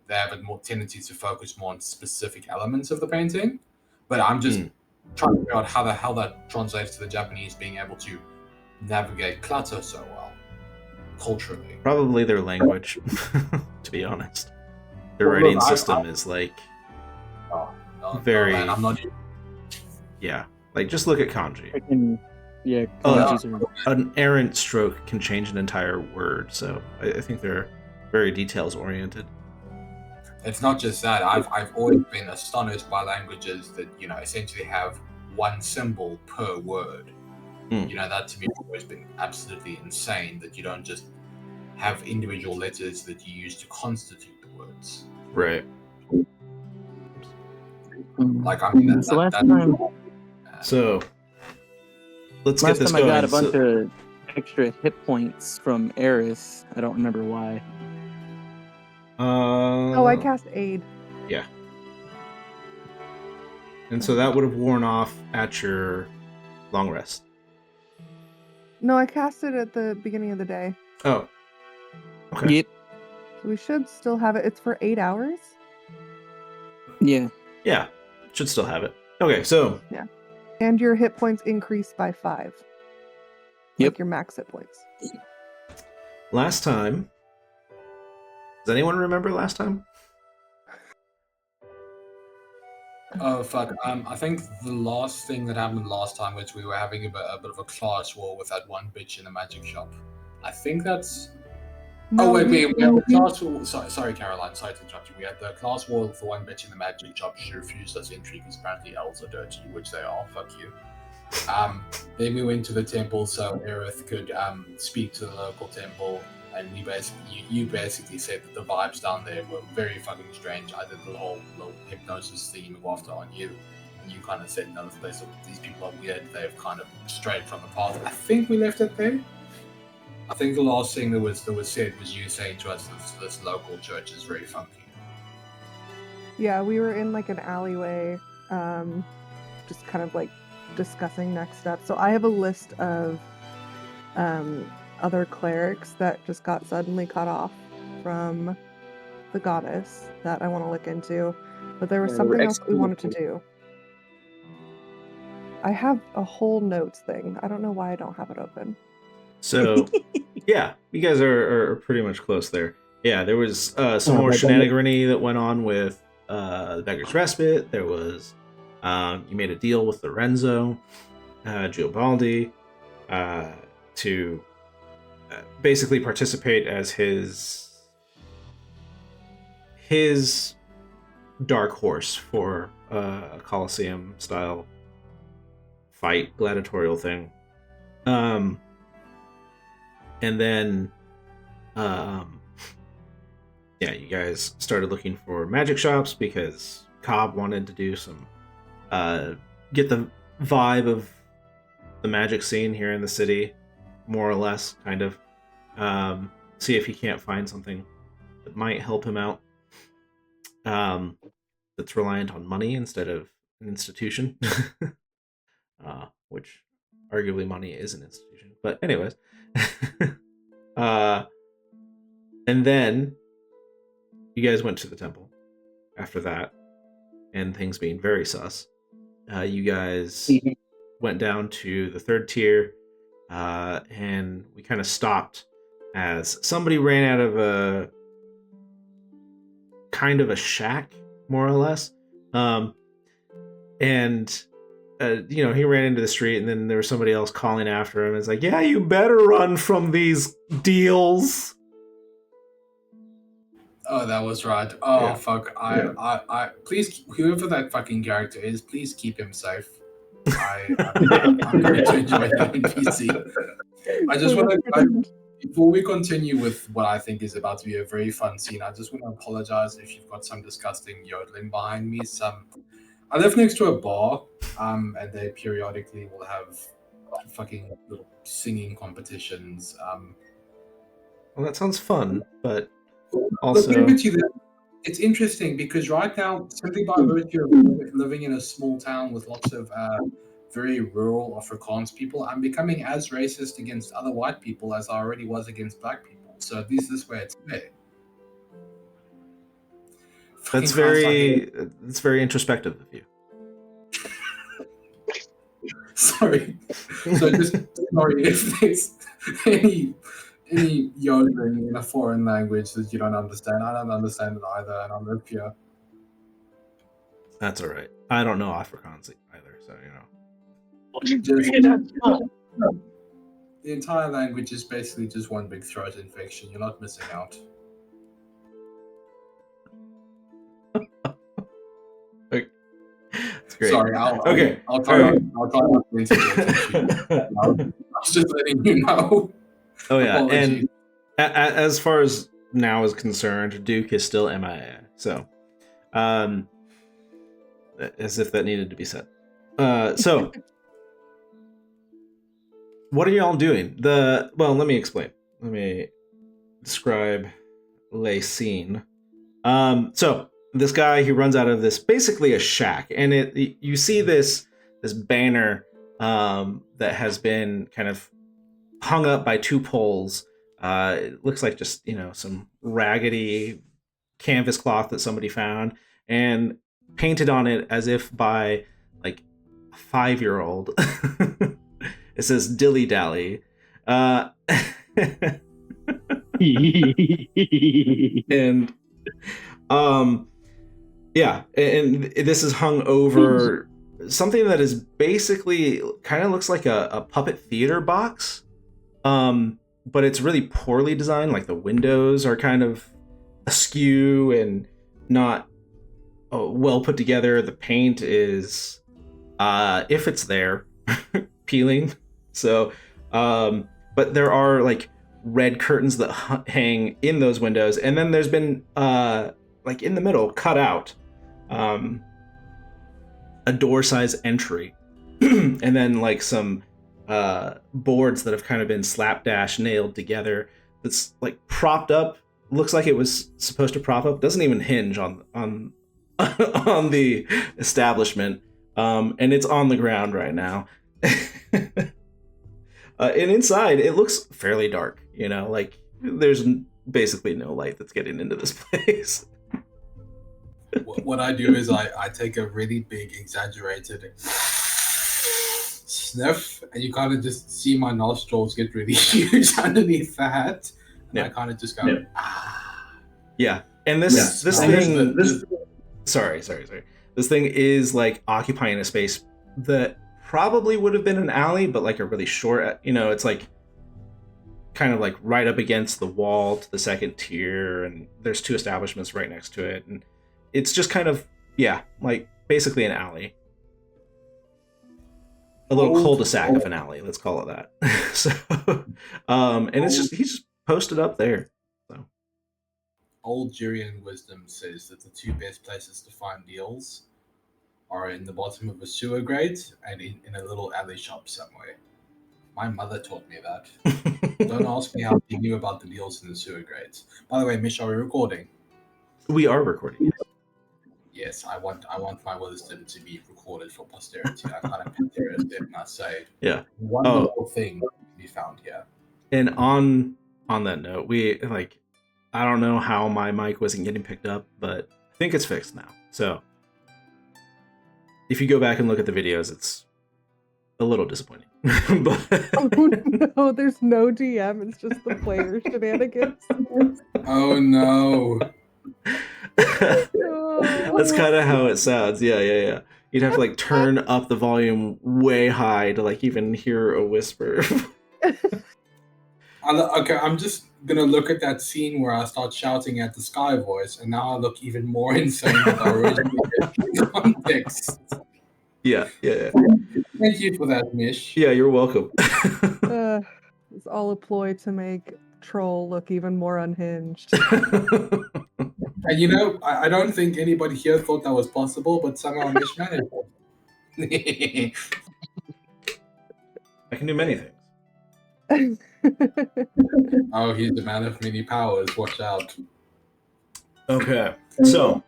they have a more tendency to focus more on specific elements of the painting. But I'm just trying to figure out how the hell that translates to the Japanese being able to navigate clutter so well culturally. Probably their language, to be honest. Their writing system is like very. Man, I'm not. Yeah, like just look at kanji. Kanjis are... An errant stroke can change an entire word, so I think they're very details oriented. It's not just that. I've always been astonished by languages that essentially have one symbol per word. That to me has always been absolutely insane. That you don't just have individual letters that you use to constitute the words. Right. Like I mean, that's so. Let's get this going. Last time I got a bunch of extra hit points from Eris. I don't remember why. I cast Aid. Yeah. And so that would have worn off at your long rest. No, I cast it at the beginning of the day. Oh. Okay. Yep. So we should still have it. It's for 8 hours? Yeah. Yeah. Should still have it. Okay, so. Yeah. And your hit points increase by 5. Yep. Like your max hit points. Last time. Does anyone remember last time? Oh fuck! I think the last thing that happened last time was we were having a bit of a class war with that one bitch in the magic shop. I think that's. No, we had the class war. Sorry, Caroline. Sorry to interrupt you. We had the class war with the one bitch in the magic shop. She refused us entry because apparently elves are dirty, which they are. Fuck you. Then we went to the temple so Aerith could speak to the local temple. And you basically said that the vibes down there were very fucking strange. I did the whole little hypnosis theme after on you, and you kind of said, "No, these people are weird. They've kind of strayed from the path." I think we left it there. I think the last thing that was said was you saying to us that this local church is very funky. Yeah, we were in like an alleyway, just kind of like discussing next steps. So I have a list of other clerics that just got suddenly cut off from the goddess that I want to look into, but there was something else we wanted to do. I have a whole notes thing. I don't know why I don't have it open. So, yeah, you guys are pretty much close there. Yeah, there was some more shenaniganery that went on with the Beggar's Respite. There was, you made a deal with Lorenzo, Giobaldi, to basically participate as his dark horse for a Colosseum style fight, gladiatorial thing. And then you guys started looking for magic shops because Cobb wanted to do some get the vibe of the magic scene here in the city, more or less, kind of. See if he can't find something that might help him out. That's reliant on money instead of an institution. Which arguably money is an institution. But anyways. And then you guys went to the temple after that, and things being very sus. You guys went down to the third tier, and we kind of stopped as somebody ran out of a kind of a shack, more or less. And he ran into the street, and then there was somebody else calling after him. It's like, yeah, you better run from these deals. Oh, that was right. Oh, yeah. Fuck. I please, whoever that fucking character is, please keep him safe. I'm going to enjoy that NPC. I just want to, before we continue with what I think is about to be a very fun scene, I just want to apologize if you've got some disgusting yodeling behind me. I live next to a bar, and they periodically will have fucking little singing competitions. Well, that sounds fun, but also... It's interesting because right now, simply by virtue of living in a small town with lots of very rural Afrikaans people, I'm becoming as racist against other white people as I already was against black people. So at least this way it's fair. That's it's very introspective of you. Sorry. So just sorry if there's any yodeling in a foreign language that you don't understand. I don't understand it either, and I'm with you. That's all right. I don't know Afrikaans either, so The entire language is basically just one big throat infection. You're not missing out. It's great. Sorry, I'll try not to interject. I was just letting you know. Oh yeah, Apologies. and as far as now is concerned, Duke is still MIA. So, as if that needed to be said. So, what are y'all doing? Well, let me explain. Let me describe le scene. So this guy, he runs out of this basically a shack, and you see this banner that has been kind of hung up by two poles. It looks like just some raggedy canvas cloth that somebody found and painted on it as if by like a 5-year-old. It says dilly dally. And yeah, and this is hung over something that is basically kind of looks like a puppet theater box, but it's really poorly designed. Like the windows are kind of askew and not well put together. The paint is if it's there peeling. So but there are like red curtains that hang in those windows, and then there's been like in the middle cut out a door size entry and then like some boards that have kind of been slapdash nailed together that's like propped up. Looks like it was supposed to prop up, doesn't even hinge on on the establishment, and it's on the ground right now. And inside it looks fairly dark, like there's basically no light that's getting into this place. What I do is I take a really big exaggerated sniff, and you kind of just see my nostrils get really huge underneath the hat, and I kind of just go Yeah, and this thing sorry this thing is like occupying a space that probably would have been an alley, but like a really short, it's like kind of like right up against the wall to the second tier, and there's two establishments right next to it, and it's just kind of like basically an alley, a little cul-de-sac of an alley, let's call it that. So and it's just he's just posted up there. So old Jurian wisdom says that the two best places to find deals are in the bottom of a sewer grate and in a little alley shop somewhere. My mother taught me that. Don't ask me how she knew about the deals in the sewer grates. By the way, Mish, are we recording? we are recording. Yes, I want my wisdom to be recorded for posterity. I kind of picture it and I say, Yeah. wonderful thing to be found here. And on that note, we I don't know how my mic wasn't getting picked up, but I think it's fixed now. So if you go back and look at the videos, it's a little disappointing. But Oh no, there's no DM. It's just the player shenanigans. Oh no. That's kind of how it sounds. Yeah. You'd have to like turn up the volume way high to like even hear a whisper. Okay, I'm just gonna look at that scene where I start shouting at the Sky Voice, and now I look even more insane than I originally did in context. Yeah. Thank you for that, Mish. Yeah, you're welcome. It's all a ploy to make Troll look even more unhinged. And I don't think anybody here thought that was possible, but somehow Mish managed it. I can do many things. Oh, he's a man of many powers. Watch out. Okay. So,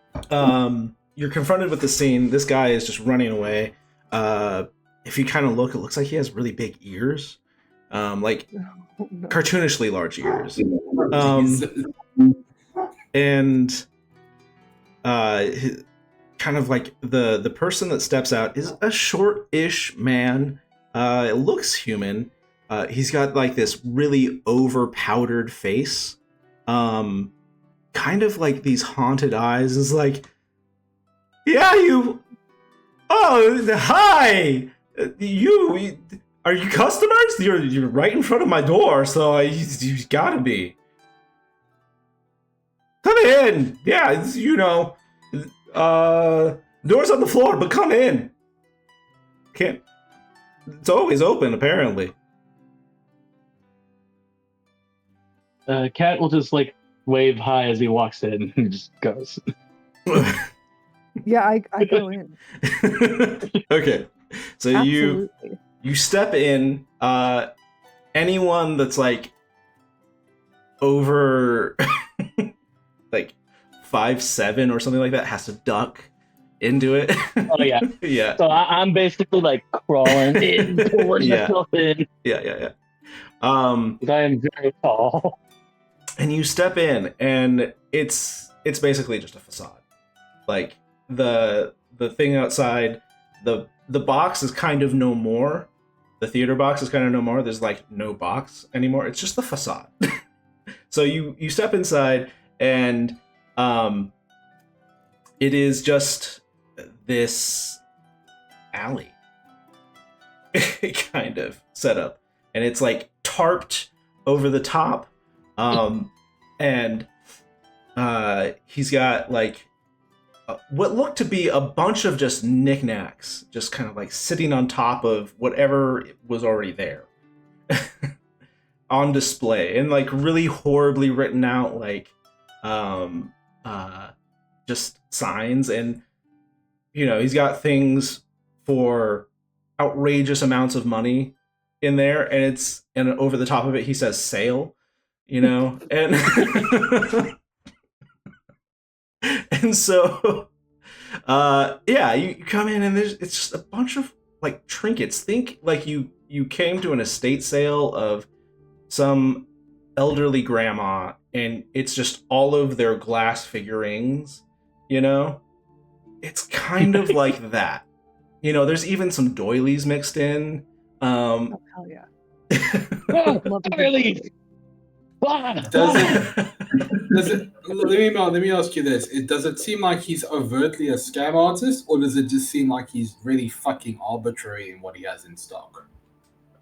you're confronted with the scene. This guy is just running away. If you kind of look, it looks like he has really big ears. Like Oh, no. cartoonishly large ears. Jesus. And kind of like the person that steps out is a short-ish man. It looks human. He's got like this really over powdered face, kind of like these haunted eyes. Is like, yeah, you. Oh, hi. You are you customers? You're right in front of my door, so you gotta be. Come in. Yeah, it's, doors on the floor, but come in. Can't. It's always open, apparently. Cat will just like wave hi as he walks in and just goes. Yeah, I go in. Okay, so Absolutely. you step in. Anyone that's like over like 5'7" or something like that has to duck into it. Oh yeah, yeah. So I'm basically like crawling in towards Yeah. the coffin. Yeah. Because I am very tall. And you step in, and it's basically just a facade. Like the thing outside, the box is kind of no more. The theater box is kind of no more. There's like no box anymore. It's just the facade. So you step inside, and it is just this alley kind of setup, and it's like tarped over the top, and he's got like what looked to be a bunch of just knickknacks just kind of like sitting on top of whatever was already there on display, and like really horribly written out like just signs, and he's got things for outrageous amounts of money in there, and over the top of it he says sale, and and so you come in, and it's just a bunch of like trinkets. Think like you came to an estate sale of some elderly grandma, and it's just all of their glass figurines, it's kind of like that. There's even some doilies mixed in. Oh, hell yeah. Love to Really? Does it? Let me ask you this: does it seem like he's overtly a scam artist, or does it just seem like he's really fucking arbitrary in what he has in stock?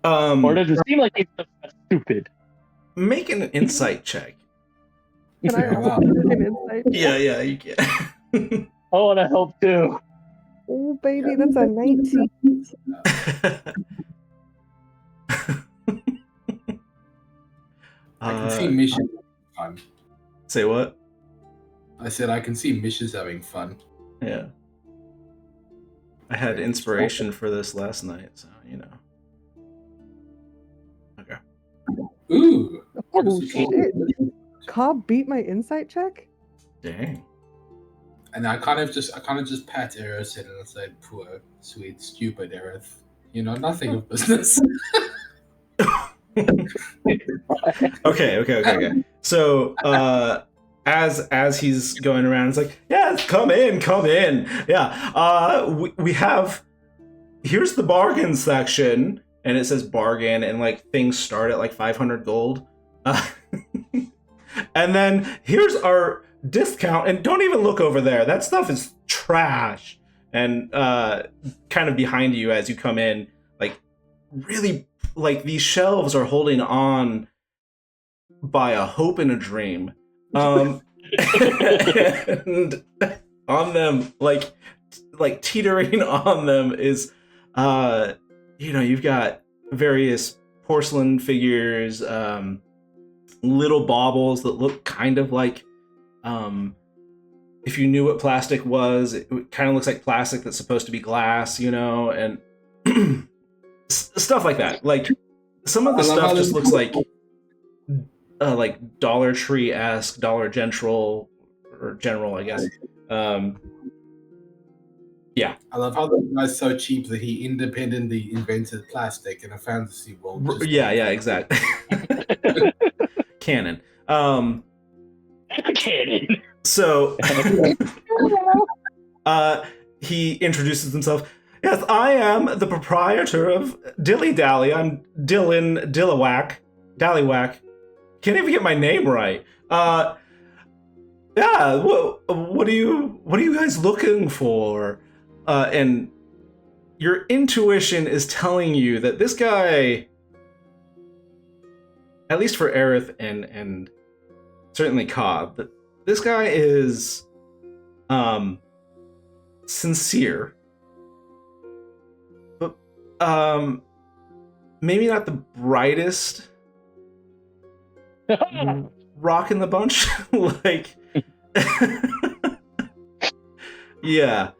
Or does it seem like he's just stupid? Make an insight check. Can I also make an insight? Yeah, you can. I want to help too. Oh, baby, that's a 19. I can see Mish having fun. Say what? I said I can see Mish is having fun. Yeah. I had inspiration for this last night, so Okay. Ooh. Oh, shit. Cobb beat my insight check? Dang. And I kind of just pat Aerith and I said, poor, sweet, stupid Aerith. Nothing of business. Okay. So, as he's going around, it's like, yeah, come in. Yeah, we have. Here's the bargain section, and it says bargain, and like things start at like 500 gold, and then here's our discount, and don't even look over there. That stuff is trash. And kind of behind you as you come in, like really. Like these shelves are holding on by a hope and a dream, and on them, like teetering on them is, you've got various porcelain figures, little baubles that look kind of like, if you knew what plastic was, it kind of looks like plastic that's supposed to be glass, and. Stuff like that. Like some of the stuff just looks like Dollar Tree-esque, Dollar General, I guess. Yeah. I love how the guy's so cheap that he independently invented plastic in a fantasy world. Yeah, exactly. Canon. Canon. So he introduces himself. Yes, I am the proprietor of Dilly Dally. I'm Dylan Dallywhack. Can't even get my name right. Yeah, what are you guys looking for? And your intuition is telling you that this guy, at least for Aerith and certainly Cobb, that this guy is sincere, but maybe not the brightest rock in the bunch. Like, yeah.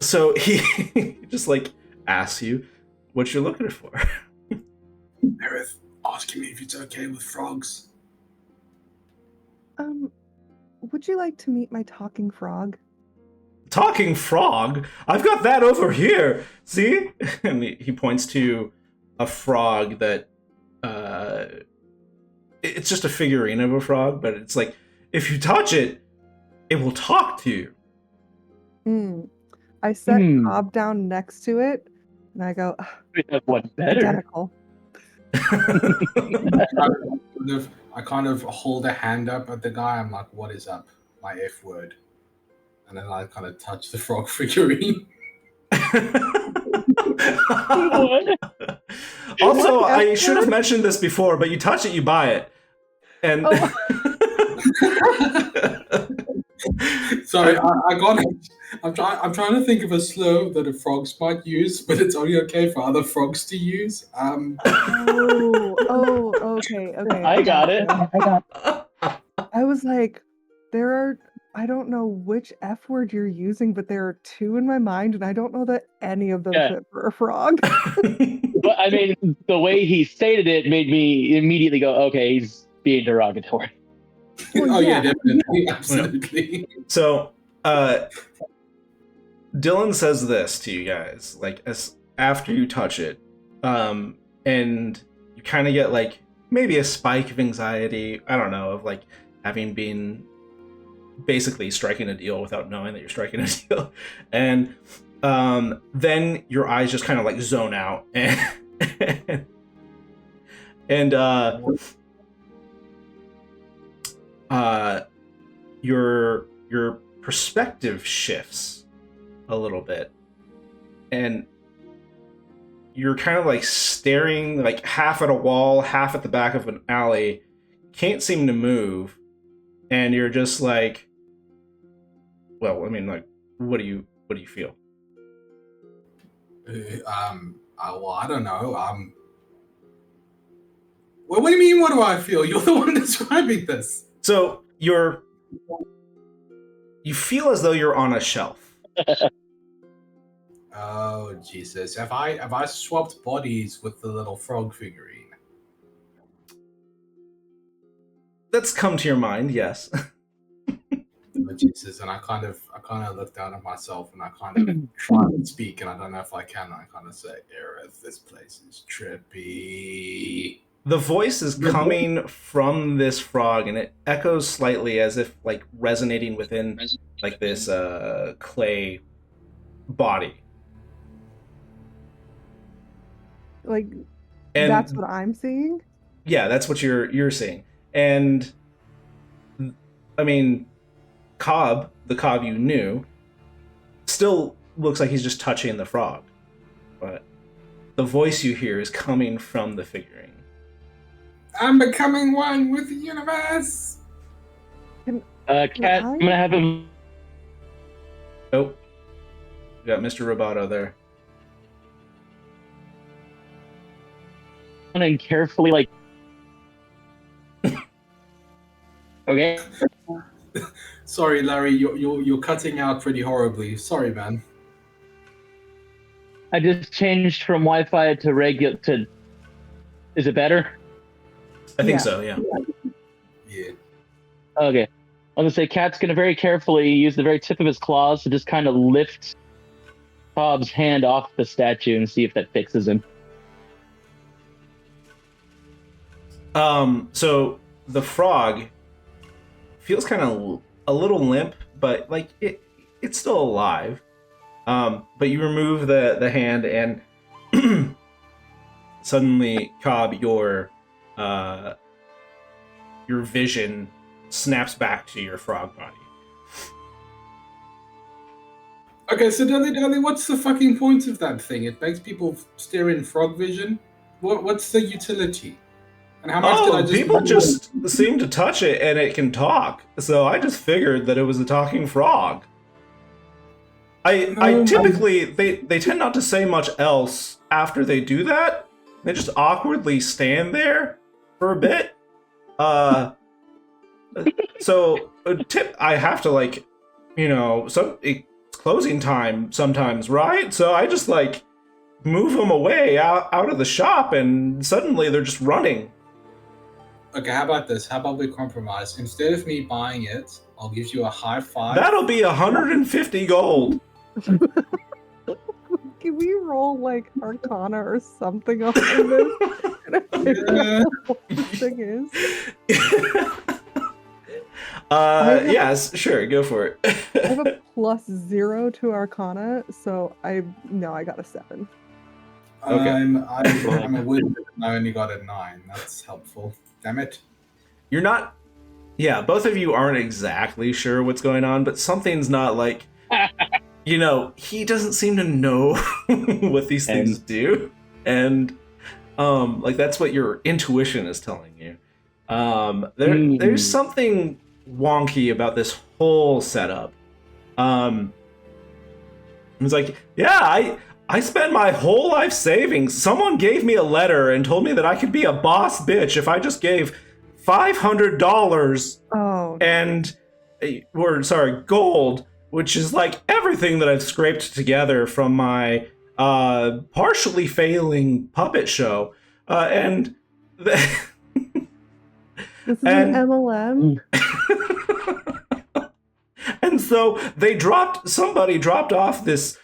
So he just like asks you what you're looking for. Aerith, asking me if it's okay with frogs. Would you like to meet my talking frog? Talking frog? I've got that over here. See? And he points to a frog that it's just a figurine of a frog, but it's like if you touch it, it will talk to you. I set Cobb down next to it, and I go, We have one better. identical. I kind of hold a hand up at the guy. I'm like, what is up? My F word. And then I kind of touch the frog figurine. Also, I should have mentioned this before, but you touch it, you buy it. And sorry, I got it. I'm trying to think of a slur that the frogs might use, but it's only okay for other frogs to use. Okay. I got it. I was like, I don't know which F word you're using, but there are two in my mind, and I don't know that any of them fit for a frog. But I mean, the way he stated it made me immediately go, okay, he's being derogatory. Well, yeah, definitely, absolutely. So, Dylan says this to you guys, like as after you touch it, and you kind of get like maybe a spike of anxiety. I don't know, of like having been basically striking a deal without knowing that you're striking a deal, and then your eyes just kind of like zone out, and your perspective shifts a little bit, and you're kind of like staring like half at a wall, half at the back of an alley, can't seem to move, and you're just like, well, I mean, like, what do you feel? Well, I don't know. Well, what do you mean? What do I feel? You're the one describing this. So you feel as though you're on a shelf. Oh Jesus! Have I swapped bodies with the little frog figurine? That's come to your mind, yes. Oh, Jesus! And I kind of look down at myself, and I kind of try and speak, and I don't know if I can. I kind of say, "Aerith, this place is trippy." The voice is coming from this frog, and it echoes slightly as if like resonating within like this clay body. Like, and that's what I'm seeing? Yeah, that's what you're seeing. And I mean, the Cobb you knew, still looks like he's just touching the frog. But the voice you hear is coming from the figurine. I'm becoming one with the universe. Cat, I'm gonna have him. Oh, we got Mr. Roboto there. And carefully, like, okay. Sorry, Larry, you're cutting out pretty horribly. Sorry, man. I just changed from Wi-Fi to regular to. Is it better? I think so, yeah. Yeah. Okay. I'm gonna say Cat's gonna very carefully use the very tip of his claws to just kind of lift Cobb's hand off the statue and see if that fixes him. So the frog feels kind of a little limp, but like it's still alive. But you remove the hand, and suddenly, Cobb, your vision snaps back to your frog body. Okay, so Dilly, what's the fucking point of that thing? It makes people stare in frog vision. What's the utility? And how much did I just? People just seem to touch it and it can talk. So I just figured that it was a talking frog. I typically they tend not to say much else after they do that. They just awkwardly stand there for a bit. So a tip, I have to like, it's closing time sometimes, right? So I just like move them away out of the shop, and suddenly they're just running. Okay, how about this? How about we compromise? Instead of me buying it, I'll give you a high five. That'll be 150 gold. Can we roll like Arcana or something on this? What this thing is? Yes, sure, go for it. I have a +0 to Arcana, so I got a 7. Okay. I'm a wizard and I only got a 9. That's helpful. Damn it. You're not. Yeah, both of you aren't exactly sure what's going on, but something's not like. He doesn't seem to know what these things do, and like that's what your intuition is telling you. There's something wonky about this whole setup. It's like, yeah, I spent my whole life savings. Someone gave me a letter and told me that I could be a boss bitch if I just gave $500 gold, which is like everything that I've scraped together from my partially failing puppet show. And this is an MLM. And so somebody dropped off this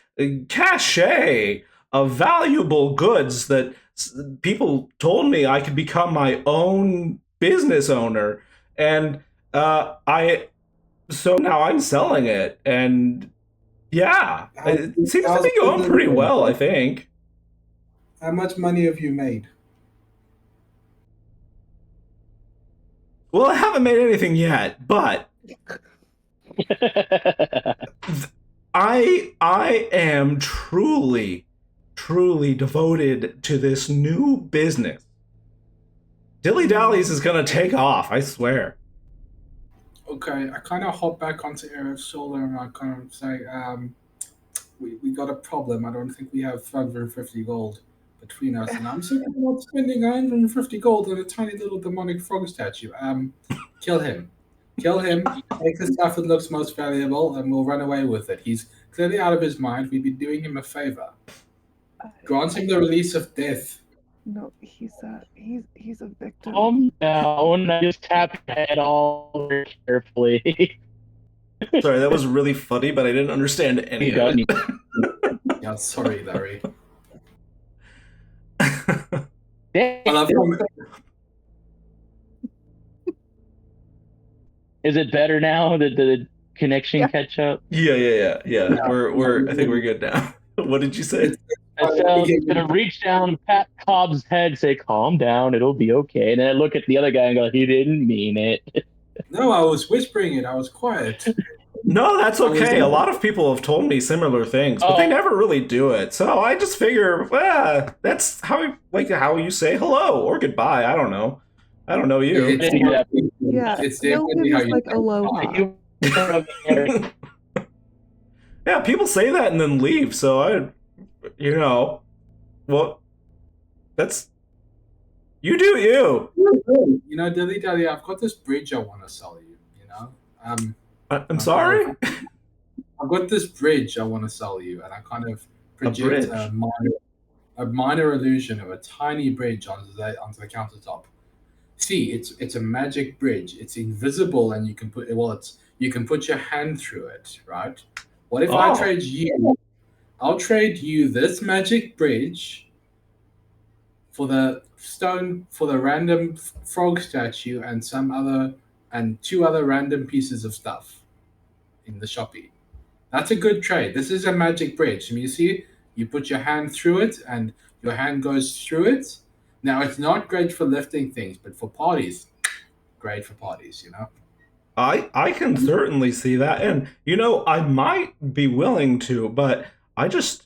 cachet of valuable goods that people told me I could become my own business owner. And so now I'm selling it, and yeah, it seems to be going pretty well, I think. How much money have you made? Well, I haven't made anything yet, but I am truly, truly devoted to this new business. Dilly Dallies is gonna take off, I swear. Okay, I kind of hop back onto Eric's shoulder and I kind of say, we got a problem. I don't think we have 550 gold between us, and I'm certainly not spending 150 gold on a tiny little demonic frog statue. Kill him. Take the stuff that looks most valuable, and we'll run away with it. He's clearly out of his mind. We'd be doing him a favor. Grant him the release of death. No, he's a victim. Calm down. I just tap your head all very carefully. Sorry, that was really funny, but I didn't understand any of it. Yeah, sorry, Larry. Is it better now? Did the connection catch up? Yeah. I think we're good now. What did you say? I'm gonna reach down, pat Cobb's head, say, "Calm down, it'll be okay." And then I look at the other guy and go, "He didn't mean it." No, I was whispering it. I was quiet. No, that's okay. A lot of people have told me similar things, but they never really do it. So I just figure, that's how you say hello or goodbye. I don't know. I don't know you. It's definitely how you like aloha. Yeah, people say that and then leave. So that's you do you. Dilly Dally, I've got this bridge I want to sell you. I'm sorry? I've got this bridge I want to sell you, and I kind of project a minor illusion of a tiny bridge onto the countertop. See, it's a magic bridge. It's invisible, and you can put your hand through it, right? What if I trade you? I'll trade you this magic bridge for the random frog statue and some other and 2 other random pieces of stuff in the shoppy. That's a good trade. This is a magic bridge. I mean, you see, you put your hand through it, and your hand goes through it. Now, it's not great for lifting things, but for parties, great for parties, you know? I can certainly see that, and I might be willing to, but I just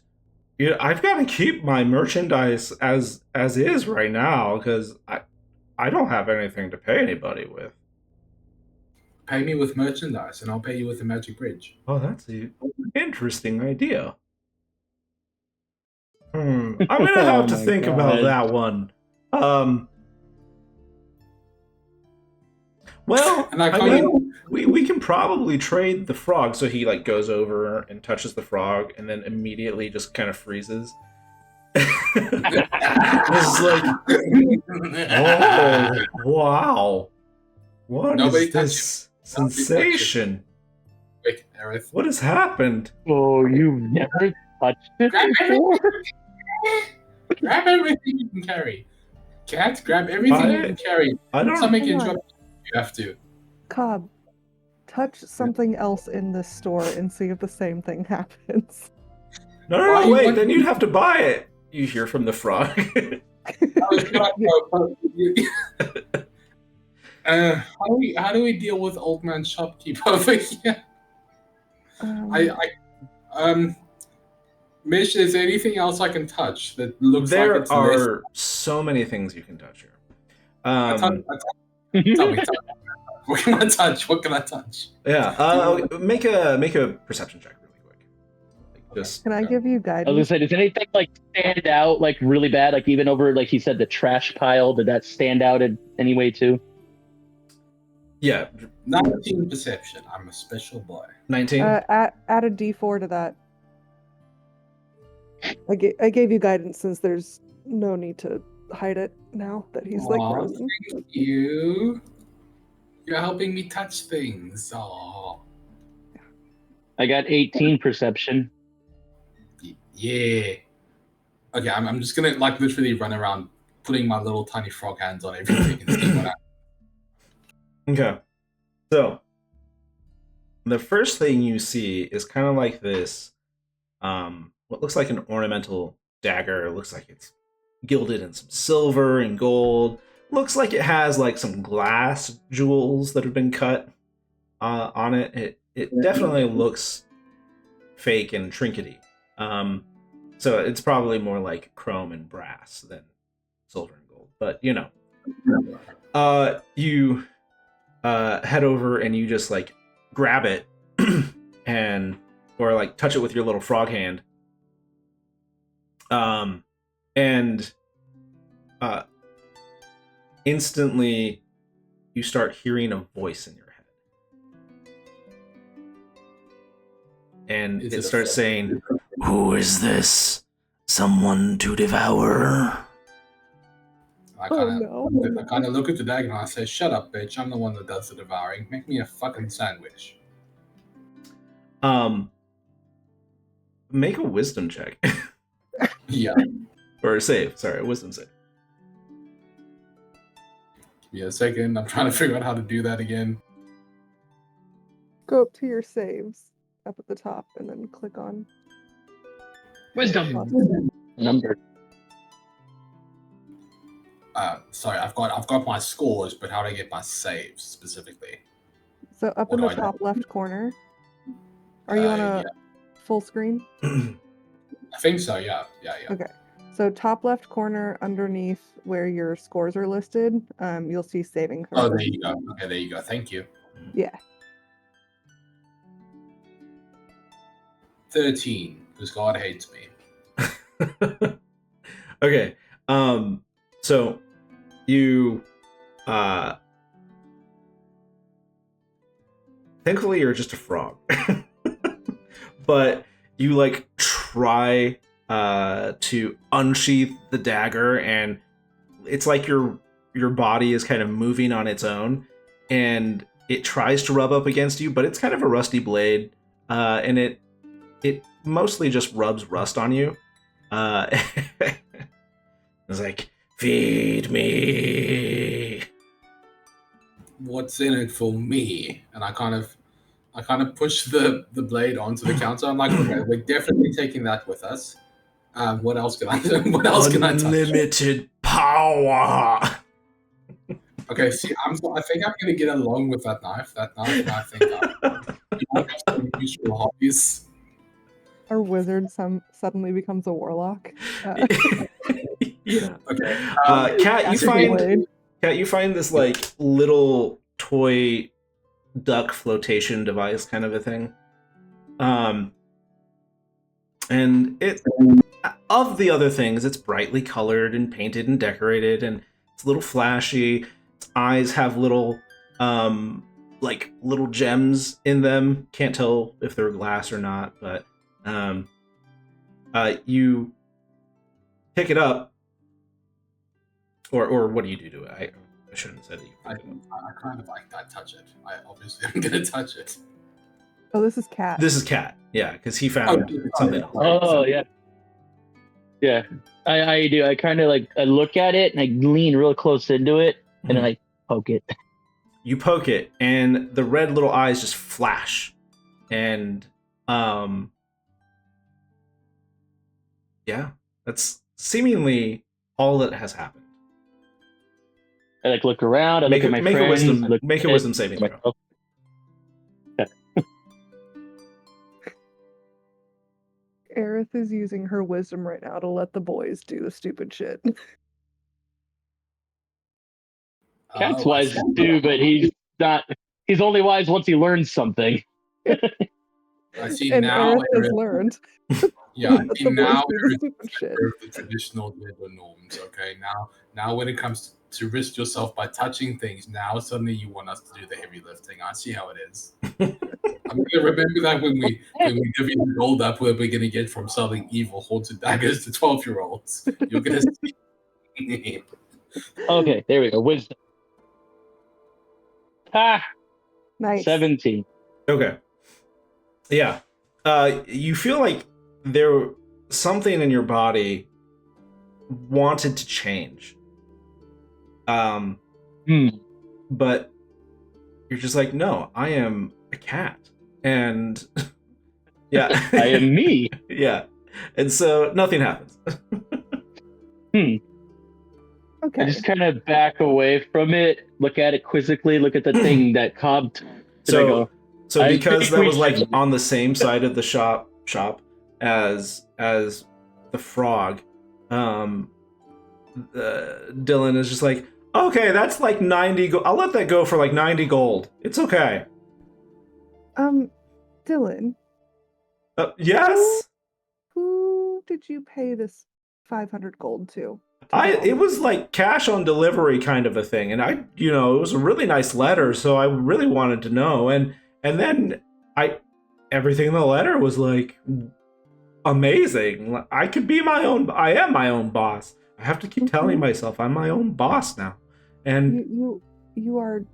I've got to keep my merchandise as is right now because I don't have anything to pay anybody with. Pay me with merchandise, and I'll pay you with the magic bridge. Oh, that's an interesting idea. I'm gonna have to Oh my think about God. that one. Well, And I I can't mean, we can probably trade the frog. So he like goes over and touches the frog, and then immediately just kind of freezes. It's like, oh wow, what Nobody is this sensation? Wait, Aerith. What has happened? Oh, you've never touched it Grab before? Grab everything you can carry. Cats, grab everything you can carry. I don't. Something Hang can on. drop. You have to. Cobb, touch something else in this store and see if the same thing happens. No, Why no, you wait. want- Then you'd have to buy it. You hear from the frog. How do we deal with old man shopkeep over here? Mish, is there anything else I can touch that looks like There it's less? are so many things you can touch here. Tell me, what can I touch? What can I touch? Yeah. Make a perception check really quick. Just Can I give you I was gonna guidance? say, does anything like stand out like really bad? Like even over, like he said, the trash pile. Did that stand out in any way too? yeah, 19 perception. I'm a special boy. 19. Add a D4 to that. I gave you guidance since there's no need to hide it now that he's like Aw, frozen. Thank you. You're helping me touch things. Oh, I got 18 perception. yeah. Okay, I'm just gonna like literally run around putting my little tiny frog hands on everything and see what happens. Okay. So the first thing you see is kind of like this what looks like an ornamental dagger. It looks like it's gilded in some silver and gold. Looks like it has like some glass jewels that have been cut on it. It definitely looks fake and trinkety. So it's probably more like chrome and brass than silver and gold. But you head over and you just like grab it or like touch it with your little frog hand. And instantly you start hearing a voice in your head. And Is it it a starts frog? saying, "Who is this? Someone to devour?" I Oh kind of look at the dagger and I say, "Shut up, bitch! I'm the one that does the devouring. Make me a fucking sandwich." Make a wisdom check. Yeah. Or a save. Sorry, a wisdom save. Give me a second. I'm trying to figure out how to do that again. Go up to your saves up at the top and then click on Wisdom number. Sorry, I've got my scores, but how do I get my saves specifically? So up What in do the I do? top left corner. Are you on a Yeah. full screen? I think so. Yeah. Okay. So top left corner underneath where your scores are listed, you'll see saving throws. Oh, there you go. Okay, there you go. Thank you. Yeah. 13, because God hates me. Okay. So you thankfully you're just a frog. But you like try to unsheath the dagger, and it's like your body is kind of moving on its own, and it tries to rub up against you, but it's kind of a rusty blade, and it mostly just rubs rust on you. It's like, feed me. what's in it for me, and I kind of push the blade onto the counter. I'm like, okay, we're definitely taking that with us. What else can I? What else can I touch? Unlimited power. Okay, see, I think I'm gonna get along with that knife. That knife, I think we might have some useful hobbies. Our wizard suddenly becomes a warlock. Yeah. Okay. Cat, Blade. you find this like little toy duck flotation device kind of a thing. And it, of the other things, it's brightly colored and painted and decorated, and it's a little flashy. Its eyes have little like little gems in them. Can't tell if they're glass or not, but you pick it up, or what do you do to it? I shouldn't have said that. I kind of like that. Touch it. I obviously am gonna touch it. Oh, this is Cat. This is Cat, yeah, because he found something else. Oh, yeah. Yeah, I do. I kind of like I look at it and I lean real close into it and then I poke it. You poke it, and the red little eyes just flash, and yeah, that's seemingly all that has happened. I like look around. I look at my friends. Make a wisdom saving throw. Aerith is using her wisdom right now to let the boys do the stupid shit. Cat's wise too, but he's not. He's only wise once he learns something. I see And now. Aerith has learned. Yeah, I Let see the boys now. do the stupid shit. The traditional gender norms. Okay, now when it comes to risk yourself by touching things, now suddenly you want us to do the heavy lifting. I see how it is. I'm gonna remember that when we give you the gold up, where we're gonna get from selling evil haunted daggers to 12-year-olds. You're gonna see. Okay, there we go. Wisdom. Nice. 17. Okay. Yeah. You feel like there something in your body wanted to change. But you're just like, no, I am a cat. And yeah. I am me. Yeah. And so nothing happens. Okay. I just kind of back away from it, look at it quizzically, look at the thing that Cobb. So because that was like should- on the same side of the shop as the frog, Dylan is just like, okay, that's like 90 I'll let that go for like 90 gold. It's okay. Dylan, Yes. who did you pay this 500 gold to? It was like cash on delivery kind of a thing, and it was a really nice letter, so I really wanted to know, and then everything in the letter was like amazing. I am my own boss. I have to keep telling myself I'm my own boss now. And you are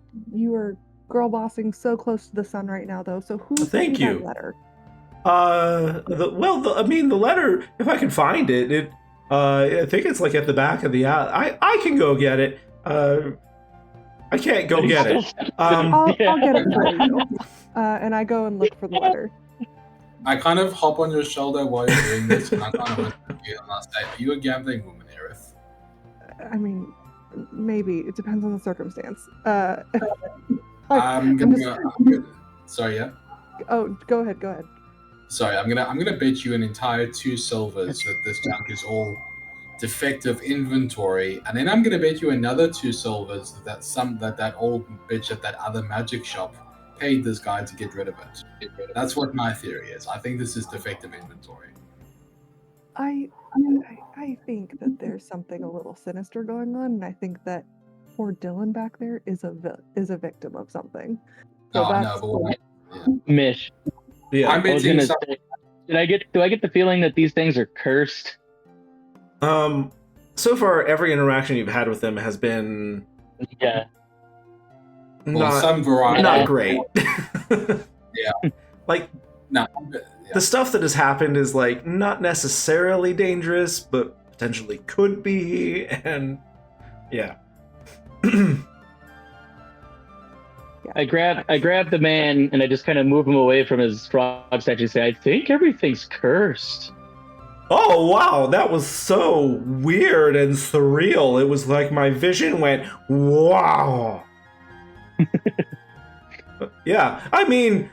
girl bossing so close to the sun right now, though. So who Thank sent you you. that letter? The letter, if I can find it, I think it's like at the back of the I can go get it. I can't go get it. I'll get it for you. And I go and look for the letter. I kind of hop on your shoulder while you're doing this, and I kind of went to you and I say, "Are you a gambling woman, Aerith?" I mean, maybe it depends on the circumstance. I'm gonna. Sorry, yeah. Oh, go ahead. Sorry, I'm gonna bet you an entire 2 silvers that this junk is all defective inventory, and then I'm gonna bet you another 2 silvers that old bitch at that other magic shop paid this guy to get rid of it. That's what my theory is. I think this is defective inventory. I think that there's something a little sinister going on, and I think that poor Dylan back there is a victim of something. So Mish. Yeah. I'm betting say, do I get the feeling that these things are cursed? So far, every interaction you've had with them has been some variety. not great. Yeah. Like No. the stuff that has happened is like not necessarily dangerous, but potentially could be, and yeah. I grab the man and I just kind of move him away from his frog statue and say, I think everything's cursed. Oh, wow, that was so weird and surreal. It was like my vision went, wow. Yeah, I mean,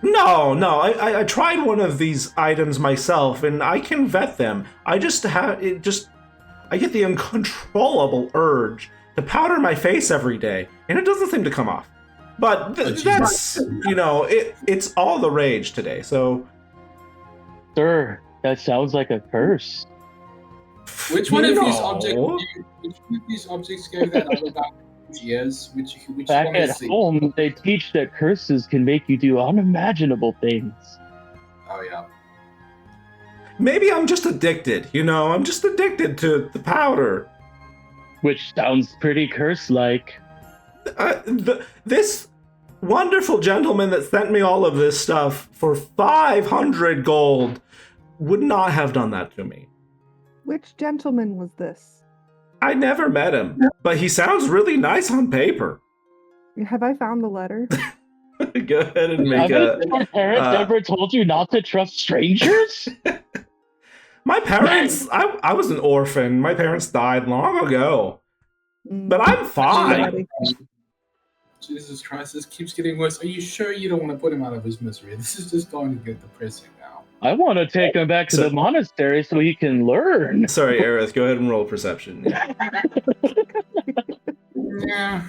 no, I tried one of these items myself, and I can vet them. I get the uncontrollable urge to powder my face every day, and it doesn't seem to come off. But that's, it's all the rage today, so... Sir, that sounds like a curse. Which one of these objects gave that other guy years? Which Back one at is home, they teach that curses can make you do unimaginable things. Oh, yeah. Maybe I'm just addicted, I'm just addicted to the powder. Which sounds pretty curse-like. This wonderful gentleman that sent me all of this stuff for 500 gold would not have done that to me. Which gentleman was this? I never met him, but he sounds really nice on paper. Have I found the letter? Go ahead and make Haven't your parents ever told you not to trust strangers? My parents, I was an orphan. My parents died long ago. But I'm fine. Jesus Christ, this keeps getting worse. Are you sure you don't want to put him out of his misery? This is just going to get depressing now. I want to take him back to the monastery so he can learn. Sorry, Aerith, go ahead and roll perception. Yeah.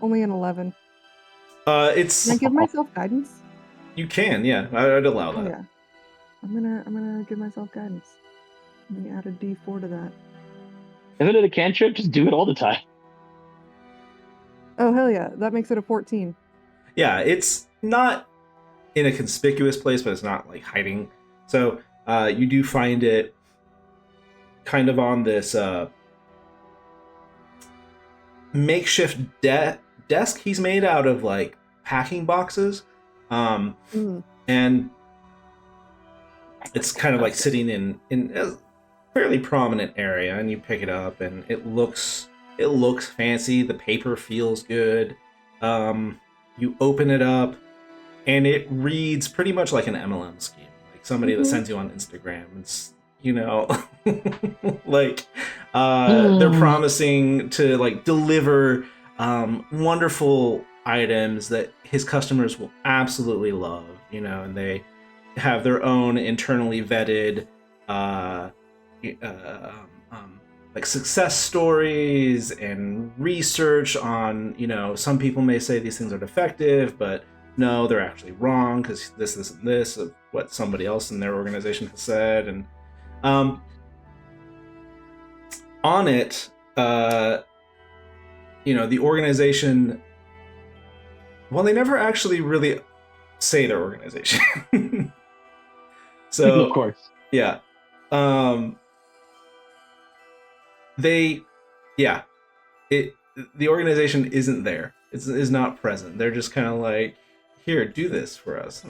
Only an 11. It's. Can I give myself guidance? You can, yeah. I'd allow that. Oh, yeah. I'm gonna give myself guidance. Let me add a D4 to that. Isn't it a cantrip? Just do it all the time. Oh, hell yeah. That makes it a 14. Yeah, it's not in a conspicuous place, but it's not like hiding. So you do find it kind of on this makeshift desk he's made out of like packing boxes. And it's kind of like sitting in a fairly prominent area, and you pick it up and it looks fancy. The paper feels good. You open it up and it reads pretty much like an MLM scheme, like somebody that sends you on Instagram. It's like they're promising to like deliver wonderful items that his customers will absolutely love, and they have their own internally vetted like success stories and research on, some people may say these things are defective, but no, they're actually wrong because this and this of what somebody else in their organization has said. And on it, the organization, well, they never actually really say their organization. So, of course. Yeah. The organization isn't there. Is not present. They're just kind of like, here, do this for us.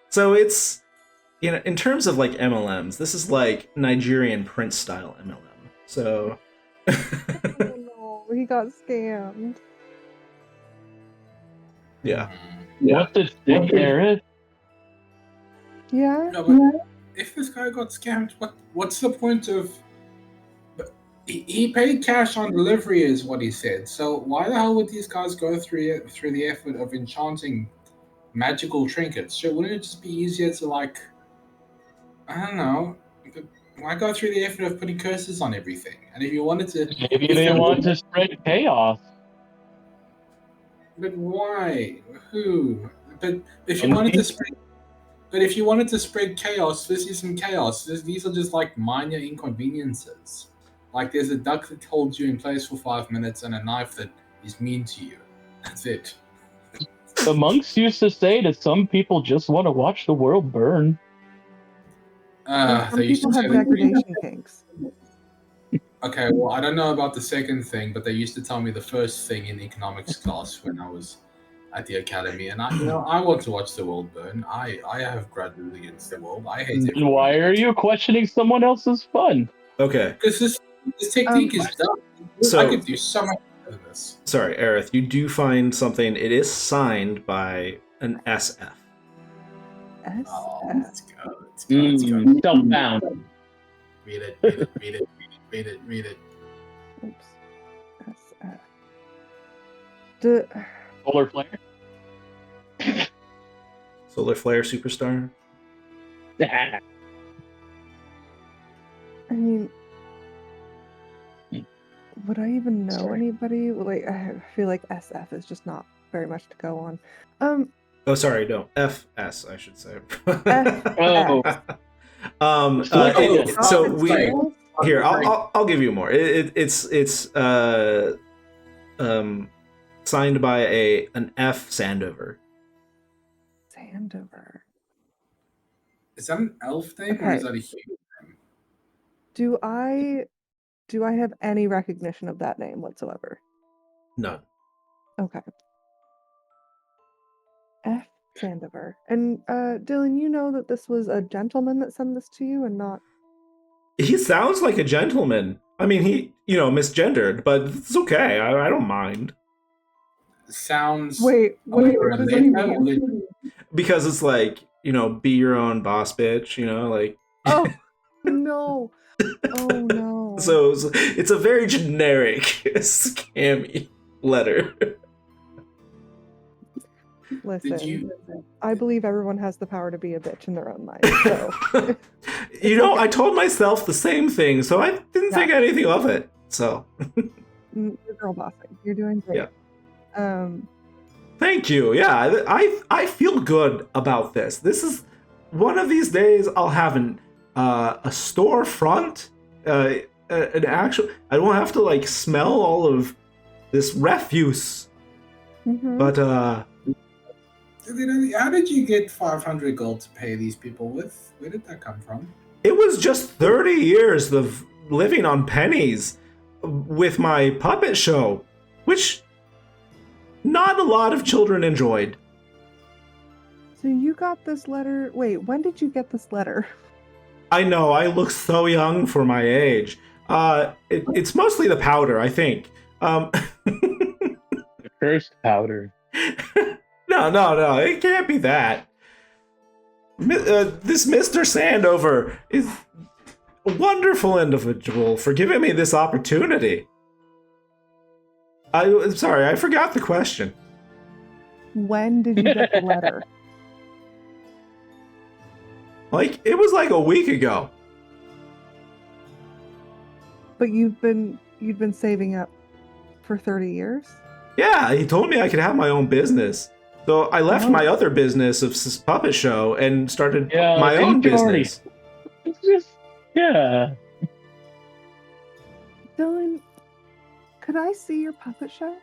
So it's, in terms of like MLMs, this is like Nigerian Prince style MLM. So. Oh no, he got scammed. Yeah. What the thing, Aerith? Yeah. No, but if this guy got scammed, what's the point of? He paid cash on delivery, is what he said. So why the hell would these guys go through the effort of enchanting magical trinkets? Sure, wouldn't it just be easier to I don't know, why go through the effort of putting curses on everything? And if you wanted to, maybe they want to spread chaos. But why? Who? But if you wanted to spread chaos, this isn't chaos. These are just like minor inconveniences. Like there's a duck that holds you in place for 5 minutes and a knife that is mean to you. That's it. The monks used to say that some people just want to watch the world burn. Some people have degradation kinks. Okay, well, I don't know about the second thing, but they used to tell me the first thing in economics class when I was at the academy, and I want to watch the world burn. I have grudges against the world. I hate it. Why are you questioning someone else's fun? Okay. Because this technique is dumb. So, I could do so much better than this. Sorry, Aerith, you do find something. It is signed by an SF. Oh, SF. let's go. Let's go. Let's go. Self-bound. Read it. Read it. Read it. Read it. Read it. Oops. SF. D- Solar flare. Solar Flare Superstar. I mean, would I even know Sorry. anybody? Like, I feel like SF is just not very much to go on. Oh, sorry, no, FS, I should say. Oh. So we Hospitals? here. I'll give you more. It's signed by an F Sandover. Sandover. Is that an elf name or Okay. is that a human name? Do I have any recognition of that name whatsoever? None. Okay. F. Sandover. And Dylan, you know that this was a gentleman that sent this to you and not. He sounds like a gentleman. I mean, he misgendered, but it's okay. I don't mind Sounds. Wait, what does that mean? because it's like be your own boss, bitch. Like. Oh no! Oh no! So it's a very generic scammy letter. Listen, I believe everyone has the power to be a bitch in their own mind. So I told myself the same thing, so I didn't think anything of it. So you're girl bossing. You're doing great. Yeah. Thank you. Yeah, I feel good about this. This is one of these days I'll have a storefront, an actual. I don't have to like smell all of this refuse. Mhm. But How did you get 500 gold to pay these people with? Where did that come from? it was just 30 years of living on pennies with my puppet show, which not a lot of children enjoyed. So you got this letter. Wait, when did you get this letter? I know, I look so young for my age. It's mostly the powder, I think. Cursed powder. No, it can't be that. This Mr. Sandover is a wonderful individual for giving me this opportunity. I'm sorry, I forgot the question. When did you get the letter? Like, it was like a week ago. But you've been saving up for 30 years? Yeah, he told me I could have my own business. So I left Oh. my other business of puppet show and started Yeah, my own didn't you already- business. It's just, yeah. Dylan, could I see your puppet show?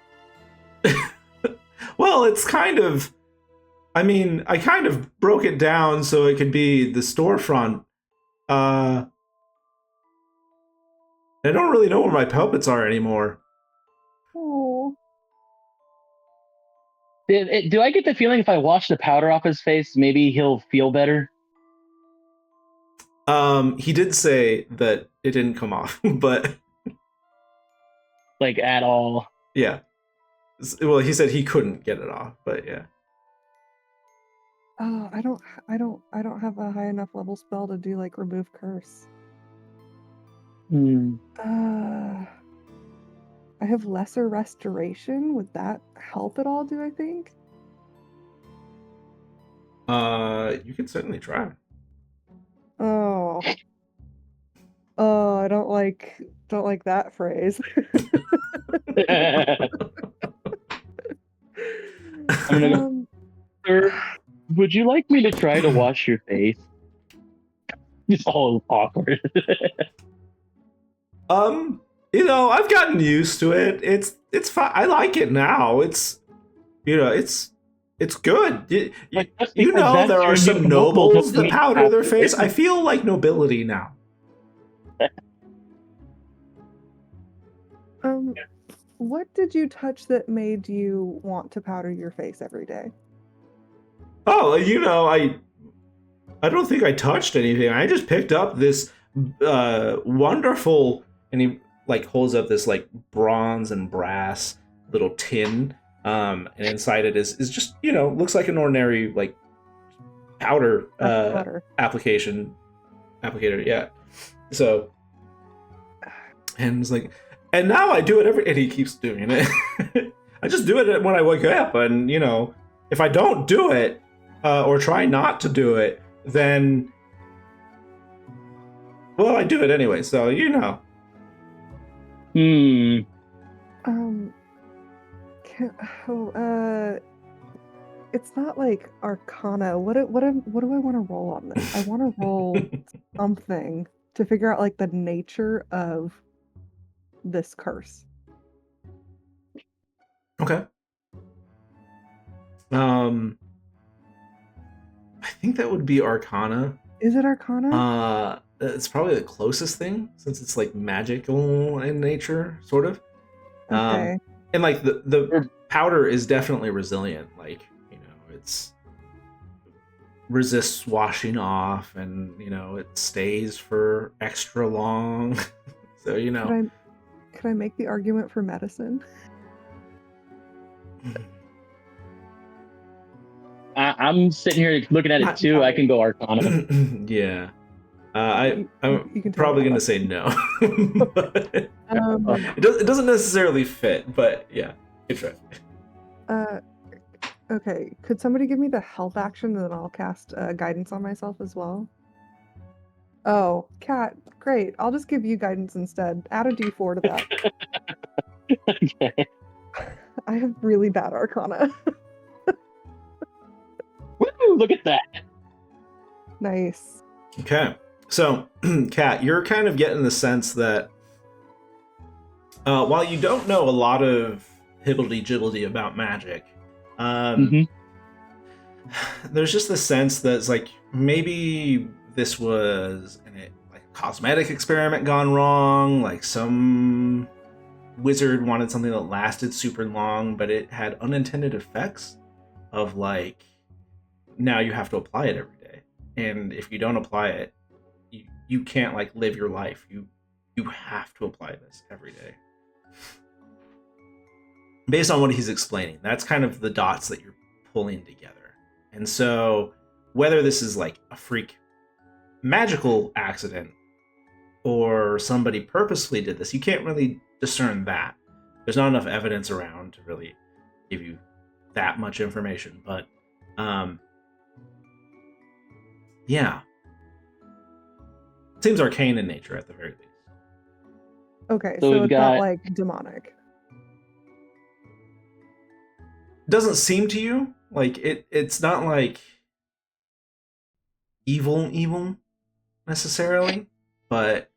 Well, it's kind of... I mean, I kind of broke it down so it could be the storefront. I don't really know where my puppets are anymore. Oh. Do I get the feeling if I wash the powder off his face, maybe he'll feel better? He did say that it didn't come off, but Like, at all. yeah. Well, he said he couldn't get it off, but yeah. Oh, I don't have a high enough level spell to do like remove curse. I have lesser restoration. Would that help at all, do I think? You can certainly try. Oh. Oh, I don't like that phrase. I'm gonna go, sir, would you like me to try to wash your face? It's all awkward. I've gotten used to it. It's fine. I like it now. It's good. Like, just because that's There your are new some vocal nobles doesn't that mean powder their you have face. to. I feel like nobility now. What did you touch that made you want to powder your face every day? Oh, I don't think I touched anything. I just picked up this wonderful, and he like holds up this like bronze and brass little tin, and inside it is just looks like an ordinary like powder Water. applicator. Yeah. So, and it's like, and now I do it and he keeps doing it. I just do it when I wake up, and if I don't do it or try not to do it, then well, I do it anyway. So It's not like Arcana. What do I want to roll on this? I want to roll something to figure out like the nature of this curse. Okay. I think that would be Arcana. Is it Arcana? It's probably the closest thing since it's like magical in nature, sort of. Okay. And like the powder is definitely resilient. Like it's resists washing off, and it stays for extra long. So Could I make the argument for medicine? I'm sitting here looking at it too. I can go Arcana. Yeah. I'm you can probably going to say no. But it doesn't necessarily fit, but yeah, good try. Okay. Could somebody give me the help action, and then I'll cast guidance on myself as well? Oh, Kat, great. I'll just give you guidance instead. Add a d4 to that. Okay. I have really bad Arcana. Woo, look at that. Nice. Okay. So, Kat, you're kind of getting the sense that while you don't know a lot of hibbledy-jibbledy about magic, there's just the sense that it's like maybe this was a cosmetic experiment gone wrong, like some wizard wanted something that lasted super long, but it had unintended effects of like, now you have to apply it every day. And if you don't apply it, you can't like live your life. You have to apply this every day. Based on what he's explaining, that's kind of the dots that you're pulling together. And so whether this is like a freak magical accident or somebody purposefully did this, you can't really discern that. There's not enough evidence around to really give you that much information. But yeah. Seems arcane in nature at the very least. Okay, So so we've it's got- not like demonic. Doesn't seem to you like it's not like evil necessarily, but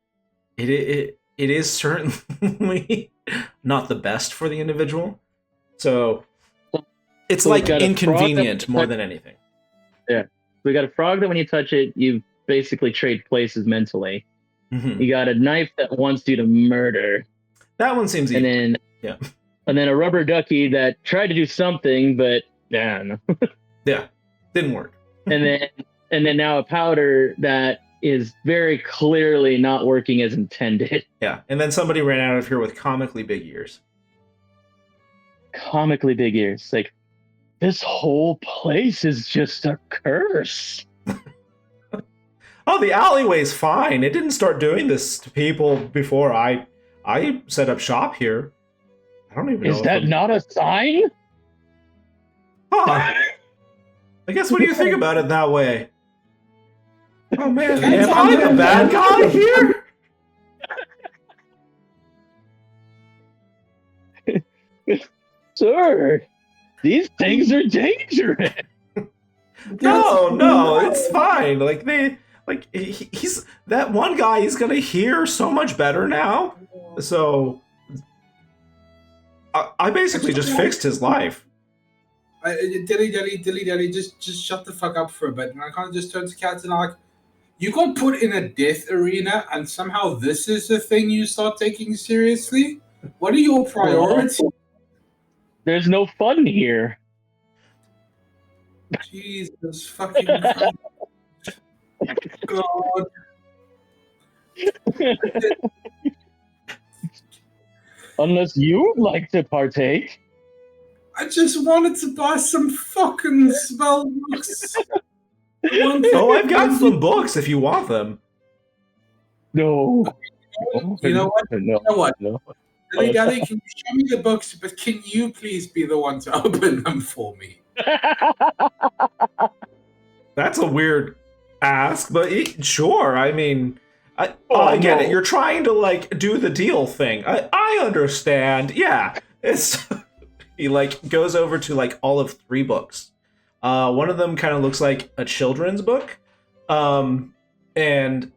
it is certainly not the best for the individual. So it's So we've like got a inconvenient frog that- more than anything. We got a frog that when you touch it, you basically trade places mentally. Mhm. You got a knife that wants you to murder, That one seems and evil. then Yeah. and then a rubber ducky that tried to do something, but yeah, no. Yeah, didn't work. and then now a powder that is very clearly not working as intended. Yeah, and then somebody ran out of here with comically big ears. Comically big ears. Like, this whole place is just a curse. Oh, the alleyway's fine. It didn't start doing this to people before I set up shop here. I don't even know. Is that not a sign? Huh. I guess when you think about it that way. Oh man, am I the bad guy here? Sir, these things are dangerous. No, it's fine. He's that one guy. He's gonna hear so much better now. So I basically just fixed his life. Dilly, just shut the fuck up for a bit. And I kind of just turned to Kat and I'm like, you got put in a death arena and somehow this is the thing you start taking seriously? What are your priorities? There's no fun here. Jesus fucking Christ. God. Unless you'd like to partake. I just wanted to buy some fucking spell books. Oh, I've got some books if you want them. No. You know what? No. You know what? No. Dilly, can you show me the books, but can you please be the one to open them for me? That's a weird ask, but sure. I mean, I get it. You're trying to like do the deal thing. I understand. Yeah, it's he like goes over to like all of 3 books. One of them kind of looks like a children's book, and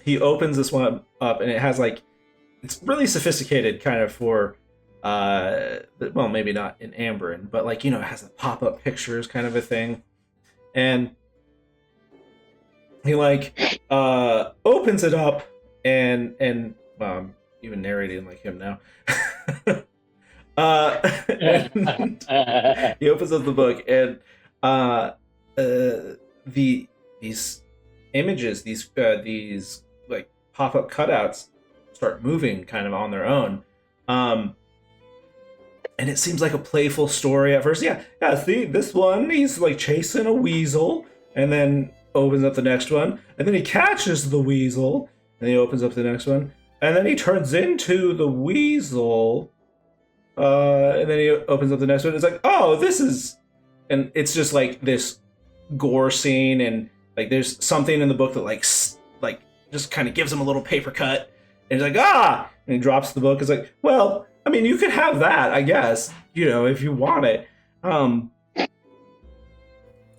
he opens this one up, and it has like it's really sophisticated, kind of for well, maybe not in Amberin, but like, you know, it has the pop-up pictures kind of a thing. And he like opens it up and I'm even narrating like him now. And he opens up the book, and these images, these like pop-up cutouts start moving kind of on their own. And it seems like a playful story at first. Yeah, see, this one, he's like chasing a weasel, and then opens up the next one, and then he catches the weasel, and he opens up the next one, and then he turns into the weasel, and then he opens up the next one. It's like, oh, this is... And it's just like this gore scene, and like there's something in the book that like just kind of gives him a little paper cut, and he's like, ah! And he drops the book. It's like, well... I mean, you could have that, I guess, you know, if you want it. And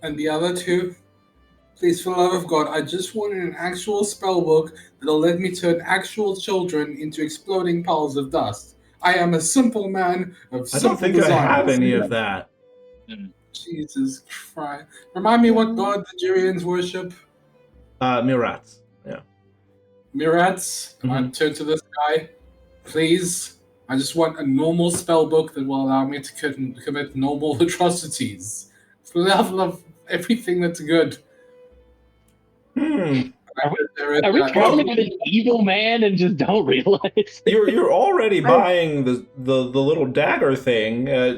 the other 2, please, for the love of God, I just wanted an actual spell book that'll let me turn actual children into exploding piles of dust. I am a simple man of simple I don't think I have any of that. Jesus Christ. Remind me what god the Jirians worship? Mirats. Yeah. Mirats? Mhm. Turn to this guy, please. I just want a normal spell book that will allow me to commit normal atrocities. For the love of everything that's good. Are we calling him an evil man and just don't realize? You're already buying the little dagger thing. I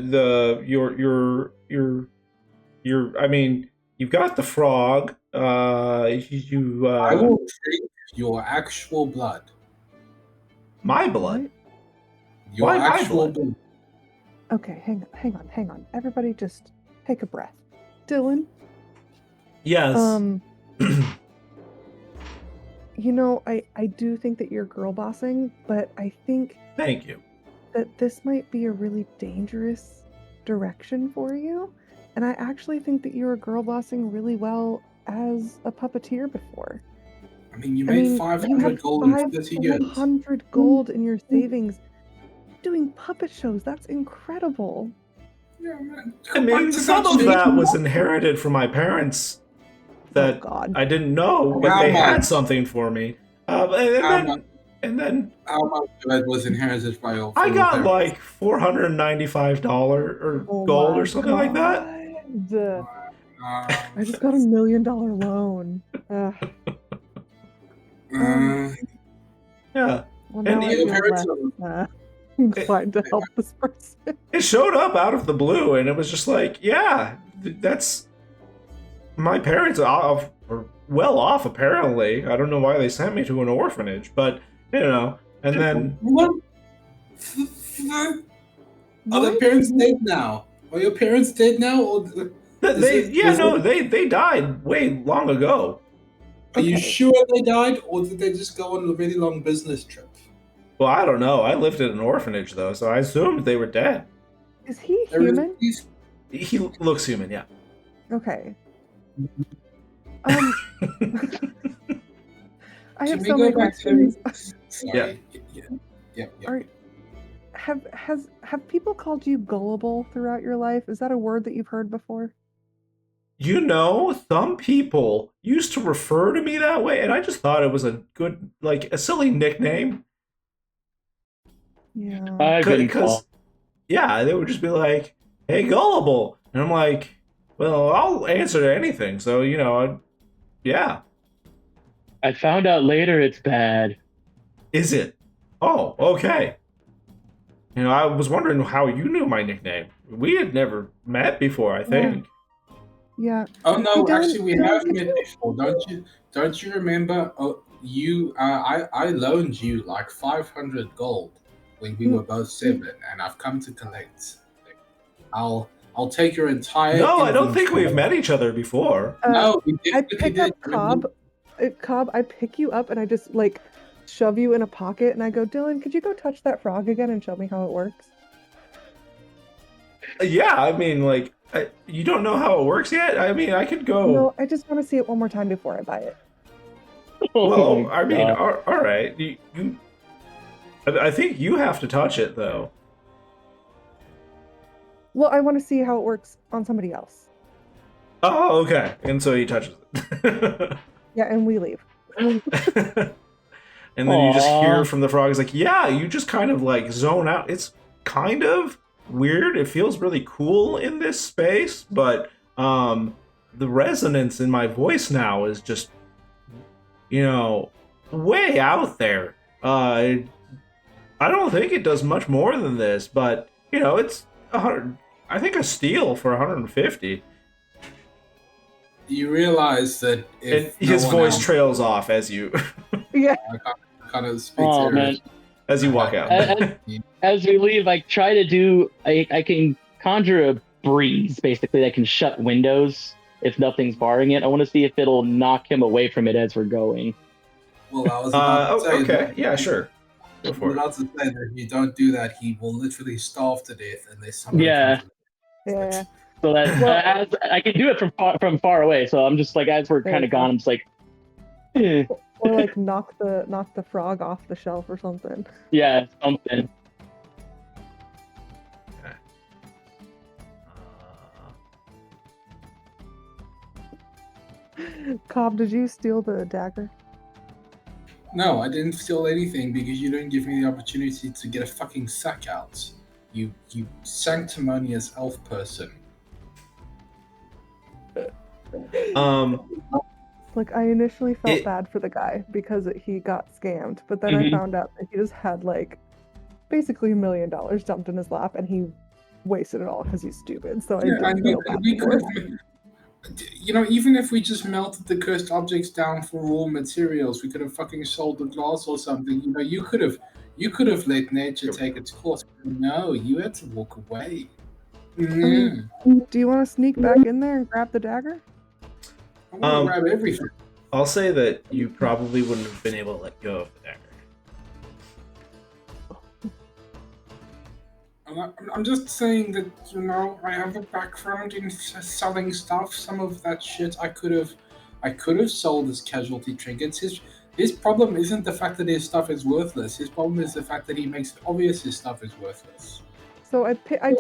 mean, you've got the frog. I will drink your actual blood. My blood. Your Why my actual blood? Okay, hang on. Everybody just take a breath. Dylan? Yes. You know, I do think that you're girl bossing, but I think Thank you. that this might be a really dangerous direction for you. And I actually think that you were girl bossing really well as a puppeteer before. I mean, you made 500 gold in 30 years. 500 gold in your savings doing puppet shows. That's incredible. Yeah, man. I mean, some of that was inherited from my parents that God. I didn't know, but How they had much? something for me. How And then How much of it was inherited by your I got parents? like $495 or Oh gold my or something like that. God. I just got $1 million loan. Yeah. Well, And now I your feel parents less inclined to help this person. It showed up out of the blue, and it was just like, yeah, that's my parents are well off, apparently. I don't know why they sent me to an orphanage, but you know. And then What? Are the parents dead now? Are your parents dead now? Or they died way long ago. Are you Okay. sure they died, or did they just go on a really long business trip? Well, I don't know. I lived in an orphanage though, so I assumed they were dead. Is he There is- human? He looks human, yeah. Okay. I have Can we so go many back to- questions. Sorry. Yeah. Are, have people called you gullible throughout your life? Is that a word that you've heard before? You know, some people used to refer to me that way, and I just thought it was a good, like, a silly nickname. Yeah. I've been Because, called. yeah, they would just be like, hey, gullible. And I'm like, well, I'll answer to anything. So, you know, yeah. I found out later it's bad. Is it? Oh, okay. I was wondering how you knew my nickname. We had never met before, I think. Yeah. Oh no, Hey, Dylan- actually we Dylan, have could met you- before. Don't you remember? Oh, I loaned you like 500 gold when we were both 7, and I've come to collect. I'll take your entire. No, I don't think inventory. we've met each other before. No, we I definitely pick did. up Cobb. Cobb, I pick you up and I just like shove you in a pocket and I go, Dylan, could you go touch that frog again and show me how it works? Yeah, I mean, like, you don't know how it works yet? I mean, I could go. No, I just want to see it one more time before I buy it. Oh Well, my I mean, God. all right. I think you have to touch it, though. Well, I want to see how it works on somebody else. Oh, okay. And so he touches it. Yeah, and we leave. And then you just Aw. hear from the frog, it's like, yeah, you just kind of like zone out. It's kind of weird. It feels really cool in this space, but the resonance in my voice now is just, way out there. I don't think it does much more than this, but it's 100. I think a steal for 150. You realize that And if his no one voice else trails off as you Yeah. kind of speaks Oh, man. Irish. as you walk out. As we leave, I try to do. I can conjure a breeze, basically, that can shut windows if nothing's barring it. I want to see if it'll knock him away from it as we're going. Well, I was about to say Okay, that- yeah, sure. Go I was for it. about to say that if you don't do that, he will literally starve to death unless someone Yeah. comes Yeah. So that as I can do it from far away. So I'm just like, as we're There kind you of gone, go. I'm just like, eh, Or like knock the frog off the shelf or something. yeah, something. Cobb, did you steal the dagger? No, I didn't steal anything because you didn't give me the opportunity to get a fucking sack out. You sanctimonious elf person. Like, I initially felt It- bad for the guy because he got scammed, but then I Mhm. found out that he just had like basically $1 million dumped in his lap and he wasted it all because he's stupid. So I Yeah, didn't and feel bad we for could him. have, even if we just melted the cursed objects down for raw materials, we could have fucking sold the glass or something. You could have let nature take its course. No, you had to walk away. mean- Do you want to sneak back in there and grab the dagger? I want to grab everything. I'll say that you probably wouldn't have been able to let go of the dagger. I'm just saying that I have a background in selling stuff. Some of that shit I could have sold as casualty trinkets. His problem isn't the fact that his stuff is worthless. His problem is the fact that he makes it obvious his stuff is worthless. So I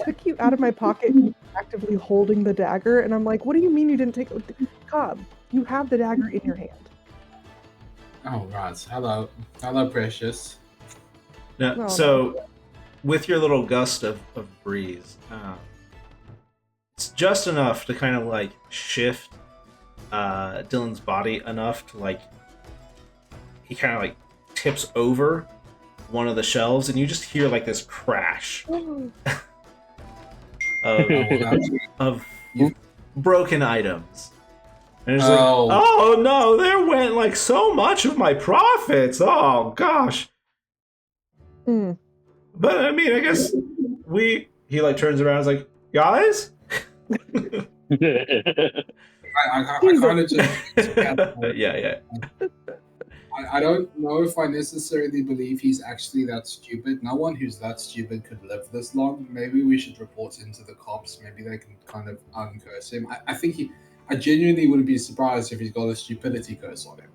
took you out of my pocket, and you were actively holding the dagger, and I'm like, what do you mean you didn't take it? Cobb, you have the dagger in your hand. Oh right, hello, precious. No, No, so, with your little gust of breeze, it's just enough to kind of like shift Dylan's body enough to like he kind of like tips over one of the shelves, and you just hear like this crash of broken items. And it's like, Oh. oh no, there went like so much of my profits. Oh gosh. Hmm. But I mean, I guess he like turns around and is like, guys? I kind of just. Yeah. I don't know if I necessarily believe he's actually that stupid. No one who's that stupid could live this long. Maybe we should report him to the cops. Maybe they can kind of uncurse him. I think I genuinely wouldn't be surprised if he's got a stupidity curse on him.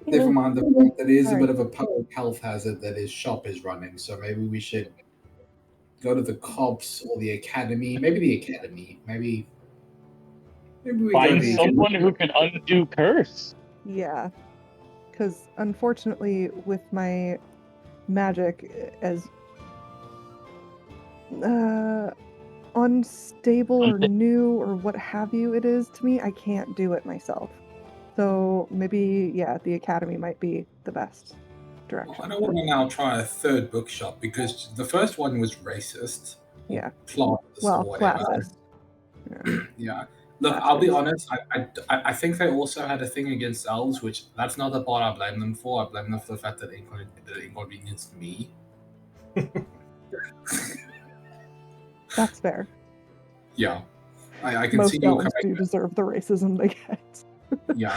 Never mind the fact that it is a bit of a public health hazard that his shop is running. So maybe we should go to the cops or the academy. Maybe the academy. Maybe we go to Find the someone who can undo curse. Yeah, because unfortunately, with my magic as unstable or new or what have you it is to me, I can't do it myself. So maybe, yeah, the academy might be the best direction. I don't want to now try a third bookshop because the first one was racist. Yeah. Classist Well, or whatever. classist. Yeah. Yeah. Look, I'll be Bastards. honest. I think they also had a thing against elves, which that's not the part I blame them for. I blame them for the fact that it inconvenienced me. That's fair. Yeah. I can Most see you elves coming. do deserve the racism they get. Yeah,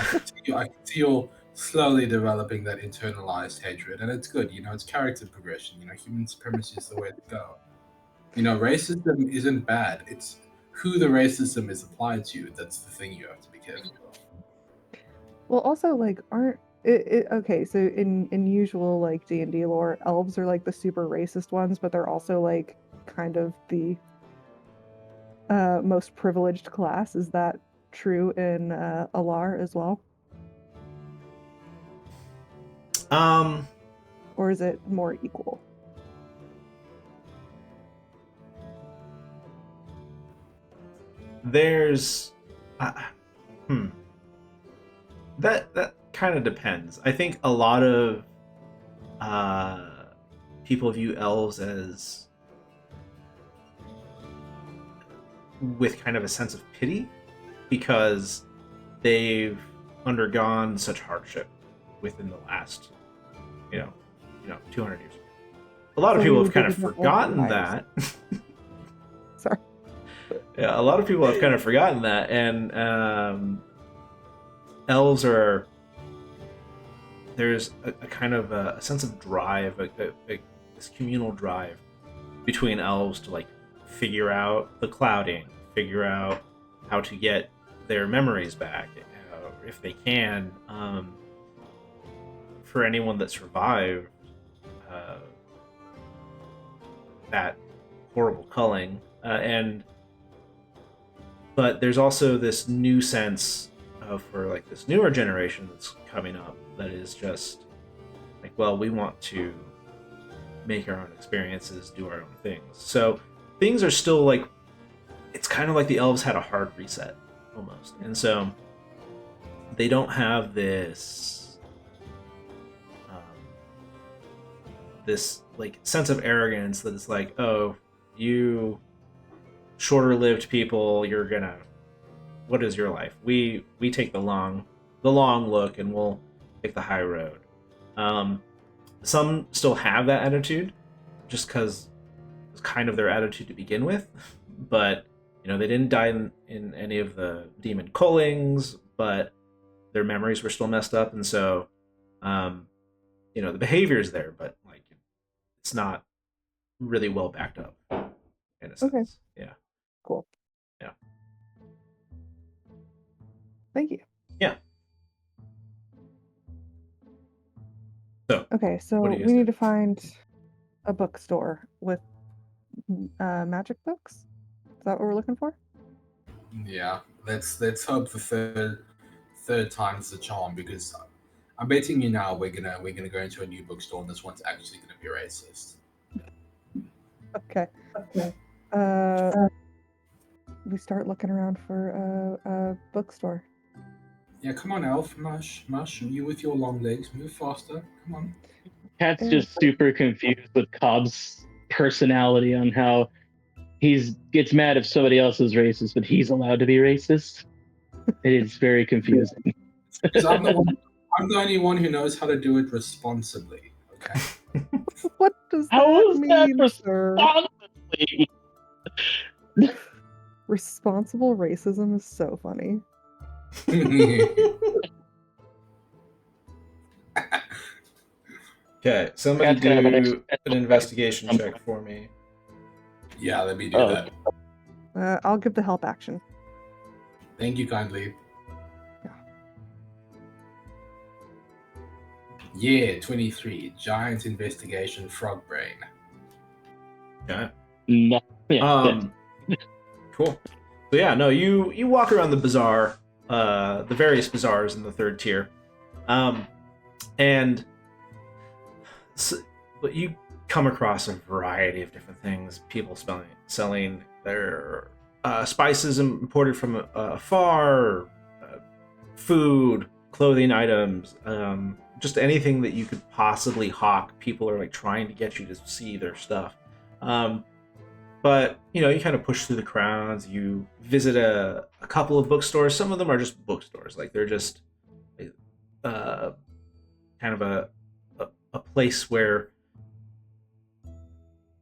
I can see you slowly developing that internalized hatred, and it's good. It's character progression. Human supremacy is the way to go. Racism isn't bad. It's who the racism is applied to. That's the thing you have to be careful of. Well, also like aren't okay, so in usual like D&D lore, elves are like the super racist ones, but they're also like kind of the most privileged class. Is that true in Alar as well? Or is it more equal? There's that kind of depends. I think a lot of people view elves as with kind of a sense of pity because they've undergone such hardship within the last 200 years. A lot of So people you have kind of didn't know forgotten vampires. that. Sorry. Yeah, a lot of people have kind of forgotten that, and elves are. There's a kind of a sense of drive, this communal drive between elves to like figure out the clouding, figure out how to get their memories back, if they can. For anyone that survived that horrible culling, but there's also this new sense for like this newer generation that's coming up that is just like, well, we want to make our own experiences, do our own things. So things are still like, it's kind of like the elves had a hard reset almost, and so they don't have this like sense of arrogance that is like, oh, you shorter lived people, you're gonna, what is your life? We take the long look and we'll take the high road. Some still have that attitude just because it's kind of their attitude to begin with, but they didn't die in any of the demon cullings, but their memories were still messed up, and so the behavior is there, but like it's not really well backed up in a sense. Okay. Yeah. Cool. Yeah. Thank you. Yeah. So Okay, so what do you guys we do? need to find a bookstore with magic books. Is that what we're looking for? Yeah, let's hope the third time's the charm, because I'm betting you now we're gonna go into a new bookstore and this one's actually gonna be racist. Okay. We start looking around for a bookstore. Yeah, come on, Elf, Mush, you with your long legs, move faster. Come on. Cat's just super confused with Cobb's personality on how he gets mad if somebody else is racist, but he's allowed to be racist. It's very confusing. Because I'm the only one who knows how to do it responsibly. Okay. What does How that is that mean, sir? responsibly? Responsible racism is so funny. Okay, somebody Cat's kind of an do an investigation check for me. Yeah, let me do Oh. that. I'll give the help action. Thank you kindly. Yeah, 23. Giant investigation, frog brain. Okay. No. Yeah, Cool. So yeah, no, you walk around the bazaar, the various bazaars in the third tier, and but you come across a variety of different things. People selling their spices imported from afar, food, clothing items, just anything that you could possibly hawk. People are like trying to get you to see their stuff. But you kind of push through the crowds. You visit a couple of bookstores. Some of them are just bookstores, like they're just kind of a place where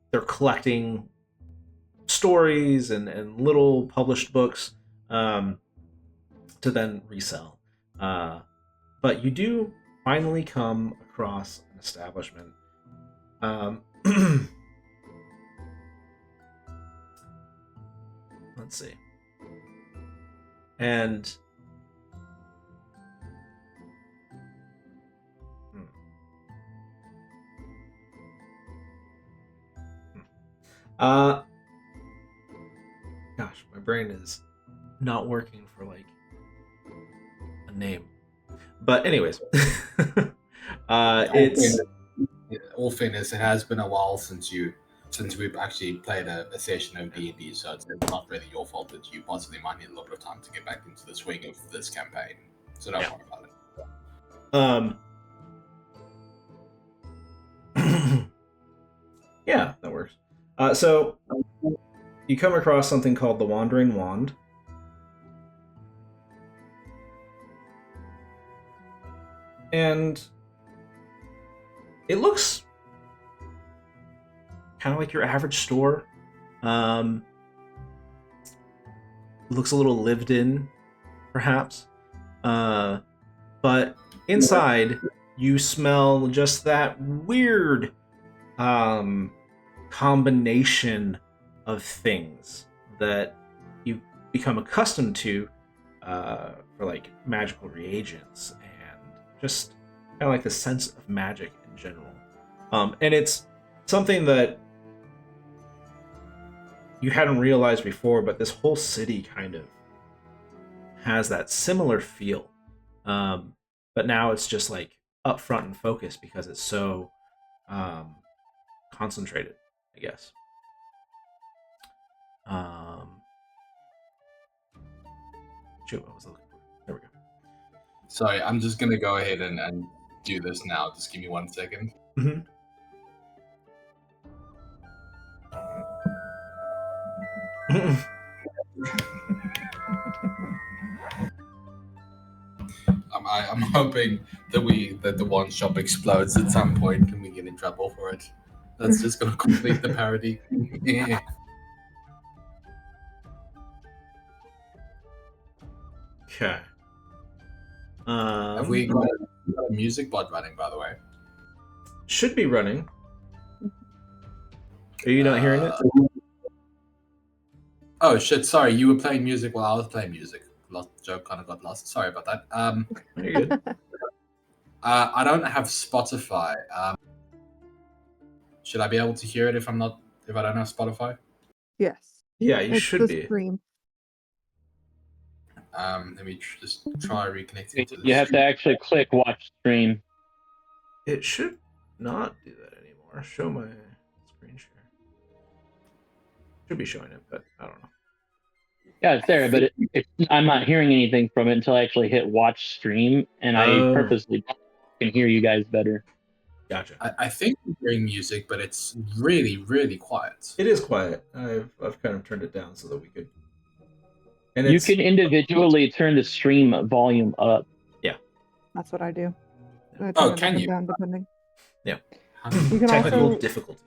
they're collecting stories and little published books to then resell. But you do finally come across an establishment. Let's see. And gosh, my brain is not working for like a name. But anyways, it's all fairness, it has been a while since we've actually played a session of D&D, so it's not really your fault that you possibly might need a little bit of time to get back into the swing of this campaign. So don't worry about it. Yeah, that works. So you come across something called the Wandering Wand. And it looks kind of like your average store. Looks a little lived in, perhaps. But inside, you smell just that weird combination of things that you've become accustomed to for like magical reagents and just kind of like the sense of magic in general. And it's something that you hadn't realized before, but this whole city kind of has that similar feel. But now it's just like up front and focused because it's so concentrated, I guess. Shoot, what was I looking for? There we go. Sorry, I'm just gonna go ahead and do this now. Just give me 1 second. Mm-hmm. I'm hoping that the one shop explodes at some point and we get in trouble for it. That's just gonna complete the parody. Yeah. Okay. Have we got a music bot running, by the way? Should be running. Are you not hearing it? Oh shit! Sorry, you were playing music while I was playing music. Joke kind of got lost. Sorry about that. You're good. I don't have Spotify. Should I be able to hear it if I don't have Spotify? Yes. Yeah, you It's should the be. Stream. Let me just try reconnecting to the You have to actually click watch stream. It should not do that anymore. Show my screen share. Should be showing it, but I don't know. Yeah, it's there, but I'm not hearing anything from it until I actually hit watch stream, and I purposely can hear you guys better. Gotcha. I think I'm hearing music, but it's really, really quiet. It is quiet. I've kind of turned it down so that we could. And you can individually turn the stream volume up. Yeah, that's what I do. Can you? Down, depending. Yeah. You can technical difficulties.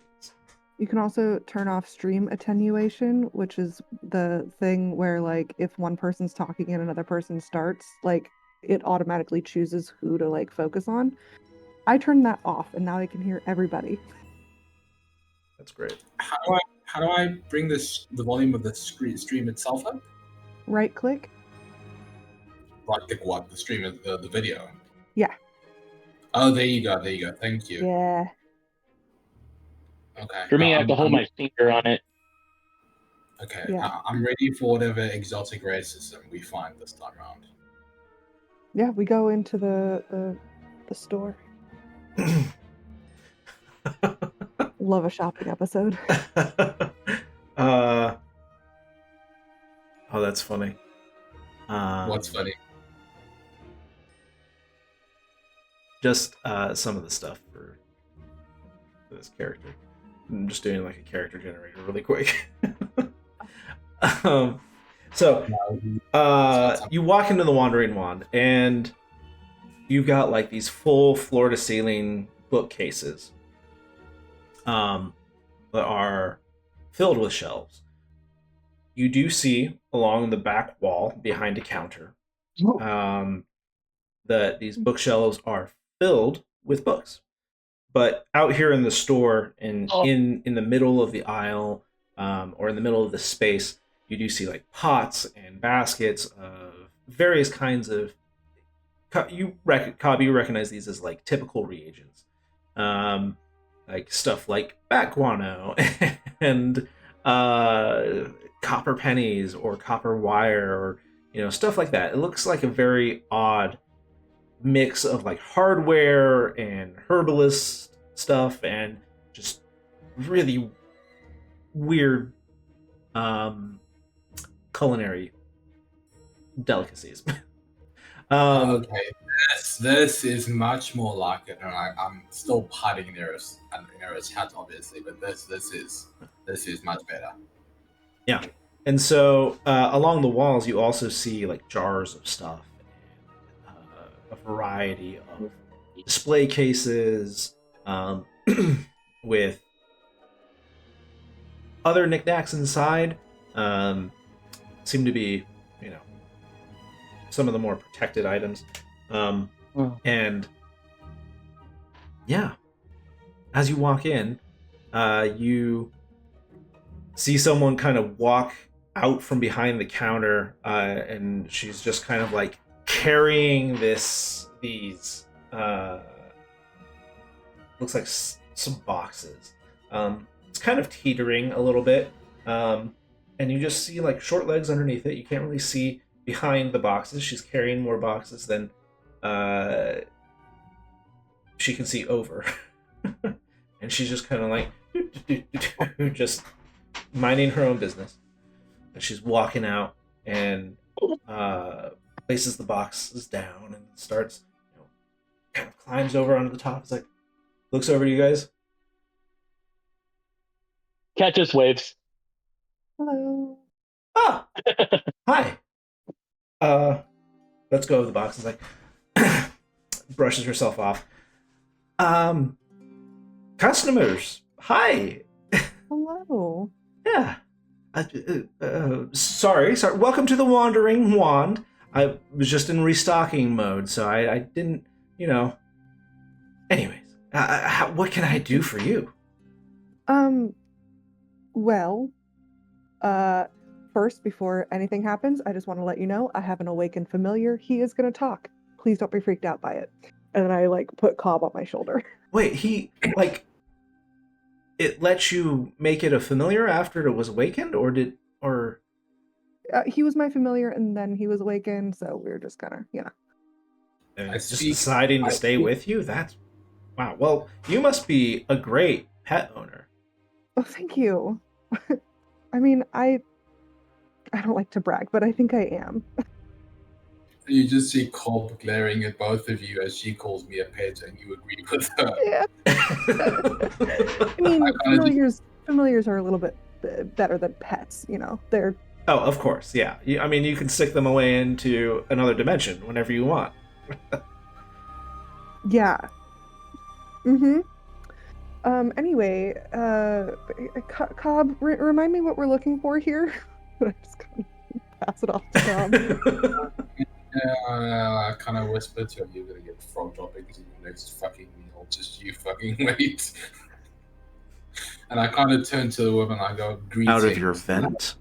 You can also turn off stream attenuation, which is the thing where, like, if one person's talking and another person starts, like, it automatically chooses who to, like, focus on. I turned that off, and now I can hear everybody. That's great. How do I bring the volume of the stream itself up? Right click. Right click what? The stream of the video? Yeah. Oh, there you go. Thank you. Yeah. Okay. For me, I have to hold my finger on it. Okay. Yeah. I'm ready for whatever exotic racism we find this time around. Yeah, we go into the store. Love a shopping episode. Oh, that's funny. What's funny? just some of the stuff for this character. I'm just doing like a character generator really quick. So you walk into the Wandering Wand, and you've got like these full floor-to-ceiling bookcases that are filled with shelves. You do see along the back wall behind a counter that these bookshelves are filled with books. But out here in the store and in the middle of the aisle or in the middle of the space, you do see like pots and baskets of various kinds of. Cobb, you recognize these as like typical reagents, like stuff like bat guano and copper pennies or copper wire or stuff like that. It looks like a very odd mix of like hardware and herbalist stuff and just really weird culinary delicacies. Okay, this is much more like it, and I'm still putting in Eris hat, obviously, but this is much better. Yeah, and so along the walls, you also see like jars of stuff, and a variety of display cases with other knickknacks inside. Seem to be, some of the more protected items. And yeah, as you walk in, you see someone kind of walk out from behind the counter, and she's just kind of like carrying these looks like some boxes. It's kind of teetering a little bit, and you just see like short legs underneath it. You can't really see behind the boxes. She's carrying more boxes than she can see over. And she's just kind of like just minding her own business. And she's walking out and places the boxes down and starts, kind of climbs over onto the top. It's like, looks over to you guys. Cat just waves. Hello. Ah, hi. Let's go of the box. It's like brushes herself off. Customers, hi. Hello. Yeah. Sorry. Welcome to the Wandering Wand. I was just in restocking mode, so I didn't, Anyways, what can I do for you? Well, first, before anything happens, I just want to let you know I have an awakened familiar. He is going to talk. Please don't be freaked out by it. And then I put Cobb on my shoulder. Wait, he it lets you make it a familiar after it was awakened, or he was my familiar, and then he was awakened, so we were just kind of, just deciding to stay with you? That's wow. Well, you must be a great pet owner. Oh, thank you. I mean, I don't like to brag, but I think I am. You just see Cobb glaring at both of you as she calls me a pet, and you agree with her. Yeah. I mean, familiars are a little bit better than pets, They're. Oh, of course, yeah. You can stick them away into another dimension whenever you want. Yeah. Mm-hmm. Anyway, Cobb, remind me what we're looking for here. I'm just gonna pass it off to Cobb. I kind of whisper to her, you're gonna get frog droppings in your next fucking meal. Just you fucking wait. And I kind of turn to the woman. I go, greetings. Out of your vent.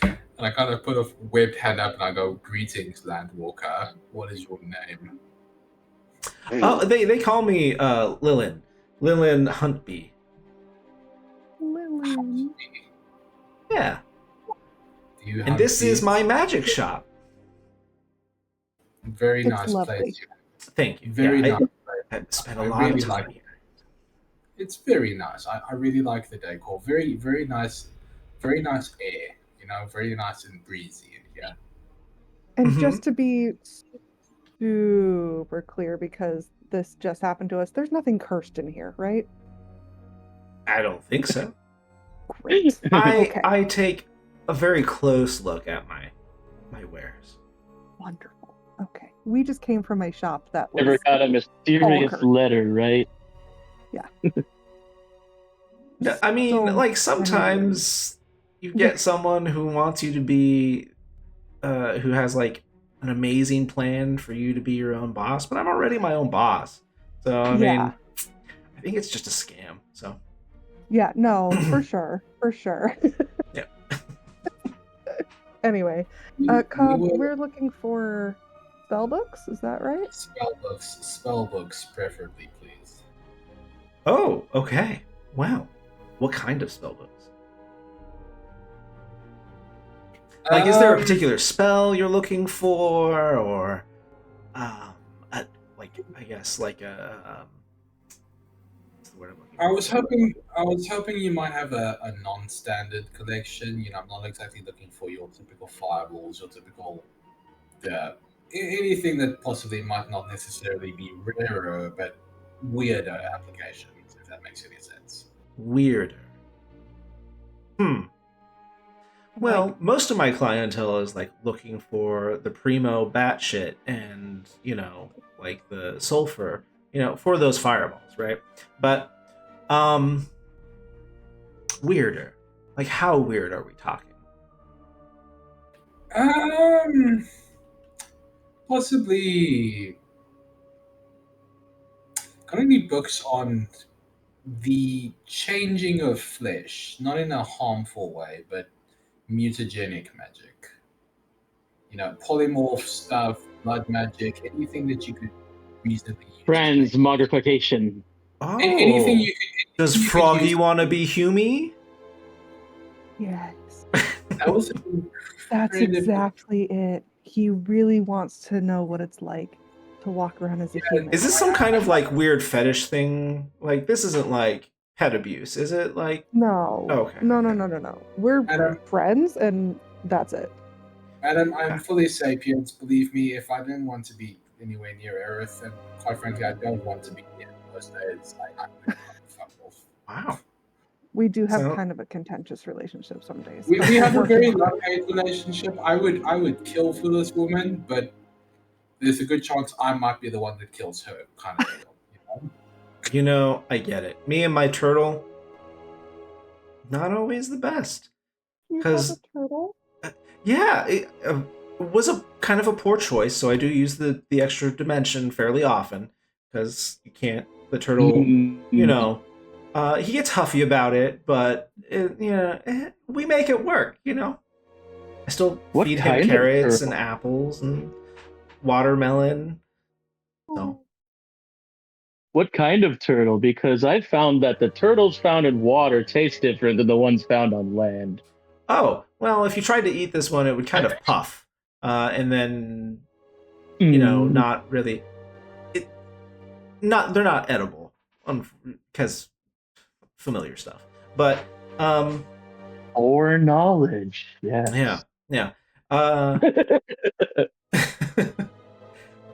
And I kind of put a webbed hand up and I go, greetings, Landwalker. What is your name? Oh, they call me Lillian Huntby. Lillian. Yeah. And this is my magic shop. Very It's nice lovely. place. Thank you. Very nice. I spent a I lot really of time like here. It's very nice. I really like the decor. Very, very nice. Very nice air. Very nice and breezy in here. And Mhm. just to be super clear because this just happened to us. There's nothing cursed in here, right? I don't think so. Great. Okay. I take a very close look at my wares. Wonderful. Okay. We just came from a shop that was Never got a mysterious cursed. letter, right? No, I mean, So like many sometimes you get someone who wants you to be, who has like an amazing plan for you to be your own boss, but I'm already my own boss. So I mean, I think it's just a scam. So Yeah, no, for sure. For sure. yeah. Anyway, We Cobb, were we're looking for spell books, is that right? spell books preferably, please. Oh, okay. Wow. What kind of spell books? Like, is there a particular spell you're looking for, or, like, I guess, like a, what's the word I'm looking for? I was hoping you might have a non-standard collection. You know, I'm not exactly looking for your typical fireballs, your typical anything that possibly might not necessarily be rarer, but weirder applications, if that makes any sense. Weirder. Well, most of my clientele is like looking for the primo batshit and, you know, like the sulfur, you know, for those fireballs, right? But weirder. Like how weird are we talking? Possibly gonna need books on the changing of flesh, not in a harmful way, but mutagenic magic. You know, polymorph stuff, blood magic, anything that you could reasonably use. Transmogrification. Oh, Anything you could. does you could Froggy use- want to be Humy? Yes. That was That's exactly it. He really wants to know what it's like to walk around as a human. Is this some kind of like weird fetish thing? Like this isn't like pet abuse, is it? Like No. Okay. No. We're Adam, friends and that's it. Adam, I'm fully sapiens. Believe me, if I didn't want to be anywhere near Earth, and quite frankly, I don't want to be near most days, I'm gonna fuck off. Wow. We do have So- kind of a contentious relationship some days. We have a Working very on it. love-hate relationship. I would kill for this woman, but there's a good chance I might be the one that kills her, kind of deal. You know? You know, I get it. Me and my turtle, not always the best. You have 'Cause- a turtle? Yeah, it was a kind of a poor choice, so I do use the extra dimension fairly often because you can't. The turtle, you know, he gets huffy about it, but we make it work. You know, I still What feed kind him of carrots and turtle? apples and watermelon. So What kind of turtle? Because I found that the turtles found in water taste different than the ones found on land. oh well, if you tried to eat this one, it would kind of puff, and then you know, not really. They're not edible, because familiar stuff. But Or knowledge. Yeah. yeah.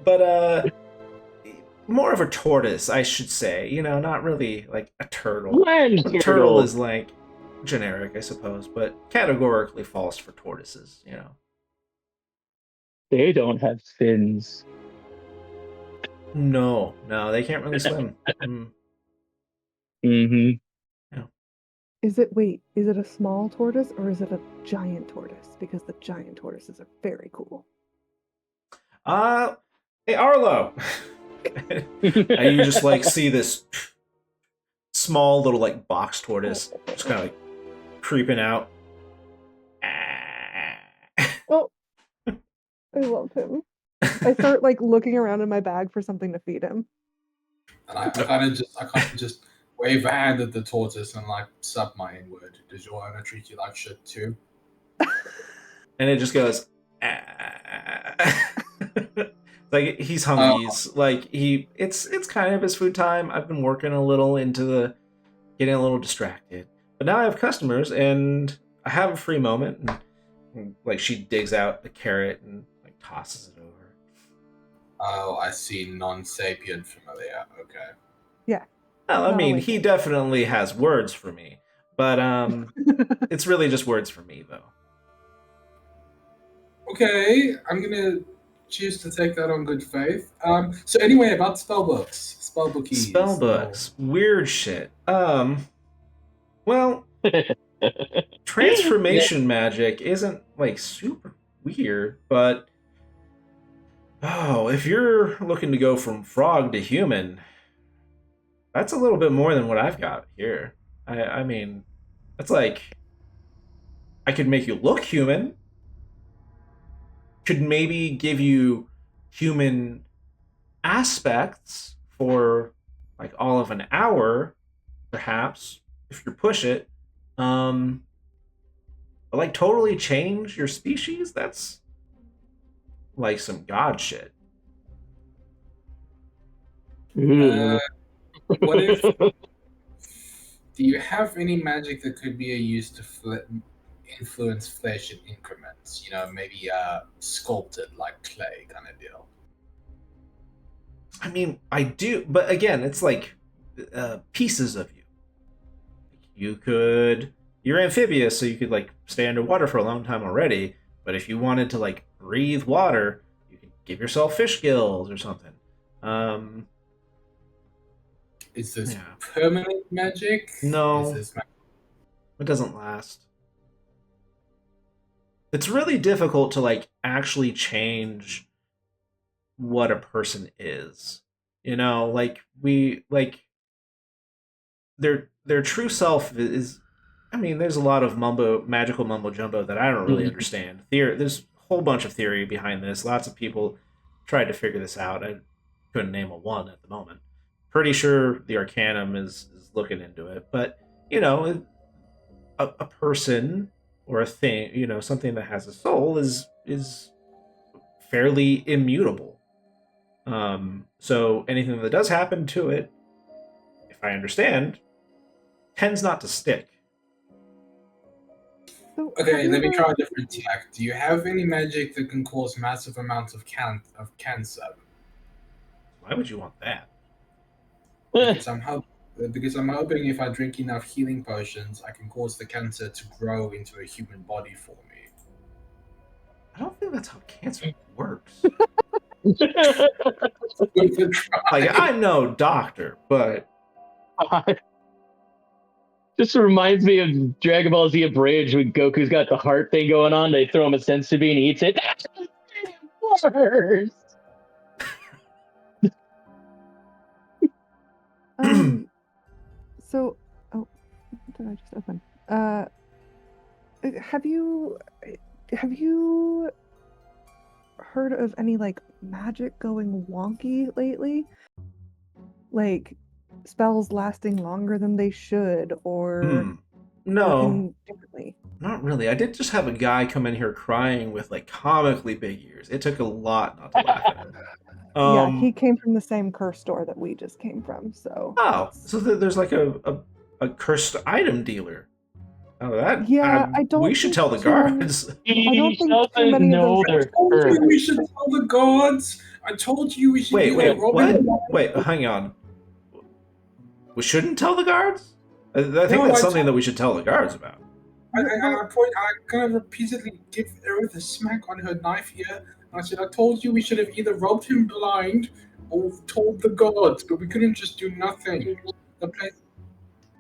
But more of a tortoise, I should say. You know, not really like a turtle. Land Turtle turtle. is like generic, I suppose, but categorically false for tortoises. You know. They don't have fins. No, they can't really swim. Mm-hmm. Is it a small tortoise or is it a giant tortoise? Because the giant tortoises are very cool. Hey Arlo. And you just like see this small little like box tortoise just kind of like creeping out. Oh, I love him. I start like looking around in my bag for something to feed him. And I kind of just wave a hand at the tortoise and like suck my N-word. Does your owner treat you like shit too? And it just goes. Like he's hungies. Like it's kind of his food time. I've been working a little into getting a little distracted, but now I have customers and I have a free moment. And like she digs out the carrot and like tosses it over. Oh, I see. Non-sapient familiar. Okay. Well, I Not mean, he awakened. definitely has words for me, but it's really just words for me though. Okay, I'm gonna choose to take that on good faith. So anyway, about spellbooks, spellbookies. Spellbooks, weird shit. Well, transformation magic isn't like super weird, but oh, if you're looking to go from frog to human, that's a little bit more than what I've got here. I mean, that's like I could make you look human, could maybe give you human aspects for like all of an hour, perhaps, if you push it. But like totally change your species? That's like some god shit. Uh, what if? Do you have any magic that could be used to influence flesh in increments? You know, maybe sculpted like clay kind of deal. I mean, I do, but again, it's like pieces of you. You could, you're amphibious, so you could like stay underwater for a long time already. But if you wanted to like breathe water, you could give yourself fish gills or something. Um, Is this yeah, permanent magic? Is no, this it doesn't last. It's really difficult to like actually change what a person is. You know, like we like their true self is. I mean, there's a lot of magical mumbo jumbo that I don't really understand. There's a whole bunch of theory behind this. Lots of people tried to figure this out. I couldn't name a one at the moment. Pretty sure the Arcanum is looking into it, but you know, a person or a thing, you know, something that has a soul is fairly immutable. So anything that does happen to it, if I understand, tends not to stick. So have Okay, you let me ever- try a different tack. Do you have any magic that can cause massive amounts of cancer? Why would you want that? Because I'm hoping if I drink enough healing potions, I can cause the cancer to grow into a human body for me. I don't think that's how cancer works. Worth a try. Like, I'm no doctor, but This reminds me of Dragon Ball Z Abridged when Goku's got the heart thing going on. They throw him a sensu bean, he eats it. That's worse. So, oh, what did I just open? Have you heard of any like magic going wonky lately? Like spells lasting longer than they should, or no, working differently? not really. I did just have a guy come in here crying with like comically big ears. It took a lot not to laugh at him. Yeah, he came from the same curse store that we just came from. So Oh, so there's like a cursed item dealer. Oh, that yeah, I don't we should think tell the too many- guards. I don't He think too doesn't many of know those- they're I told you we cursed. should tell the gods. I told you we should Wait, either wait, rob what? him- Wait, hang on. We shouldn't tell the guards? I think No, that's I something that we should tell the guards about. I kind of repeatedly give Aerith a smack on her knife here. And I said, I told you we should have either robbed him blind or told the gods, but we couldn't just do nothing. The place,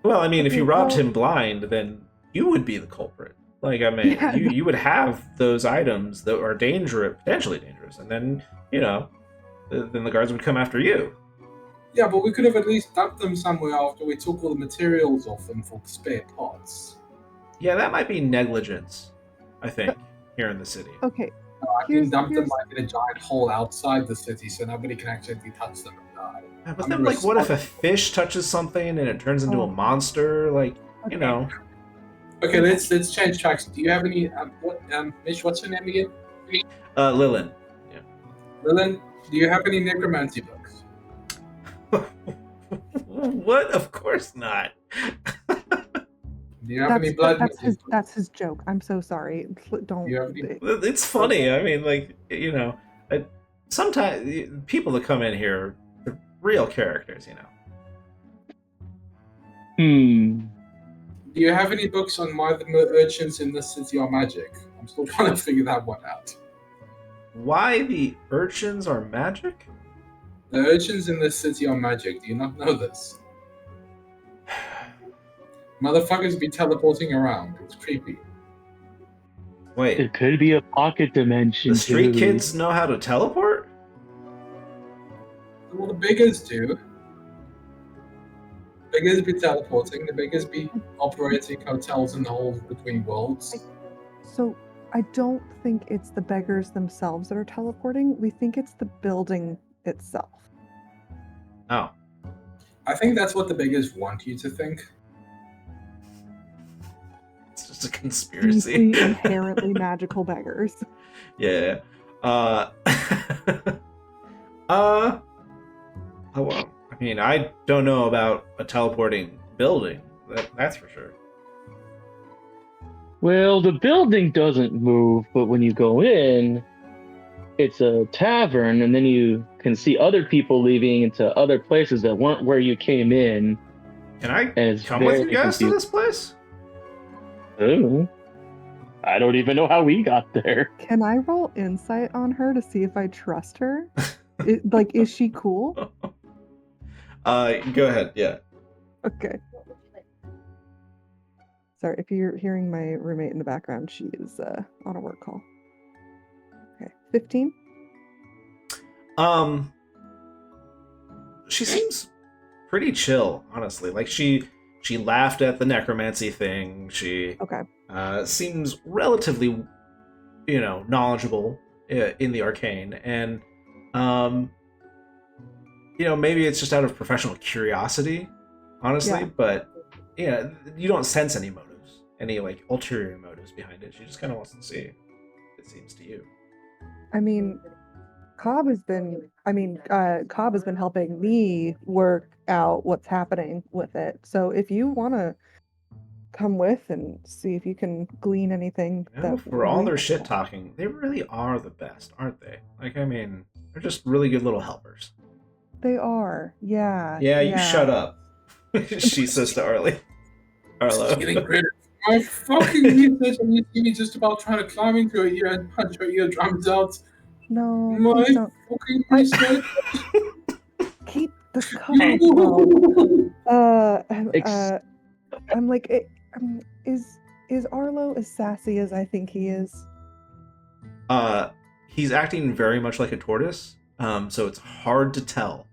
Well, I mean, if you Okay, robbed well- him blind, then you would be the culprit. Like, I mean, Yeah, you would have those items that are dangerous, potentially dangerous, and then you know, then the guards would come after you. yeah, but we could have at least dumped them somewhere after we took all the materials off them for spare parts. Yeah, that might be negligence. I think here in the city. Okay, I Here's- can dump them here's- like in a giant hole outside the city, so nobody can actually touch them and die. Yeah, but I'm then, like, what if a responsible. fish touches something and it turns into a Oh. monster? Like, okay. you know, Okay, let's change tracks. Do you have any? Mish, what's your name again? Lilin. Lillian, do you have any necromancy books? What? Of course not. Do you have any blood? magic? That's his joke. I'm so sorry. Don't. You have any- It's funny. I mean, like, you know, sometimes people that come in here, they're real characters, you know. Do you have any books on why the urchins in the city are magic? I'm still trying to figure that one out. Why the urchins are magic? The urchins in the city are magic. Do you not know this? Motherfuckers be teleporting around. It's creepy. Wait, It could be a pocket dimension. the street too. kids know how to teleport? Well, the biggers do. Biggers be teleporting. The biggers be operating hotels in the halls between worlds. So I don't think it's the beggars themselves that are teleporting. We think it's the building itself. Oh. I think that's what the biggers want you to think. It's just a conspiracy. Deeply, inherently magical beggars. Yeah. Oh, well, I mean, I don't know about a teleporting building. That's for sure. Well, the building doesn't move, but when you go in, it's a tavern, and then you can see other people leaving into other places that weren't where you came in. Can I And it's come with you very guys to confusing. this place? Oh, I don't even know how we got there. Can I roll insight on her to see if I trust her? Is she cool? Go ahead. Yeah. Okay. Sorry, if you're hearing my roommate in the background, she is on a work call. Okay, 15. She seems pretty chill, honestly. Like she laughed at the necromancy thing. She Okay. seems relatively, knowledgeable in the arcane, and maybe it's just out of professional curiosity, honestly. Yeah. But yeah, you don't sense any motives, any like ulterior motives behind it. She just kind of wants to see. It seems to you. I mean, Cobb has been helping me work out what's happening with it. So if you want to come with and see if you can glean anything For all their we- shit talking, they really are the best, aren't they? Like, I mean, they're just really good little helpers. They are. Yeah. Yeah, you shut up. She says to Arlo. Getting rid of my fucking research, and you see me just about trying to climb into her ear and punch her eardrums out. No, My please don't. fucking research. Keep the cup. Ex- I'm like, is Arlo as sassy as I think he is? He's acting very much like a tortoise, so it's hard to tell.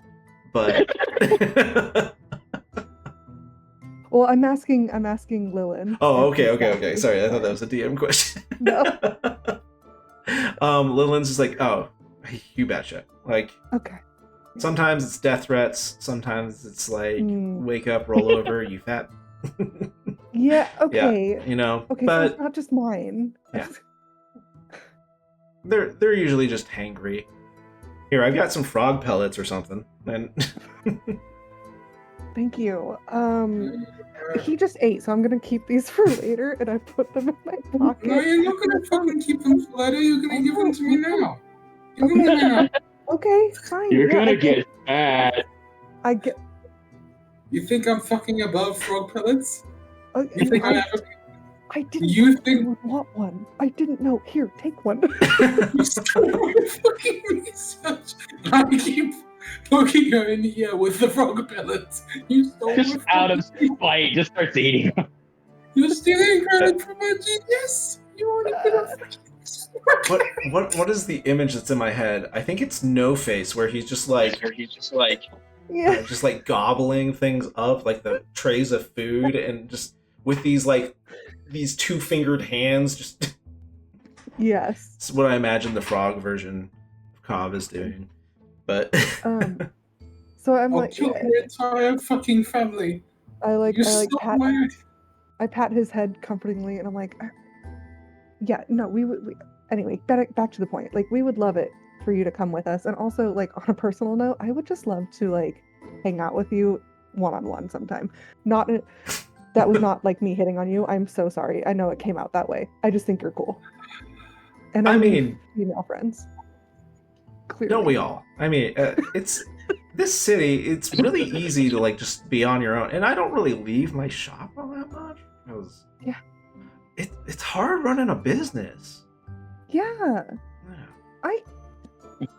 But Well, I'm asking Lillian. oh, if he's okay. sassy. Sorry, I thought that was a DM question. No. Lillian's just like, oh, you betcha. Like, Okay. sometimes it's death threats. Sometimes it's like, Hmm. wake up, roll over, you fat. Yeah. Okay. Okay. So but it's not just mine. Yeah. they're usually just hangry. Here, I've got some frog pellets or something, and Thank you. He just ate, so I'm gonna keep these for later, and I put them in my pocket. No, you're not gonna fucking keep them for later. You're gonna give them to me now. Give them to me now. Okay, fine. You're yeah, gonna get fat. I get. You think I'm fucking above frog pellets? You You think I I didn't You know think- you would want one. I didn't know. Here, take one. You stole my fucking research. I keep poking her in the ear with the frog pellets. You stole Just my out of fucking- spite, just starts eating them. You're stealing credit from my genius. You want to put a what is the image that's in my head? I think it's No Face, where he's just like Yeah. just like gobbling things up, like the trays of food, and just with these two-fingered hands, just Yes. it's what I imagine the frog version of Cobb is doing. But So I'm I'll like, kill your entire fucking family. I You stole pat my... I pat his head comfortingly, and I'm like, yeah, no, anyway, back to the point. Like, we would love it for you to come with us, and also, like, on a personal note, I would just love to like hang out with you one-on-one sometime. That was not like me hitting on you. I'm so sorry. I know it came out that way. I just think you're cool. And I I mean, female friends. Clearly. Don't we all? I mean, it's this city. It's really easy to like just be on your own, and I don't really leave my shop all that much because Yeah. it's hard running a business. Yeah.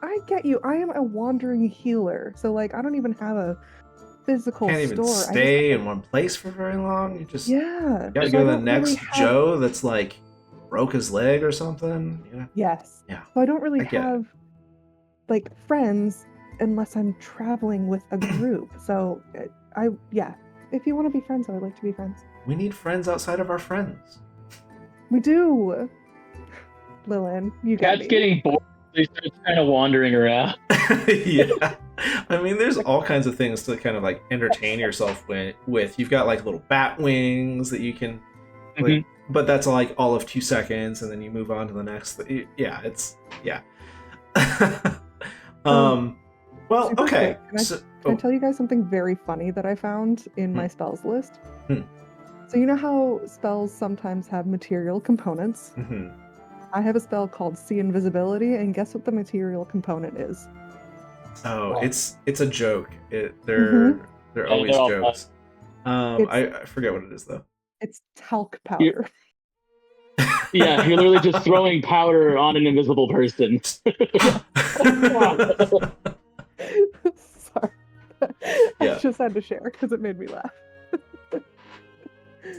I get you. I am a wandering healer, so like I don't even have a physical Can't even store. stay in one place for very long. You just Yeah. gotta so go I to the don't next really have- Joe that's like broke his leg or something. You know? Yes. Yeah. So I don't really I get it. have like friends unless I'm traveling with a group. So if you want to be friends, I would like to be friends. We need friends outside of our friends. We do. Lillian, you get Cat's me. getting bored. So he starts kind of wandering around. Yeah. I mean, there's all kinds of things to kind of like entertain yourself with. You've got like little bat wings that you can, like, but that's like all of 2 seconds, and then you move on to the next. Yeah, it's yeah. Well, Super okay. quick. Can I tell you guys something very funny that I found in my spells list? So you know how spells sometimes have material components? Mm-hmm. I have a spell called See Invisibility, and guess what the material component is? Oh, it's a joke. They're always they're all jokes. I forget what it is though. It's talc powder. Yeah, you're literally just throwing powder on an invisible person. Sorry. I just had to share because it made me laugh.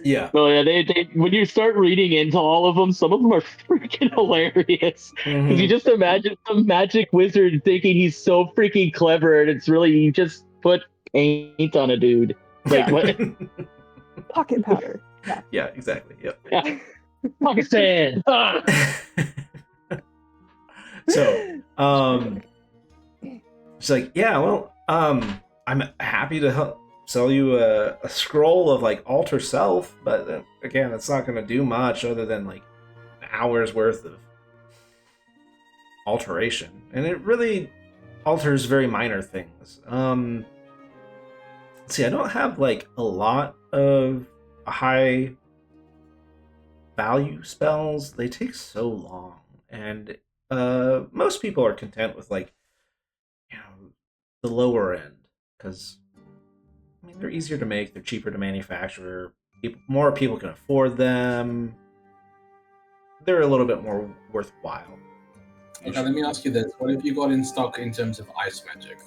Yeah. Well, yeah, they when you start reading into all of them, some of them are freaking hilarious. Because you just imagine some magic wizard thinking he's so freaking clever, and it's really you just put paint on a dude. Like what? Pocket powder. Yeah. Yeah, exactly. Yep. Yeah. Pocket sand. So, she's like, yeah, well, I'm happy to help sell you a scroll of like alter self, but again, it's not going to do much other than like an hour's worth of alteration, and it really alters very minor things. See, I don't have like a lot of high value spells. They take so long, and most people are content with like, you know, the lower end because I mean they're easier to make, they're cheaper to manufacture, more people can afford them, they're a little bit more worthwhile. Okay, let me ask you this: what have you got in stock in terms of ice magic?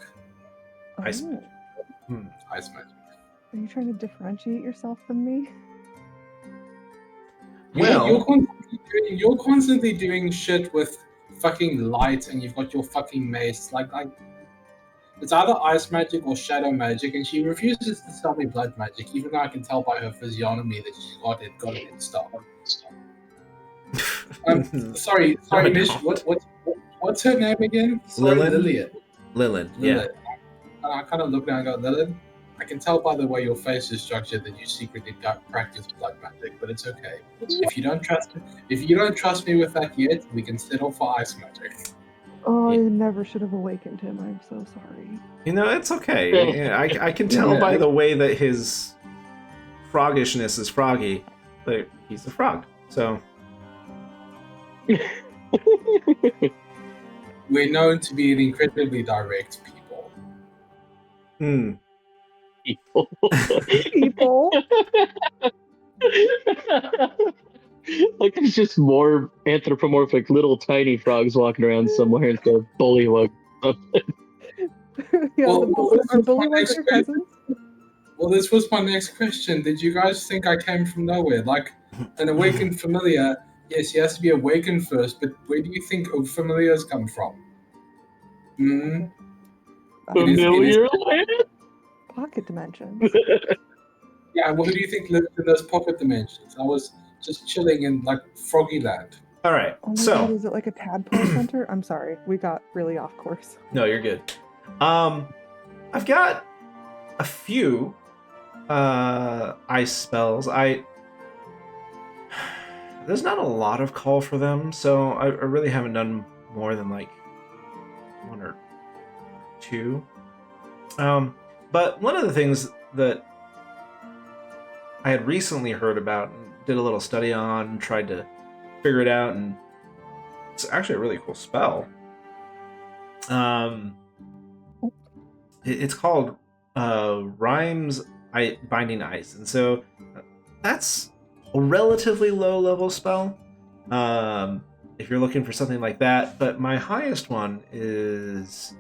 Ice Oh. magic. Ice magic. Are you trying to differentiate yourself from me? Well, you're constantly doing shit with fucking light, and you've got your fucking mace. Like it's either ice magic or shadow magic, and she refuses to tell me blood magic, even though I can tell by her physiognomy that she's got it in stock. Sorry, No, I Mish. don't. What's her name again? Sorry, Lillian? Lillian. Yeah. And I kind of look down and go, Lillian, I can tell by the way your face is structured that you secretly don't practice blood magic, but it's okay. If you don't trust me with that yet, we can settle for ice magic. Oh, I never should have awakened him. I'm so sorry. You know, it's okay. Yeah, I can tell by the way that his froggishness is froggy, but he's a frog. So We're known to be an incredibly direct people. People. Like there's just more anthropomorphic little tiny frogs walking around somewhere instead of bullywug. Yeah, Well, are bullywugs your cousins? Well, this was my next question. Did you guys think I came from nowhere? Like an awakened familiar, yes, he has to be awakened first, but where do you think familiars come from? Familiar land? Pocket dimensions. Yeah, well, who do you think lives in those pocket dimensions? I was just chilling in like Froggy Land. all right. Oh my So god, is it like a tadpole center? I'm sorry, we got really off course. no, you're good. I've got a few ice spells. There's not a lot of call for them, so I really haven't done more than like 1 or 2. But one of the things that I had recently heard about and did a little study on, tried to figure it out, and it's actually a really cool spell, Um, it's called Rhymes Binding Ice, and so that's a relatively low level spell. If you're looking for something like that, but my highest one is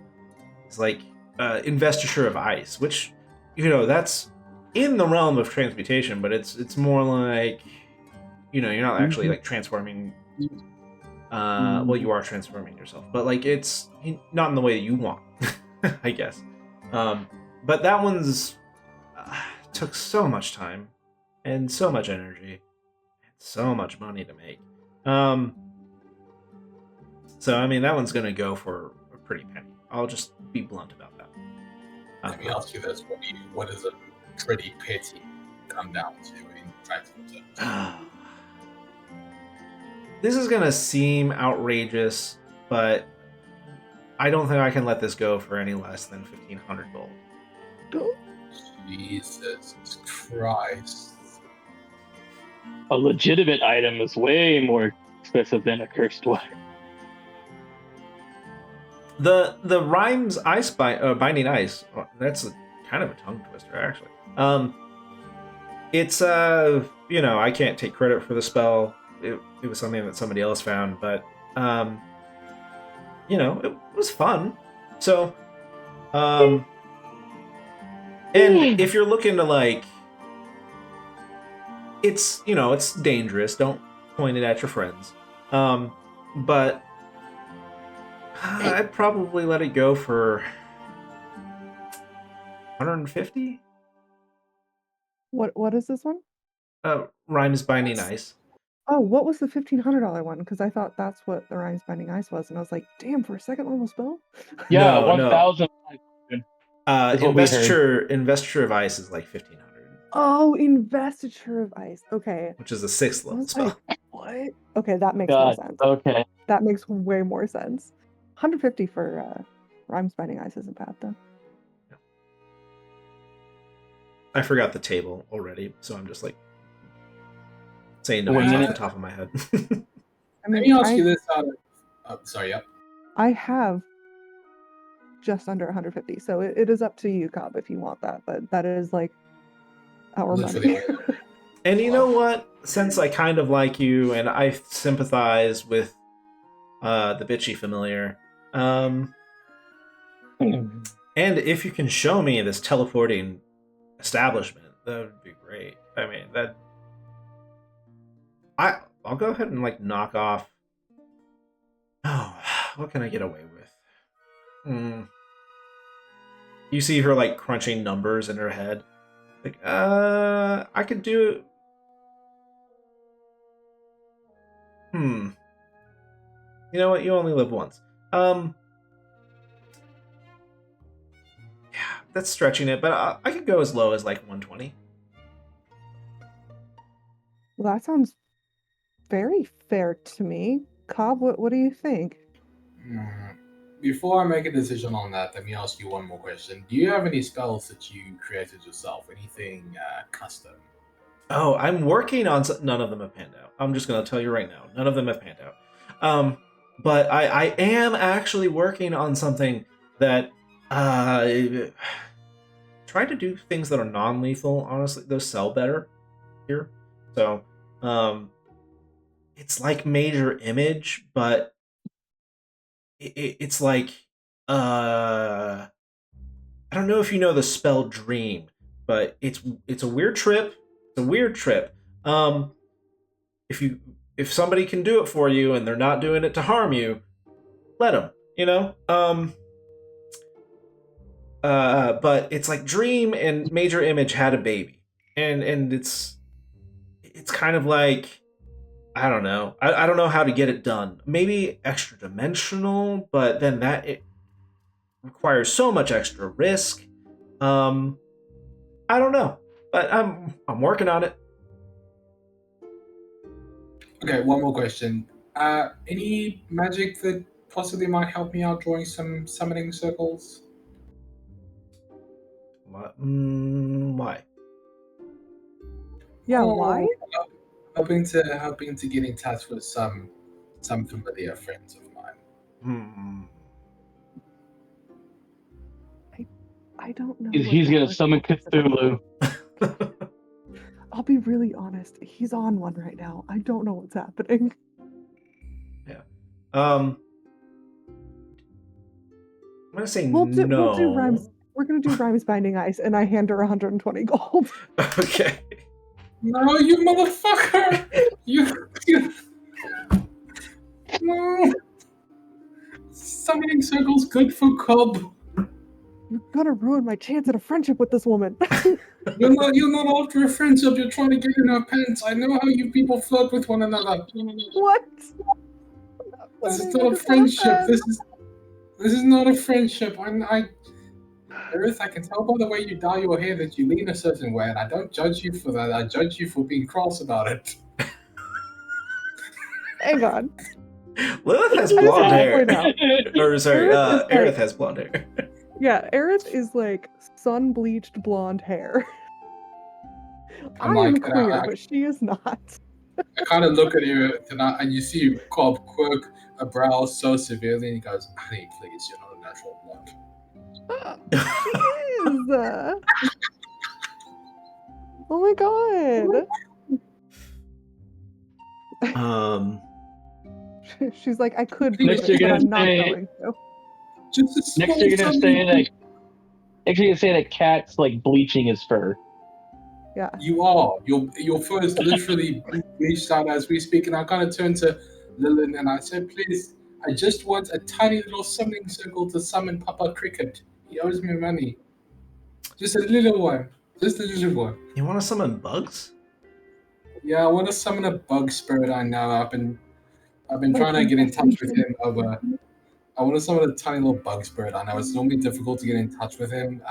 like Investiture of Ice, which that's in the realm of transmutation, but it's more like you're not actually like transforming. Well, you are transforming yourself, but like it's not in the way that you want, I guess. But that one's took so much time and so much energy and so much money to make. So I mean that one's gonna go for a pretty penny. I'll just be blunt about that. Let me ask you this: what does a pretty pity come down to in practical terms? This is gonna seem outrageous, but I don't think I can let this go for any less than 1,500 gold. Jesus Christ! A legitimate item is way more expensive than a cursed one. The Rhymes Ice Binding Ice. That's kind of a tongue twister, actually. It's I can't take credit for the spell. It was something that somebody else found, but it was fun. So, and if you're looking to like, it's it's dangerous. Don't point it at your friends. But I'd probably let it go for 150. What is this one? Rhymes Binding Ice. Oh, what was the $1,500 one? Because I thought that's what the Rhymes Binding Ice was, and I was like, damn, for a second level spell? Yeah, No, 1,000. Investiture of Ice is like 1,500. Oh, Investiture of Ice. Okay. Which is a 6th level spell. Like, what? Okay, that makes more sense. Okay. That makes way more sense. 150 for Rhymes Binding Ice isn't bad, though. I forgot the table already, so I'm just like saying numbers off the top of my head. Let me ask you this. Sorry, yep. I have just under 150, so it is up to you, Cobb, if you want that, but that is like our money. And you know what? Since I kind of like you and I sympathize with the bitchy familiar, and if you can show me this teleporting establishment, that would be great. I mean, I'll go ahead and like knock off. Oh, what can I get away with? You see her like crunching numbers in her head. Like, I could do. You know what? You only live once. Yeah, that's stretching it, but I could go as low as like 120. Well, that sounds very fair to me. Cobb, what do you think? Before I make a decision on that, let me ask you one more question. Do you have any spells that you created yourself? Anything custom? Oh, I'm working on none of them have panned out. I'm just gonna tell you right now, none of them have panned out. But I am actually working on something that try to do things that are non-lethal. Honestly, those sell better here. So, it's like Major Image, but it's like I don't know if you know the spell Dream, but it's a weird trip. It's a weird trip. If somebody can do it for you and they're not doing it to harm you, let them. But it's like Dream and Major Image had a baby, and it's kind of like I don't know. I don't know how to get it done. Maybe extra dimensional, but then it requires so much extra risk. I don't know, but I'm working on it. Okay, one more question. Any magic that possibly might help me out drawing some summoning circles? Why? Yeah, why? Hoping to get in touch with some familiar friends of mine. I don't know. He's what gonna Alex summon is about. Cthulhu. I'll be really honest. He's on one right now. I don't know what's happening. Yeah. I'm gonna say We'll do no. rhymes. We're gonna do rhymes binding ice, and I hand her 120 gold. Okay. No, you motherfucker! you no. Summoning circle's good for Cobb. You're gonna ruin my chance at a friendship with this woman. You're not after a friendship. You're trying to get in her pants. I know how you people flirt with one another. What? This is not a friendship. This is not a friendship. Earth, I can tell by the way you dye your hair that you lean a certain way, and I don't judge you for that. I judge you for being cross about it. Hang on. Lilith has I just blonde have hair. to point out. Or sorry, Aerith is Aerith like- has blonde hair. Yeah, Aerith is like sun bleached blonde hair. I'm I am like, queer, but she is not. I kind of look at you and you see Cobb quirk a brow so severely, and he goes, "Honey, please, you're not a natural blonde." She is. Oh my god. She's like, I could prove Next it, you're but gonna I'm not say- going to. Just a small Next, you're gonna something. say that. Next, you're gonna say that Cat's like bleaching his fur. Yeah. You are. Your fur is literally bleached out as we speak, and I kind of turned to Lillian and I said, "Please, I just want a tiny little summoning circle to summon Papa Cricket. He owes me money. Just a little one. Just a little one." You want to summon bugs? Yeah, I want to summon a bug spirit. I know. I've been Like trying to get in touch with infestation. him over. I want to summon a tiny little bug spirit. I know it's normally difficult to get in touch with him.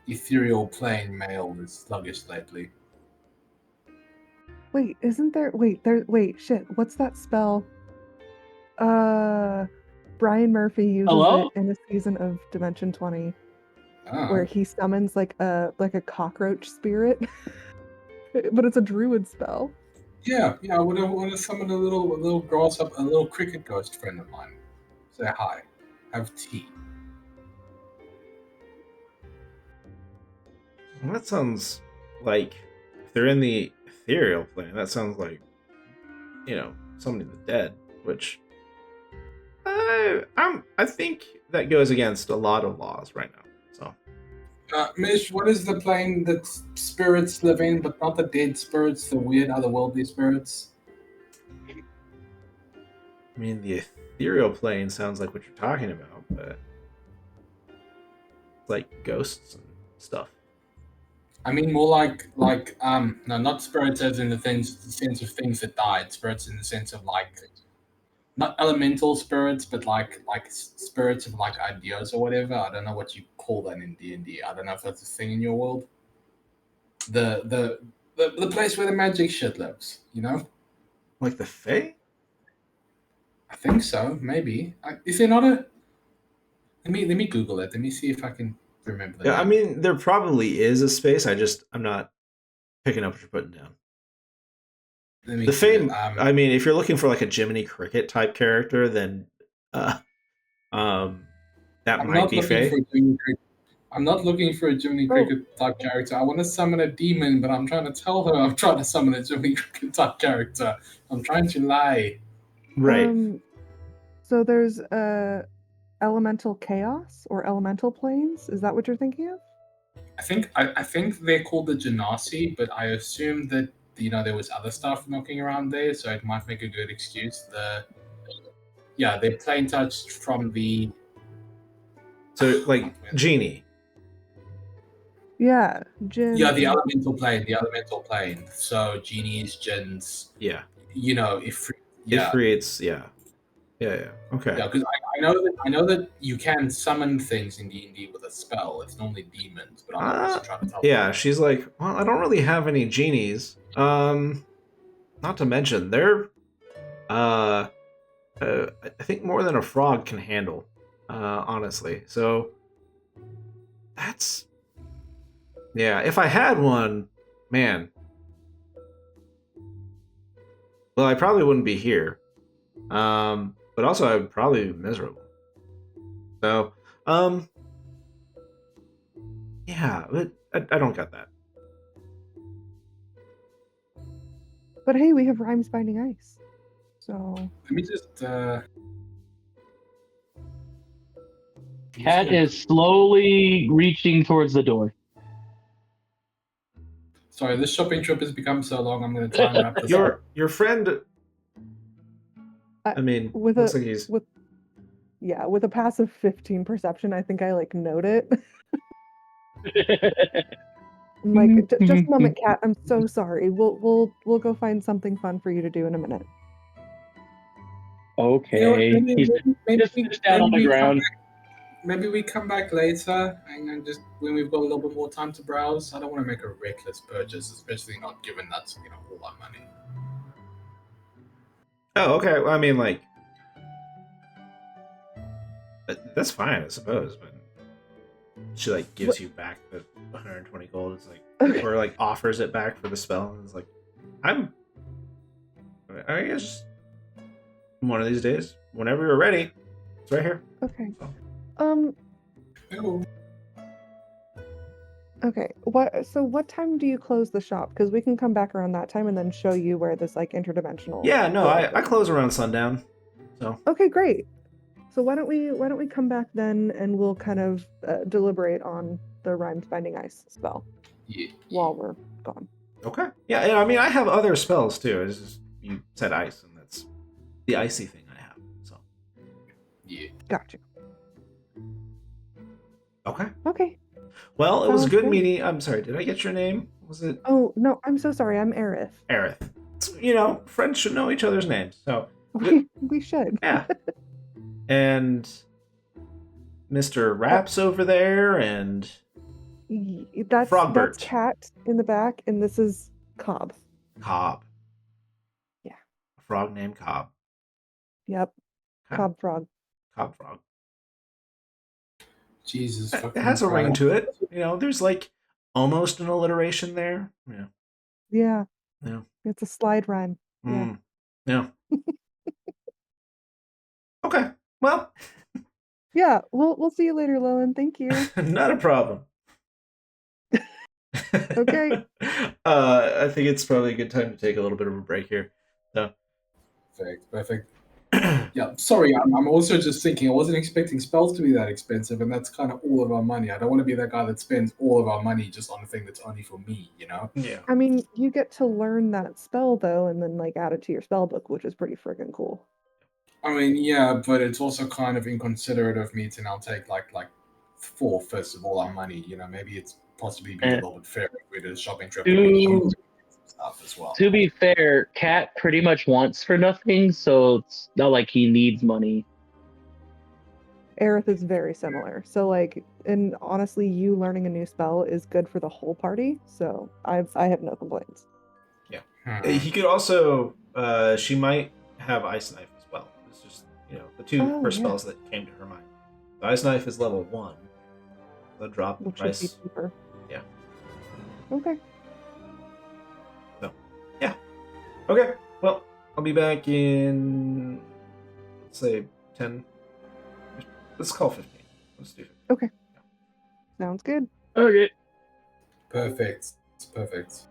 Ethereal plane male is sluggish lately. Wait, isn't there? Wait, shit. What's that spell? Brian Murphy uses Hello? it in a season of Dimension 20 Oh. where he summons like a cockroach spirit. But it's a druid spell. Yeah. I want to summon a little grasshopper, a little cricket ghost friend of mine. Say hi. Have tea. Well, that sounds like if they're in the ethereal plane, that sounds like summoning the dead, which I think that goes against a lot of laws right now. So Mish, what is the plane that spirits live in, but not the dead spirits, the weird otherworldly spirits? I mean, the ethereal plane sounds like what you're talking about, but it's like ghosts and stuff. I mean, more like no, not spirits as in the sense of things that died. Spirits in the sense of like, not elemental spirits, but like spirits of like ideas or whatever. I don't know what you call that in D&D. I don't know if that's a thing in your world. The place where the magic shit lives. You know. Like the Fae? I think so. Maybe. Is there not a? Let me Google it. Let me see if I can remember that. Yeah, I mean, there probably is a space. I'm not picking up what you're putting down. The Fae. I mean, if you're looking for like a Jiminy Cricket type character, then that might be Fae. I'm not looking for a Jiminy Oh. Cricket type character. I want to summon a demon, but I'm trying to tell her I'm trying to summon a Jiminy Cricket type character. I'm trying to lie. Right. So there's elemental chaos or elemental planes. Is that what you're thinking of? I think they're called the Genasi, but I assume that there was other stuff knocking around there, so it might make a good excuse. They're plane touched from the. So like Genie. Yeah, Jin. Yeah, the elemental plane. So genies, jinns. Yeah. If yeah. It creates. Yeah. Okay. Yeah, because I know that you can summon things in D&D with a spell. It's normally demons, but I'm also trying to tell. Yeah, she's like, well, I don't really have any genies. Not to mention they're, I think more than a frog can handle. Honestly, so that's. Yeah, if I had one, man. Well, I probably wouldn't be here. But also I would probably be miserable. So, Yeah, but I don't get that. But hey, we have Rhymes Binding Ice. So Let me just. Cat is slowly reaching towards the door. Sorry, this shopping trip has become so long. I'm going to try and wrap this up. Your friend. I mean, with looks a like he's. with a passive 15 perception, I think I like note it. I'm like, just a moment, Cat. I'm so sorry. We'll go find something fun for you to do in a minute. Okay. You know what, He's just sits down on the ground. Maybe we come back later and just when we've got a little bit more time to browse. I don't want to make a reckless purchase, especially not given that's all our money. Oh, okay. Well, I mean, like, that's fine, I suppose. But she like gives you back the 120 gold. It's like, Okay. or like offers it back for the spell, and it's like, I guess one of these days, whenever you're ready, it's right here. Okay. So. Oh. Okay. What time do you close the shop? Because we can come back around that time and then show you where this like interdimensional. Yeah, no, door I is. close around sundown. So. Okay, great. So why don't we come back then and we'll kind of deliberate on the Rhymes Binding Ice spell Yeah. while we're gone. Okay. Yeah, I mean, I have other spells too. It's just you said ice, and that's the icy thing I have. So. Yeah. Gotcha. Okay. Okay. Well, it was Sounds good good. meeting. I'm sorry. Did I get your name? Was it Oh no, I'm so sorry. I'm Aerith. Aerith? Friends should know each other's names. So. We should. Yeah. And Mr. Raps over there, and That's Frogbert. Cat in the back, and this is Cobb. Cobb. Yeah. A frog named Cobb. Yep. Okay. Cobb Frog. Cobb Frog. Jesus It fucking has a ring Christ. to it. There's like almost an alliteration there. Yeah. Yeah. Yeah. It's a slide rhyme. Yeah. Yeah. Okay. Well. Yeah. We'll see you later, Lowen. Thank you. Not a problem. Okay. I think it's probably a good time to take a little bit of a break here. So. Perfect. Yeah, sorry, I'm also just thinking I wasn't expecting spells to be that expensive, and that's kind of all of our money. I don't want to be that guy that spends all of our money just on a thing that's only for me, Yeah. I mean, you get to learn that spell though, and then like add it to your spell book, which is pretty freaking cool. I mean, yeah, but it's also kind of inconsiderate of me to now take like 4/5 of all our money. Maybe it's possibly be a little bit fair if we did a shopping trip and we stuff as well. To be fair, Cat pretty much wants for nothing, so it's not like he needs money. Aerith is very similar. So like, and honestly, you learning a new spell is good for the whole party. So I have no complaints. Yeah. He could also. She might have Ice Knife as well. It's just the two first spells that came to her mind. The Ice Knife is level 1. They'll drop the Which price. should be cheaper. Yeah. Okay. So, yeah. Okay. Well, I'll be back in, let's say 10. Let's call 15. Let's do 15. Okay. Sounds good. Okay. Perfect. It's perfect.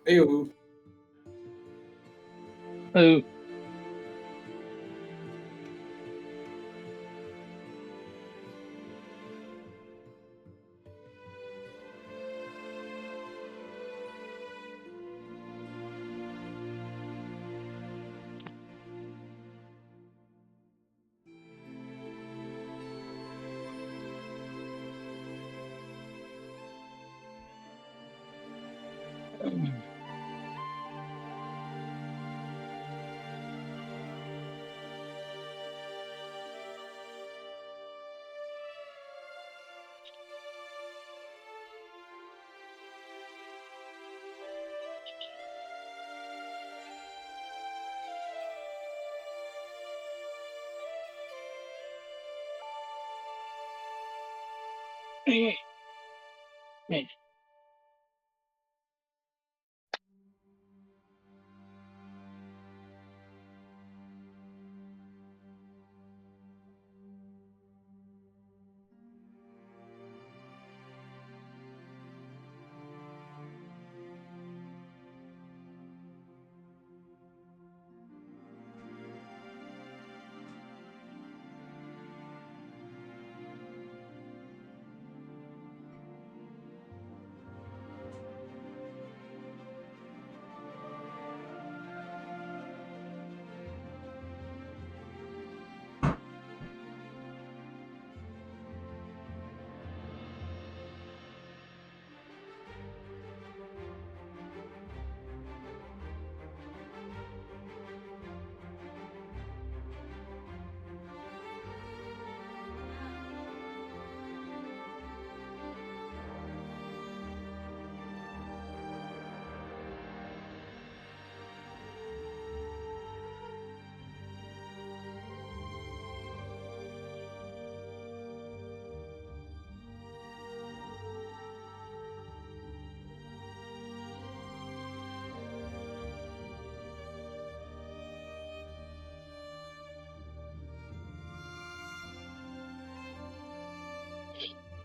Ew. Oh,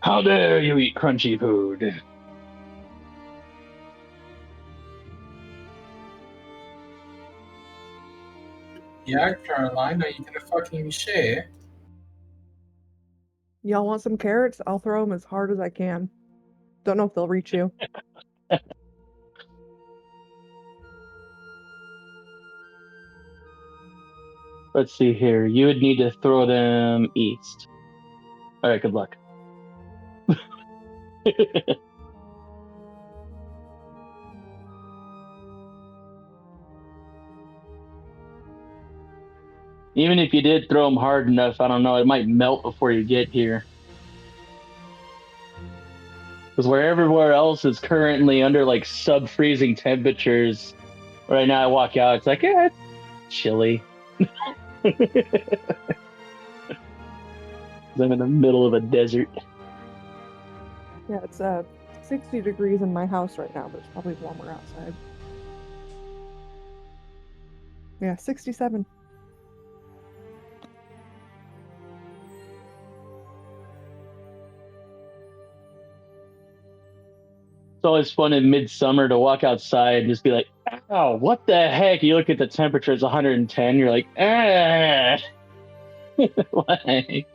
how dare you eat crunchy food? Yeah, Caroline, are you gonna fucking share? Y'all want some carrots? I'll throw them as hard as I can. Don't know if they'll reach you. Let's see here. You would need to throw them east. All right, good luck. Even if you did throw them hard enough, I don't know, it might melt before you get here. Because where everywhere else is currently under like sub-freezing temperatures, right now I walk out, it's like, yeah, it's chilly. I'm in the middle of a desert. Yeah, it's 60 degrees in my house right now, but it's probably warmer outside. Yeah, 67. It's always fun in midsummer to walk outside and just be like, "Ow, what the heck?" You look at the temperature; it's 110. You're like, "Ah, why?"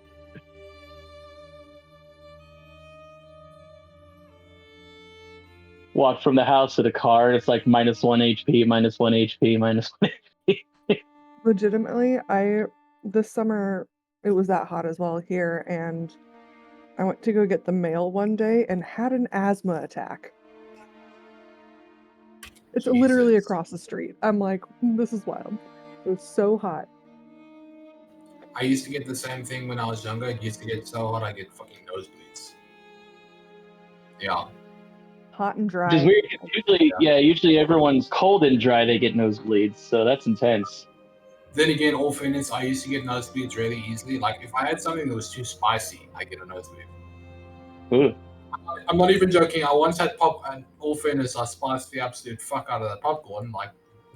Walk from the house to the car, and it's like -1 HP, -1 HP, -1 HP. Legitimately, this summer it was that hot as well here, and I went to go get the mail one day and had an asthma attack. It's literally Jesus. across the street. I'm like, this is wild. It was so hot. I used to get the same thing when I was younger. It used to get so hot I get fucking nosebleeds. Yeah. Hot and Which is dry. weird. Usually everyone's cold and dry, they get nosebleeds, so that's intense. Then again, all fairness, I used to get nosebleeds really easily. Like if I had something that was too spicy, I get a nosebleed. Ooh. I'm not even joking. I once had pop, and all fairness, I spiced the absolute fuck out of the popcorn. Like,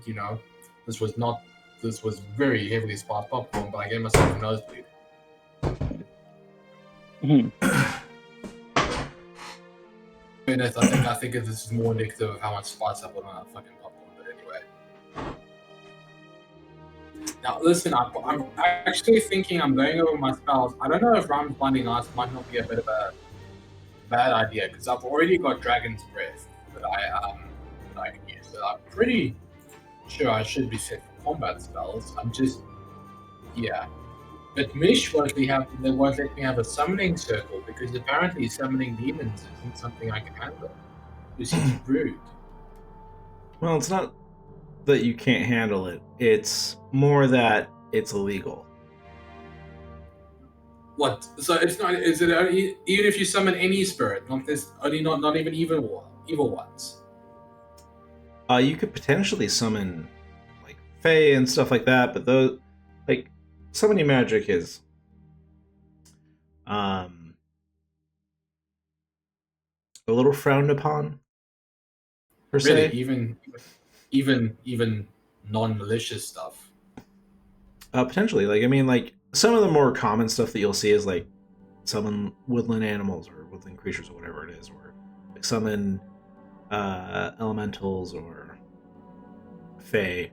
you know, this was not, this was very heavily spiced popcorn, but I gave myself a nosebleed. Mhm. Fairness, I think this is more indicative of how much spice I put on that fucking popcorn. But anyway, now listen, I'm actually thinking I'm going over my spells. I don't know if Rhymes Binding Ice might not be a bit of a bad idea because I've already got Dragon's Breath that I can use. So I'm pretty sure I should be set for combat spells. I'm just But Mish won't they won't let me have a summoning circle because apparently summoning demons isn't something I can handle. Which is rude. Well, it's not that you can't handle it. It's more that it's illegal. What? So it's not. Is it only even if you summon any spirit? Not this. Only not even evil ones. You could potentially summon like Fae and stuff like that, but those like summoning magic is a little frowned upon per Really, se. even non-malicious stuff. Potentially, like I mean, like some of the more common stuff that you'll see is like summon woodland animals or woodland creatures or whatever it is, or like summon elementals or Fae.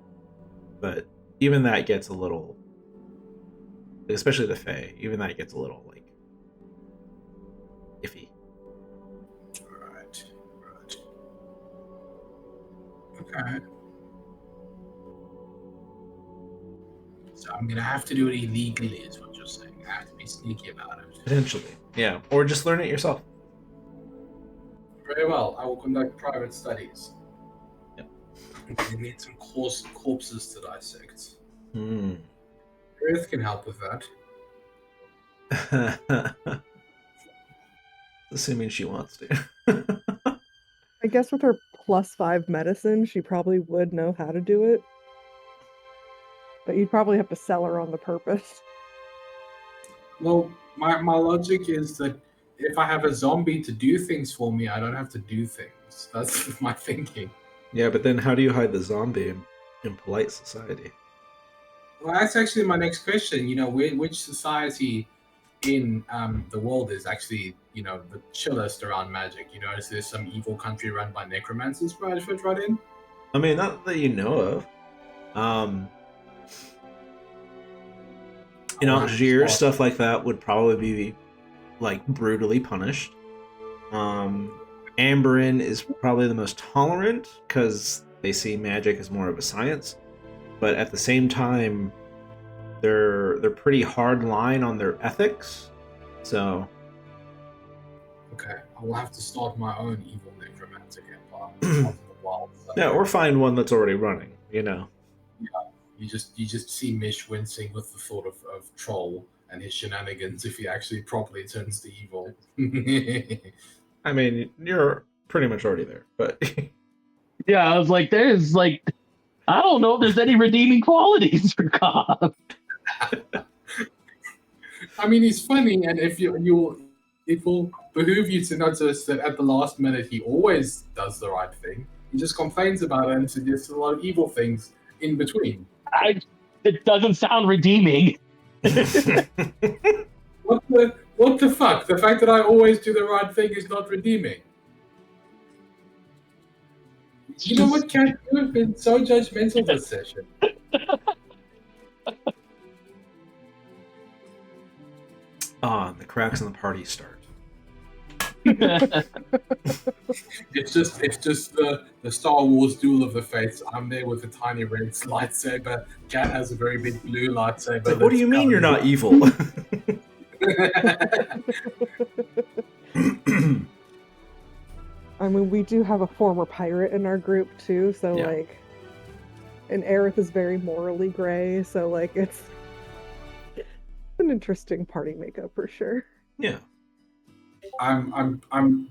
But even that gets a little, especially the Fae, even that gets a little like iffy. Right. Okay. So I'm gonna have to do it illegally, is what you're saying. I have to be sneaky about it. Potentially, yeah, or just learn it yourself. Very well. I will conduct private studies. Yep. We need some corpses to dissect. Hmm. Earth can help with that. Assuming she wants to. I guess with her +5 medicine, she probably would know how to do it. But you'd probably have to sell her on the purpose. Well, my logic is that if I have a zombie to do things for me, I don't have to do things. That's my thinking. Yeah, but then how do you hide the zombie in polite society? Well, that's actually my next question. You know, which society in the world is actually, you know, the chillest around magic? You know, is there some evil country run by necromancers fit right in? I mean, not that you know of. In Algiers, stuff like that would probably be like brutally punished. Amberin is probably the most tolerant because they see magic as more of a science, but at the same time, they're pretty hard line on their ethics. So, okay, I will have to start my own evil necromantic empire of the wild. Yeah, or find one that's already running. You know. Yeah, you just see Mish wincing with the thought of Troll and his shenanigans if he actually properly turns to evil. I mean, you're pretty much already there, but yeah, I was like, there's like, I don't know if there's any redeeming qualities for Cobb. I mean, he's funny, and if it will behoove you to notice that at the last minute he always does the right thing. He just complains about it and suggests a lot of evil things in between. It doesn't sound redeeming. What the fuck? The fact that I always do the right thing is not redeeming. You know what, Kat? You have been so judgmental this session. The cracks in the party start. It's just the Star Wars duel of the fates. I'm there with a tiny red lightsaber. Kat has a very big blue lightsaber. Like, what do you mean you're not evil? I mean, we do have a former pirate in our group too, so Yeah. like, and Aerith is very morally gray, so like it's an interesting party makeup for sure. Yeah. I'm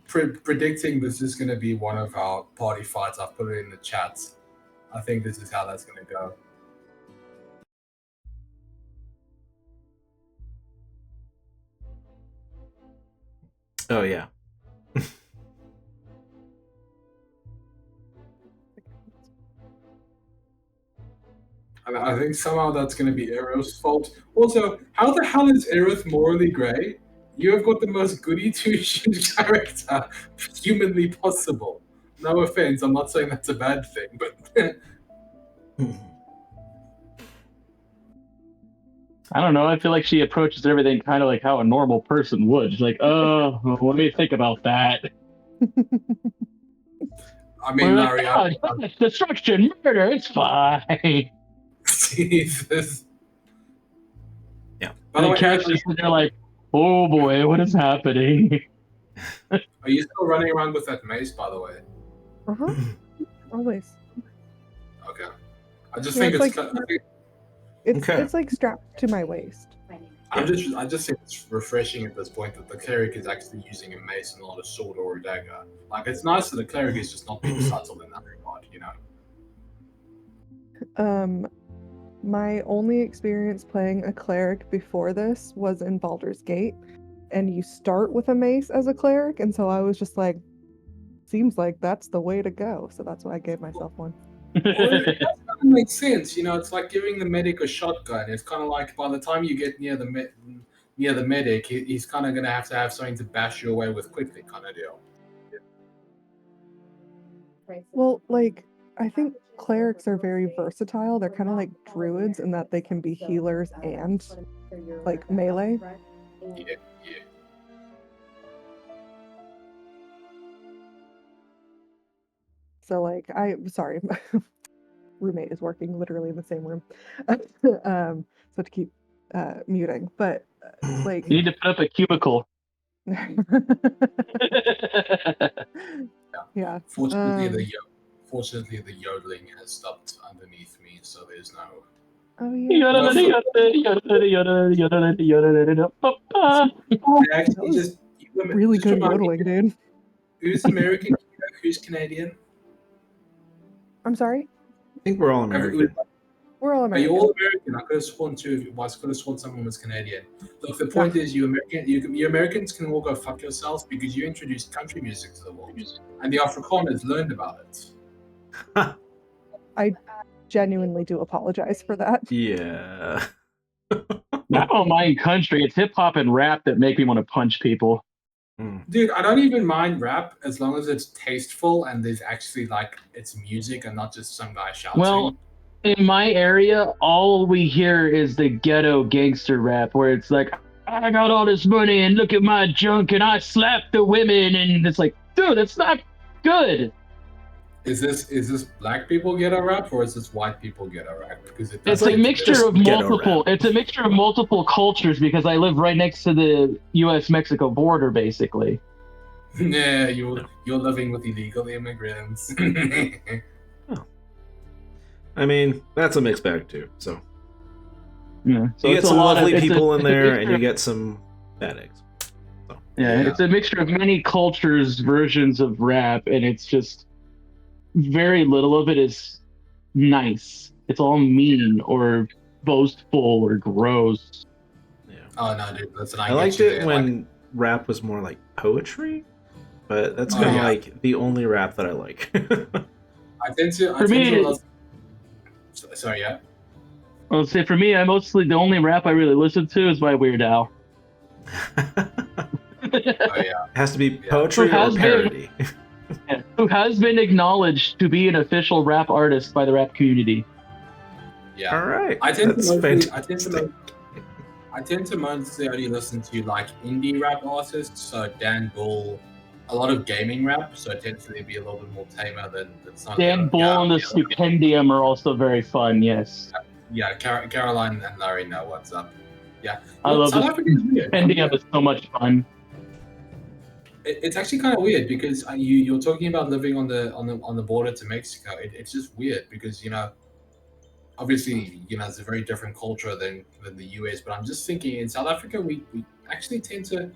predicting this is going to be one of our party fights. I've put it in the chats. I think this is how that's going to go. Oh yeah. And I think somehow that's going to be Aero's fault. Also, how the hell is Aerith morally grey? You have got the most goody two-shoes character humanly possible. No offense, I'm not saying that's a bad thing, but I don't know. I feel like she approaches everything kind of like how a normal person would. She's like, oh, let me think about that. I mean, We're like, Larry, oh, it's destruction, murder, it's fine. Jesus. Yeah. By the And way, Cat's just sitting there like, oh boy, what is happening? are you still running around with that mace, by the way? Uh-huh. Always. Okay. I just Yeah, think it's Okay. it's like strapped to my waist. I just think it's refreshing at this point that the cleric is actually using a mace and not a sword or a dagger. Like, it's nice that the cleric is just not being subtle in that regard, you know? My only experience playing a cleric before this was in Baldur's Gate, and you start with a mace as a cleric, and so I was just like, seems like that's the way to go. So that's why I gave myself one. Well, that kind of makes sense, you know. It's like giving the medic a shotgun. It's kind of like by the time you get near the medic, he's kind of going to have something to bash you away with quickly, kind of deal. Well, like, I think clerics are very versatile. They're kind of like druids in that they can be healers and like melee. Yeah, yeah. So like sorry, roommate is working literally in the same room. So to keep muting, but like You need to put up a cubicle. yeah. Fortunately, the yodeling has stopped underneath me, so there's no. Oh yeah. I actually just Really just good remind me, yodeling, dude. who's American, who's Canadian? I'm sorry. I think we're all American. We're all Are you American. all American? I could have sworn someone was Canadian. Look, the point is, you Americans can all go fuck yourselves because you introduced country music to the world, and the Afrikaners learned about it. I genuinely do apologize for that. Yeah. I don't mind country. It's hip hop and rap that make me want to punch people. Dude, I don't even mind rap as long as it's tasteful and there's actually like it's music and not just some guy shouting. Well, in my area, all we hear is the ghetto gangster rap where it's like, I got all this money and look at my junk and I slap the women, and it's like, dude, it's not good. Is this black people ghetto rap or is this white people ghetto rap? Because It's a mixture of multiple. It's a mixture of multiple cultures because I live right next to the U.S.-Mexico border, basically. Yeah, you're living with illegal immigrants. Oh. I mean, that's a mixed bag too. So yeah, so you get some lovely people in there, and you of, get some bad eggs. So. Yeah, it's a mixture of many cultures' versions of rap, and it's just very little of it is nice. It's all mean or boastful or gross. Yeah. Oh no, dude, listen, I liked it when rap was more like poetry, but that's kind of like the only rap that I like. Sorry, yeah. I'll say for me, the only rap I really listen to is by Weird Al. It has to be poetry or parody. Who has been acknowledged to be an official rap artist by the rap community. Yeah. All right. I tend to mostly only listen to like indie rap artists, so Dan Bull, a lot of gaming rap, so it tends to be a little bit more tamer than some. Dan Bull and the Stupendium are also very fun, yes. Yeah, Caroline and Larry know what's up. Yeah. I love the Stupendium, it's so much fun. It's actually kind of weird because you're talking about living on the border to Mexico. It's just weird because obviously it's a very different culture than the US. But I'm just thinking in South Africa we actually tend to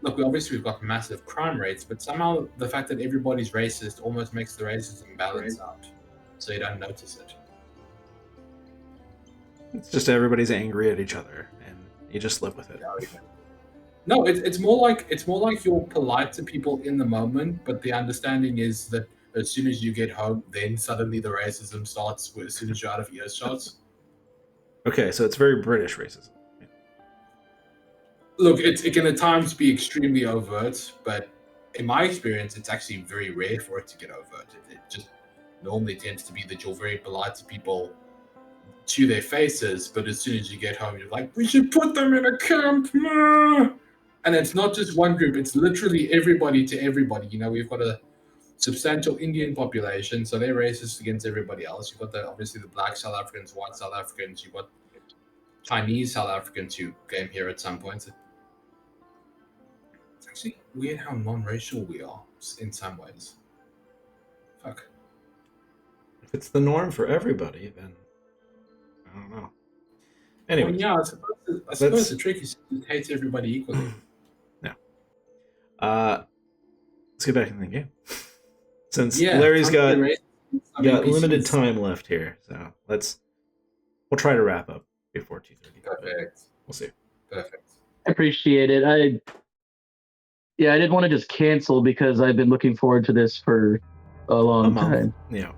look. We've got massive crime rates, but somehow the fact that everybody's racist almost makes the racism balance out, so you don't notice it. It's just everybody's angry at each other, and you just live with it. No, it's more like you're polite to people in the moment, but the understanding is that as soon as you get home, then suddenly the racism starts as soon as you're out of earshot. Okay, so it's very British racism. Look, it can at times be extremely overt, but in my experience, it's actually very rare for it to get overt. It just normally tends to be that you're very polite to people to their faces, but as soon as you get home, you're like, we should put them in a camp. Nah! And it's not just one group, it's literally everybody to everybody. You know, we've got a substantial Indian population, so they're racist against everybody else. You've got obviously the black South Africans, white South Africans, you've got Chinese South Africans who came here at some point. It's actually weird how non-racial we are in some ways. Fuck. If it's the norm for everybody, then I don't know. Anyway, Well, yeah, I suppose the trick is to hate everybody equally. let's get back in the game. Since Yeah, Larry's got NPCs. limited time left here, so we'll try to wrap up before 2:30. Perfect. We'll see. Perfect. I appreciate it. I didn't want to just cancel because I've been looking forward to this for a long month. time. Yeah.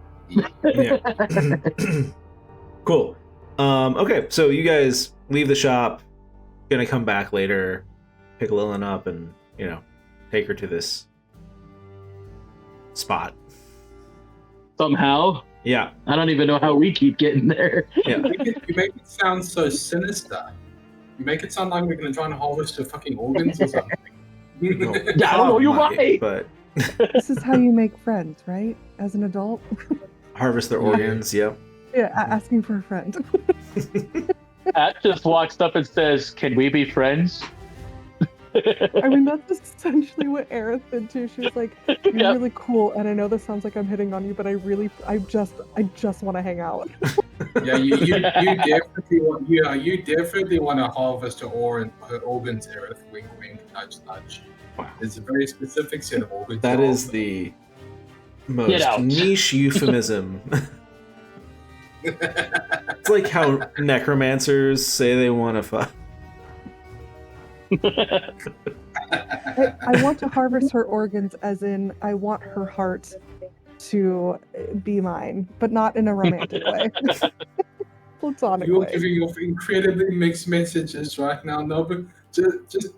Cool. Okay, so you guys leave the shop, gonna come back later, pick Lillian up, and take her to this spot. Somehow. Yeah. I don't even know how we keep getting there. Yeah. You make it sound so sinister. You make it sound like we're going to try and harvest her fucking organs or something. No, I don't know, you're right. But This is how you make friends, right? As an adult. harvest their organs. Yep. Yeah, asking for a friend. Pat just walks up and says, "Can we be friends?" I mean, that's essentially what Aerith did too. She was like, "You're really cool, and I know this sounds like I'm hitting on you, but I just want to hang out." Yeah, you definitely want to harvest her organs, Aerith. Wink, wink, nudge, nudge. Wow. It's a very specific set of organs. That is the most out. niche euphemism. It's like how necromancers say they want to fuck. I want to harvest her organs, as in I want her heart to be mine, but not in a romantic way. Platonic You're way. giving off incredibly mixed messages right now. No, but just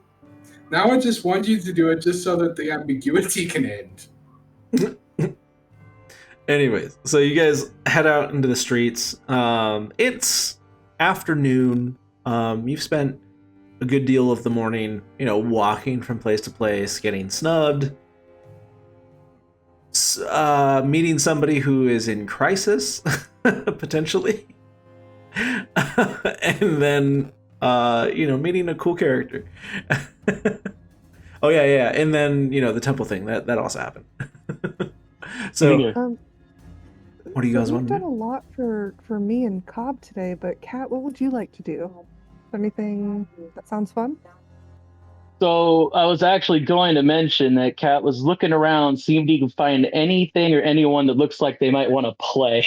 now, I just want you to do it just so that the ambiguity can end. Anyways, so you guys head out into the streets. It's afternoon. You've spent a good deal of the morning, walking from place to place, getting snubbed, meeting somebody who is in crisis, potentially, and then, meeting a cool character. Oh yeah, and then the temple thing that also happened. So, what do you guys want to do? We've done a lot for me and Cobb today, but Kat, what would you like to do? Anything that sounds fun? So I was actually going to mention that Kat was looking around, seeing if he could find anything or anyone that looks like they might want to play.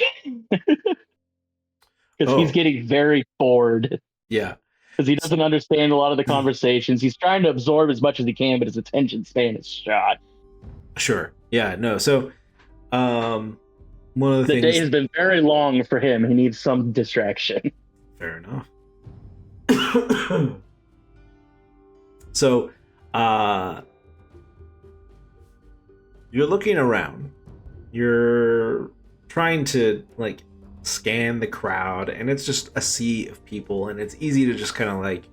Because he's getting very bored. Yeah. Because he doesn't understand a lot of the conversations. He's trying to absorb as much as he can, but his attention span is shot. Sure. Yeah, no. So, one of the things... day has been very long for him. He needs some distraction. Fair enough. So, you're looking around. You're trying to, scan the crowd, and it's just a sea of people, and it's easy to just kind of,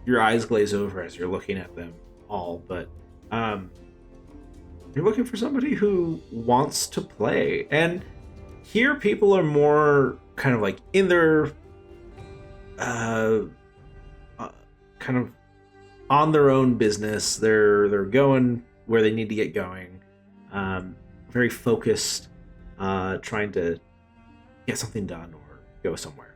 your eyes glaze over as you're looking at them all, but, you're looking for somebody who wants to play. And here people are more kind of in their kind of on their own business. They're going where they need to get going. Very focused, trying to get something done or go somewhere.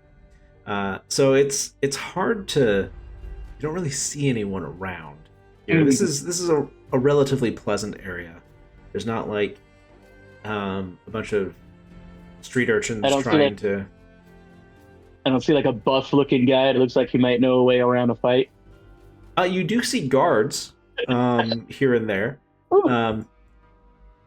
So it's hard to, you don't really see anyone around here. This is a relatively pleasant area. There's not a bunch of street urchins trying to... I don't see a buff looking guy that looks like he might know a way around a fight. You do see guards here and there. Ooh.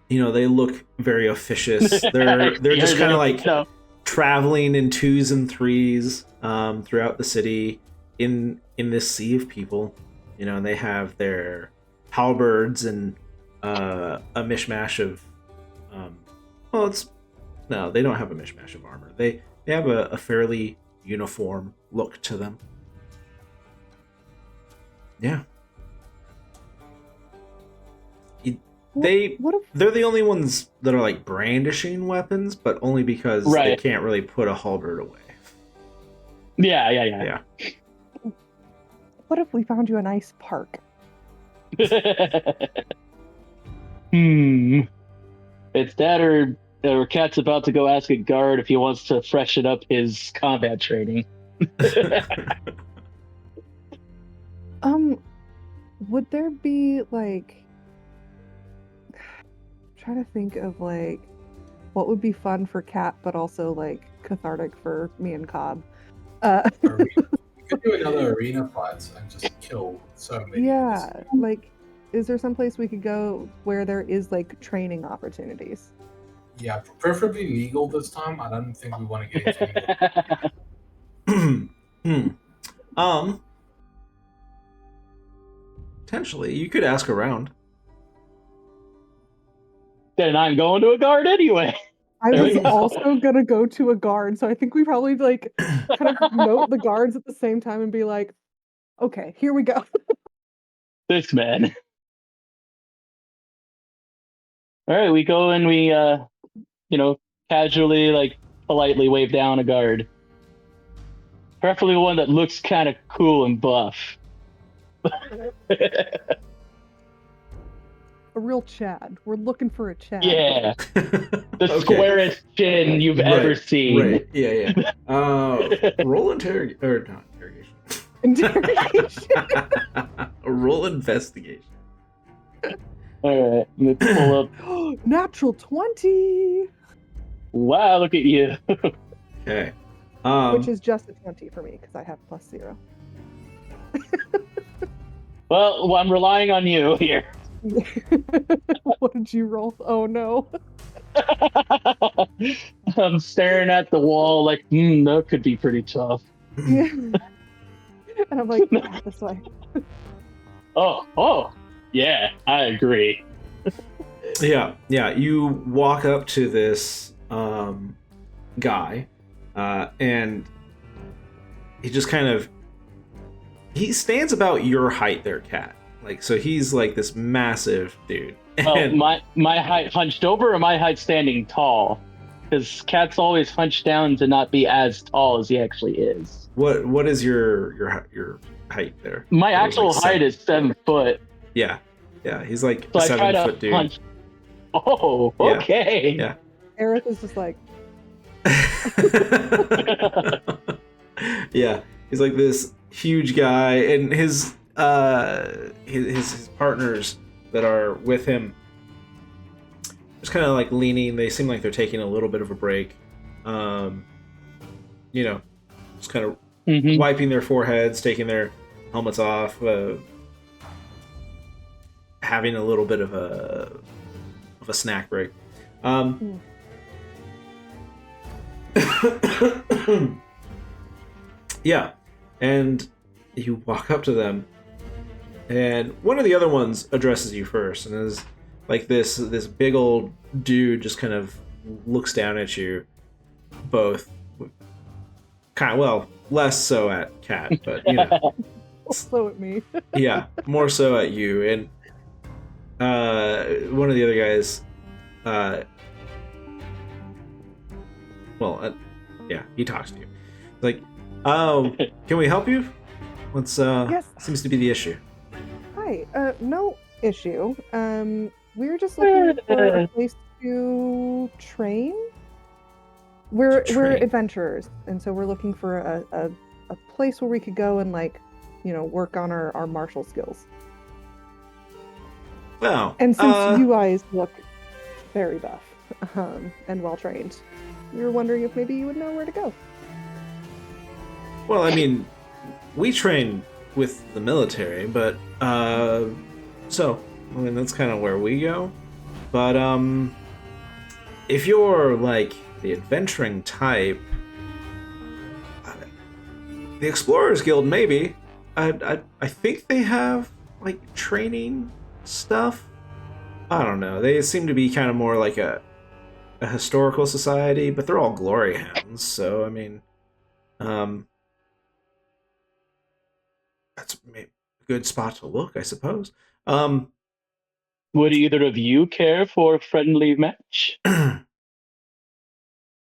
They look very officious. They're just kind of like No. traveling in twos and threes throughout the city in this sea of people. And they have their halberds and a mishmash of no, they don't have a mishmash of armor. They have a fairly uniform look to them. Yeah. They're the only ones that are like brandishing weapons, but only because they can't really put a halberd away. Yeah. What if we found you a nice park? It's that or Cat's about to go ask a guard if he wants to freshen up his combat training. Would there be like... trying to think of like what would be fun for Cat, but also like cathartic for me and Cobb. We could do another arena fight and just kill so many. Yeah, like, is there some place we could go where there is like training opportunities? Yeah, preferably legal this time. I don't think we want to get into legal. Potentially, you could ask around. Then I'm going to a guard anyway. I was also gonna go to a guard, so I think we probably like kind of note the guards at the same time and be like, okay, here we go. This man. All right, we go and we casually, like, politely wave down a guard. Preferably one that looks kind of cool and buff. A real Chad. We're looking for a Chad. Yeah. The squarest chin you've ever seen. Right. Yeah. Roll interrogation. Or not interrogation. Interrogation. Roll investigation. All right. Let's pull up. Natural 20. Wow, look at you. Okay. Which is just a 20 for me because I have +0. Well, I'm relying on you here. What did you roll? Oh no. I'm staring at the wall like, that could be pretty tough. Yeah. And I'm like, yeah, this way. Oh, yeah, I agree. Yeah. You walk up to this guy, and he just he stands about your height there, Cat. Like, so he's like this massive dude. And my height hunched over or my height standing tall? Because Cat's always hunched down to not be as tall as he actually is. what is your height there? My actual height is 7 foot. Yeah, he's like So a I try 7 to foot dude. punch. Oh, okay. Yeah. Aerith is just like, yeah, he's like this huge guy, and his partners that are with him just kind of like leaning. They seem like they're taking a little bit of a break. Just kind of wiping their foreheads, taking their helmets off, having a little bit of a snack break. Yeah, and you walk up to them, and one of the other ones addresses you first, and is like this big old dude just kind of looks down at you both, less so at Cat, but also at me. yeah, more so at you. And one of the other guys, he talks to you. He's like, "Oh, can we help you? What's Yes. seems to be the issue?" Hi. No issue. We're just looking for a place to train. We're adventurers, and so we're looking for a place where we could go and work on our martial skills. Well, And since you guys look very buff and well trained, we were wondering if maybe you would know where to go. well, I mean, we train with the military, but so I mean that's kind of where we go. But if you're like the adventuring type, the Explorers Guild maybe. I think they have like training stuff. I don't know. They seem to be kind of more like a historical society, but they're all glory hounds. So I mean, that's a good spot to look, I suppose. Would either of you care for a friendly match?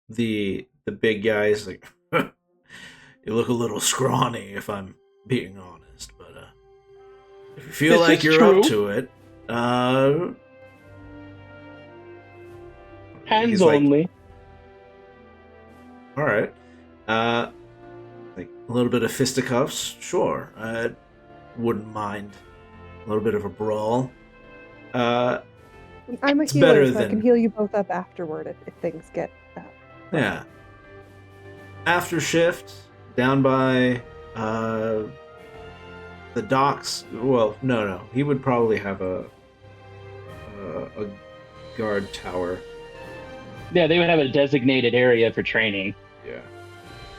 The big guy's like, you look a little scrawny, if I'm being honest, but if you feel This like is you're true. up to it, Hands he's like, only. all right, like a little bit of fisticuffs, sure, I wouldn't mind a little bit of a brawl. I'm a It's healer, better so I can than- heal you both up afterward if things get Yeah. After shift, down by the docks. Well, no. He would probably have a guard tower. Yeah, they would have a designated area for training. Yeah.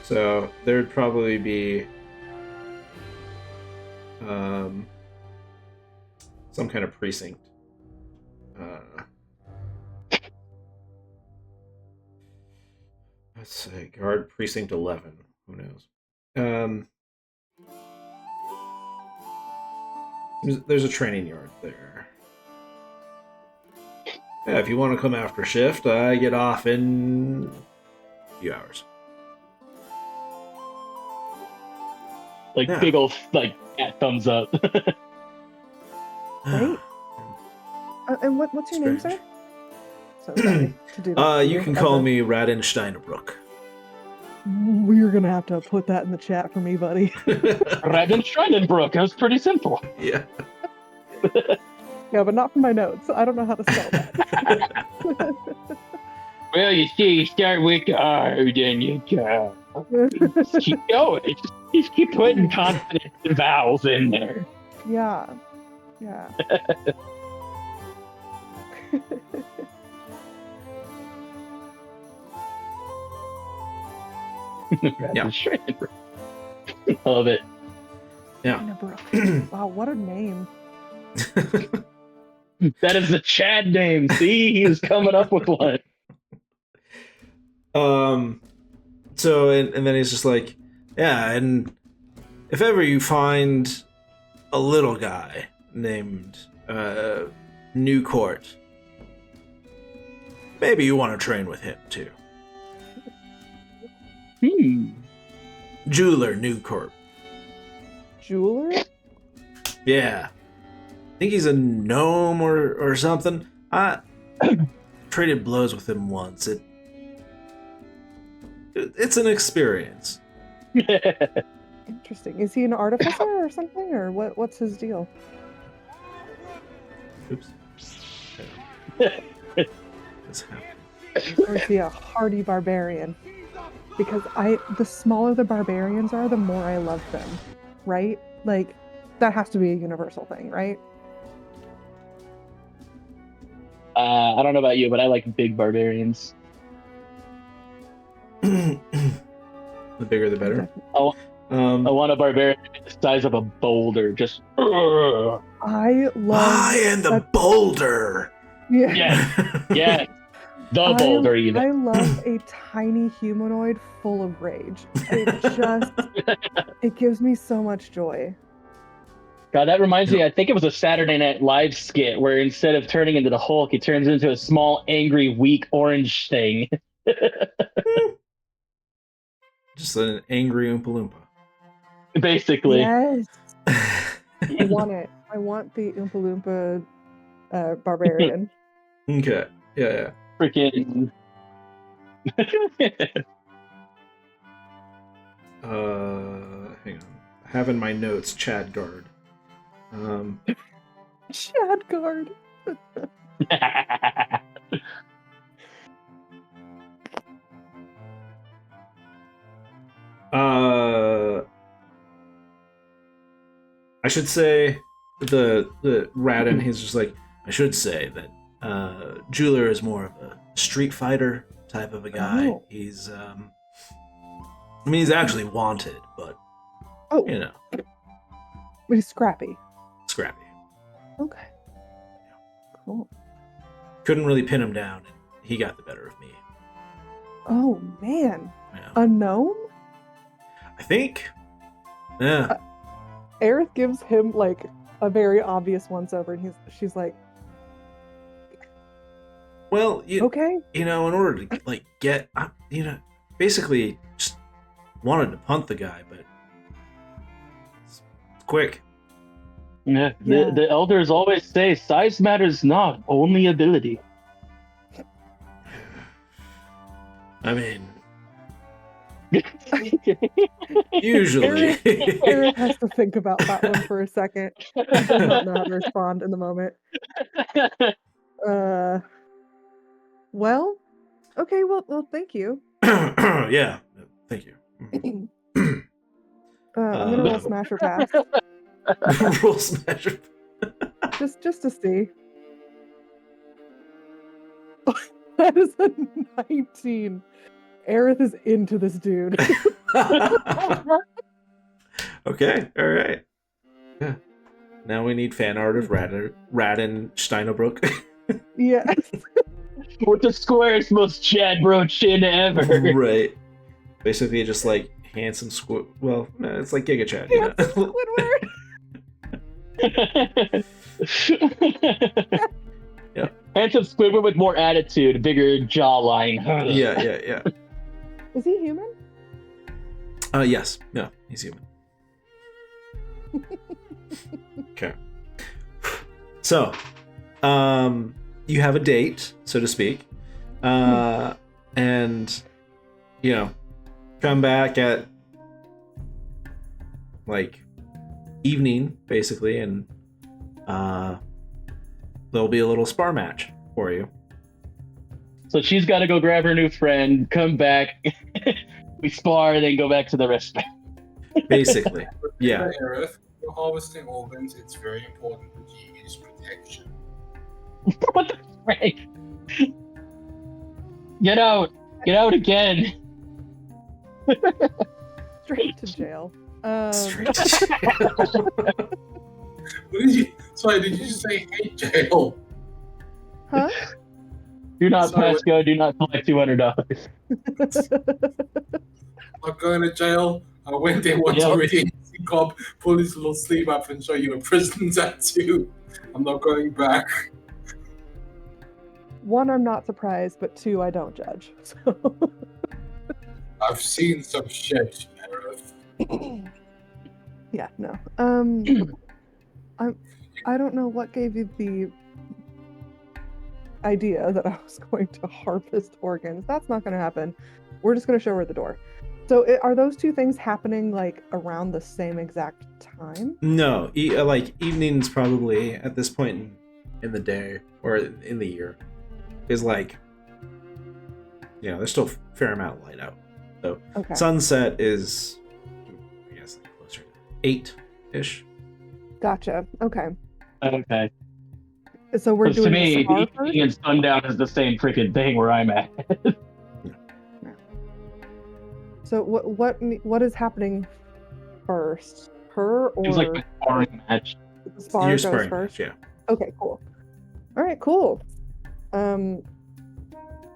So there'd probably be some kind of precinct. Let's say guard precinct 11. Who knows? There's a training yard there. Yeah, if you want to come after shift, I get off in a few hours. Like Yeah. big old like fat thumbs up. Great. And what's your name, sir? Strange. So sorry to do this. to You can call ever. me Radin Steinerbrook. We're gonna have to put that in the chat for me, buddy. Raven Schreidenbrook. It was pretty simple. Yeah. Yeah, but not for my notes. I don't know how to spell that. Well, you see, you start with R, then you go. Just keep going. Just keep putting consonants and vowels in there. Yeah. Yeah. Schreidenbrook. I love it. Yeah. Wow, what a name. That is the Chad name. See, he was coming up with one. So and then he's just like, yeah, and if ever you find a little guy named Newcourt, maybe you want to train with him too. Jeweler Newcourt. Jeweler? Yeah. I think he's a gnome or something. I traded blows with him once. It's an experience. Interesting. Is he an artificer or something, or what's his deal? Oops. What's happening? Or is he a hardy barbarian? Because the smaller the barbarians are, the more I love them. Right? Like, that has to be a universal thing, right? I don't know about you, but I like big barbarians. The bigger the better. I want a barbarian the size of a boulder. Just. I am the boulder. Yeah. Yeah. The boulder, even. I love a tiny humanoid full of rage. It gives me so much joy. God, that reminds me, I think it was a Saturday Night Live skit where instead of turning into the Hulk, he turns into a small, angry, weak orange thing. Just an angry Oompa Loompa. Basically. Yes. I want it. I want the Oompa Loompa barbarian. Okay. Yeah. Freaking. Hang on. I have in my notes Chad Guard. Chad Guard. I should say the Radin. He's just like, I should say that Jeweler is more of a street fighter type of a guy. Oh. He's I mean, he's actually wanted, but Oh, you know, but he's scrappy. scrappy. Okay. Cool. Couldn't really pin him down. He got the better of me. Oh man, Yeah. a gnome? I think. Yeah. Aerith gives him like a very obvious once over, and she's like, Well, okay. you know, in order to like get, you know, basically just wanted to punt the guy, but it's quick. Yeah. Yeah. The elders always say size matters not, only ability. I mean, usually. Aerith has to think about that one for a second. He does not know how to respond in the moment. Well, okay. Well, thank you. Yeah. Thank you. I'm gonna roll smash or pass, Roll smasher. just to see. That is a 19. Aerith is into this dude. Okay, all right. Yeah. Now we need fan art of Radin Steinobrook. Yes. With the squarest, most Chad Bro chin ever. Right. Basically, just like handsome squid. Well, no, it's like Giga Chad, you know? Squidward. Yeah. Handsome Squidward with more attitude, bigger jawline. Yeah. Is he human? Yes. No, he's human. Okay. So, you have a date, so to speak, and you know, come back at like evening, basically, and there'll be a little spar match for you. So she's got to go grab her new friend, come back, we spar, then go back to the restaurant. Basically, yeah. Aerith, you're harvesting organs. It's very important that you use protection. What the frick? Get out again. Straight to jail. Straight to What did you? Sorry, did you just say hate jail? Huh? Do not Sorry, pass go. Do not collect $200. I'm going to jail. I went there once Yep. already. Cop, pull his little sleeve up and show you a prison tattoo. I'm not going back. One, I'm not surprised, but two, I don't judge. So. I've seen some shit, Aerith. Yeah, no. I don't know what gave you the idea that I was going to harvest organs. That's not going to happen. We're just going to show her the door. So are those two things happening like around the same exact time? No, like evenings probably at this point in the day or in the year is like, you know, there's still a fair amount of light out. So Okay. sunset is, I guess, like closer to 8-ish. Gotcha. Okay. Okay. So we're Because to doing the me, spar first? evening and sundown is the same freaking thing where I'm at. So what is happening first? Her or It's like a sparring match. the spar You're goes sparring first? match, yeah. Okay, cool. All right, cool.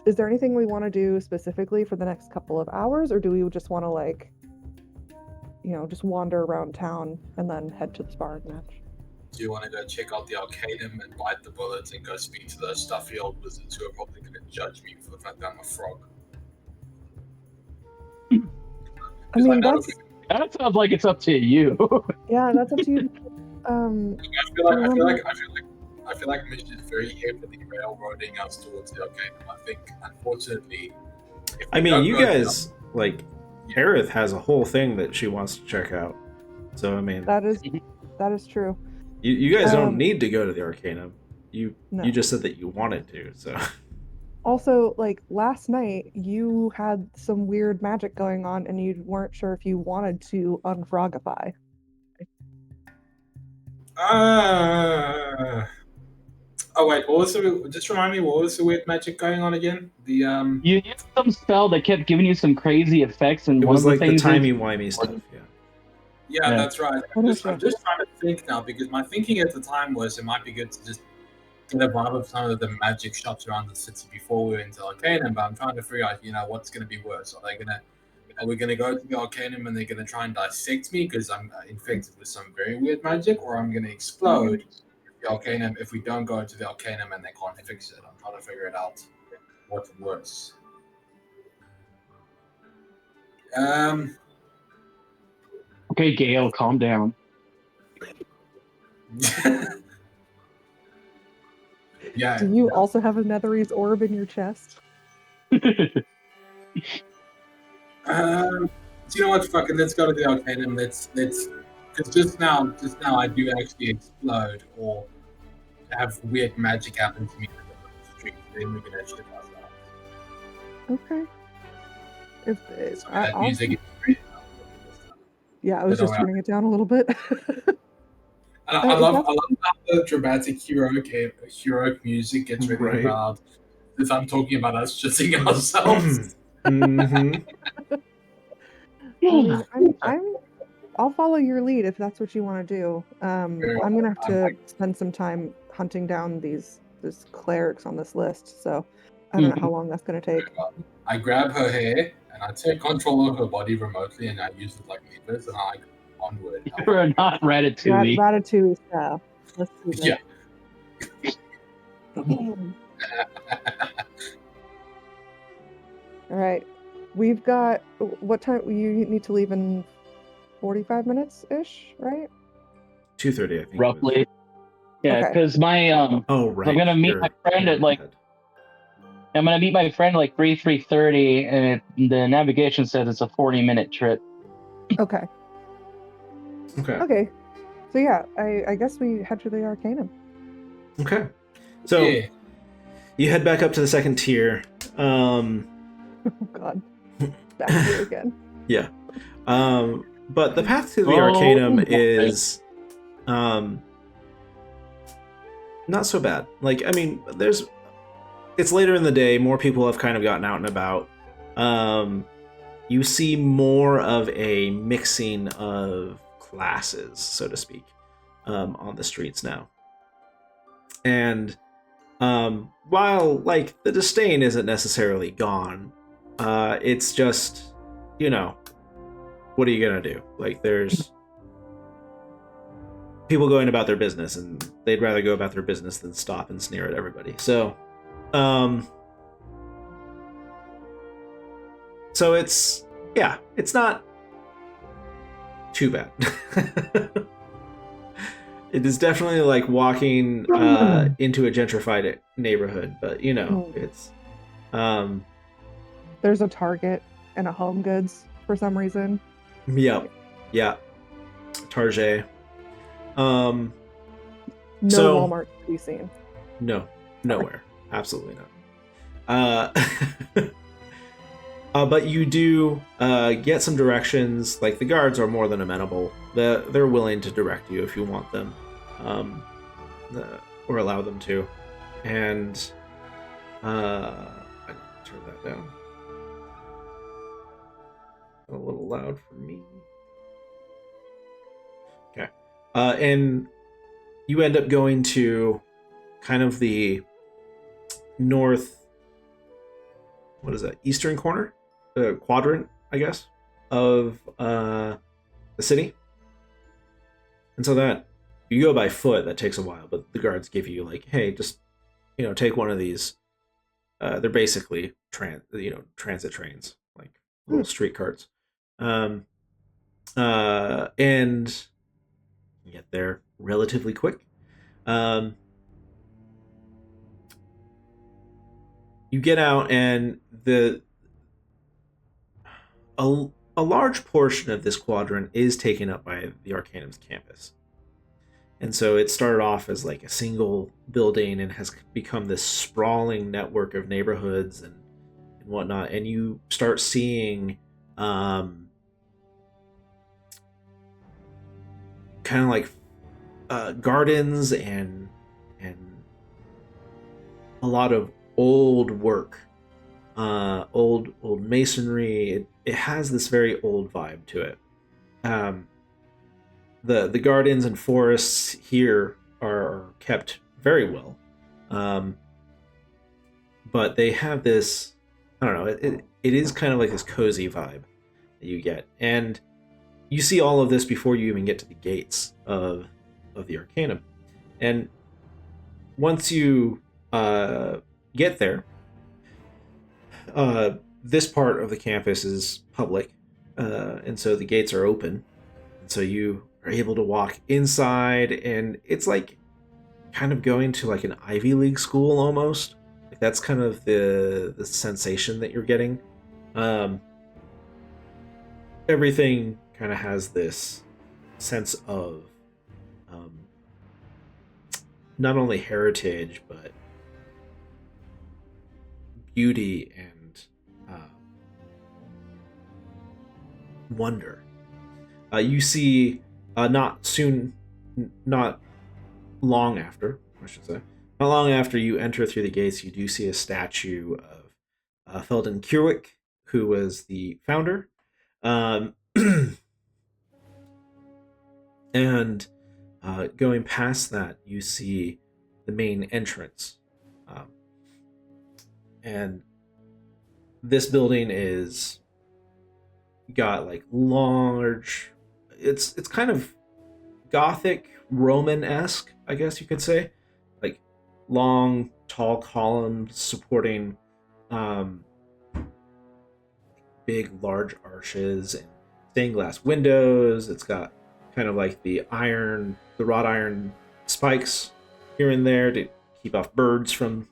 Is there anything we want to do specifically for the next couple of hours, or do we just want to like, you know, just wander around town and then head to the sparring match? Do you want to go check out the Arcanum and bite the bullets and go speak to those stuffy old wizards who are probably going to judge me for the fact that I'm a frog? I mean, know that's That sounds like it's up to you. yeah, that's up to you. I feel like Mitch is very heavily railroading us towards the Arcanum. I think, unfortunately, if I we mean, don't you go guys, like, Aerith has a whole thing that she wants to check out. So, I mean, That is true. you guys don't need to go to the Arcanum. You No. just said that you wanted to, so. Also, like last night, you had some weird magic going on, and you weren't sure if you wanted to unfrogify. Oh wait, what was the? Just remind me, what was the weird magic going on again? You used some spell that kept giving you some crazy effects, and It one was of the like the things is timey-wimey stuff, yeah. Yeah, Yeah. that's right. What is I'm it? just trying to think now because my thinking at the time was it might be good to just get a vibe of some of the magic shops around the city before we went to Arcanum. But I'm trying to figure out, what's going to be worse. Are we gonna go to the Arcanum and they're gonna try and dissect me because I'm infected with some very weird magic, or I'm gonna explode the Arcanum if we don't go to the Arcanum and they can't fix it? I'm trying to figure it out. What's worse? Um. okay, Gale, calm down. Yeah. Do you also have a Netherese orb in your chest? Do you know what? Fucking let's go to the Arcanum. Let's because just now I do actually explode or have weird magic happen to me in the street. Then we can actually pass out. Okay. If So I, that I'll, music is pretty yeah, I was just turning it down a little bit. I If love that's- I love how the dramatic heroic music gets really Right. loud. If I'm talking about us shitting ourselves. Mm-hmm. I mean, I'll follow your lead if that's what you want to do. Very I'm gonna have well. to spend some time hunting down these clerics on this list, so I don't know how long that's gonna take. I grab her hair and I take control of her body remotely and I use it like levers and I onward. You're not Ratatouille. Ratatouille style. Let's do this. Yeah. All right. We've got what time you need to leave in 45 minutes ish, right? 2:30, I think. Roughly. Yeah, Okay. because my Oh, right. I'm gonna meet You're- my friend you're at like ahead. I'm gonna meet my friend like 3:30, and the navigation says it's a 40-minute trip. Okay. Okay. Okay. So yeah, I guess we head to the Arcanum. Okay. So Yeah. you head back up to the second tier. Oh God. Back here again. Yeah. But the path to the Oh, Arcanum boy. is not so bad. Like, I mean, it's later in the day, more people have kind of gotten out and about. You see more of a mixing of classes, so to speak, on the streets now. And while like the disdain isn't necessarily gone, it's just, what are you gonna do? Like, there's people going about their business, and they'd rather go about their business than stop and sneer at everybody. So it's not too bad. It is definitely like walking into a gentrified neighborhood, but it's There's a Target and a Home Goods for some reason. yeah, Target. No So- Walmart to be seen. No, nowhere, absolutely not. But you do get some directions. Like, the guards are more than amenable. They're willing to direct you if you want them, or allow them to. And I turn that down. A little loud for me. Okay. And you end up going to kind of the north. What is that? Eastern corner? Quadrant, I guess, of the city. And so that you go by foot, that takes a while, but the guards give you like, hey, just take one of these. They're basically transit trains, like little street carts. And you get there relatively quick. You get out, and a large portion of this quadrant is taken up by the Arcanum's campus. And so it started off as like a single building and has become this sprawling network of neighborhoods and whatnot. And you start seeing kind of like gardens and a lot of old work, old masonry. It has this very old vibe to it. The gardens and forests here are kept very well, but they have this, I don't know, it is kind of like this cozy vibe that you get, and you see all of this before you even get to the gates of the Arcanum. And once you get there, this part of the campus is public, and so the gates are open, and so you are able to walk inside, and it's like kind of going to like an Ivy League school almost. Like that's kind of the sensation that you're getting. Everything kind of has this sense of not only heritage but beauty and wonder. You see, not long after, I should say, not long after you enter through the gates, you do see a statue of Felden Kierwick, who was the founder. And going past that, you see the main entrance. And this building is got like large, it's kind of Gothic Roman-esque, I guess you could say, like long tall columns supporting big large arches and stained glass windows. It's got kind of like the wrought iron spikes here and there to keep off birds from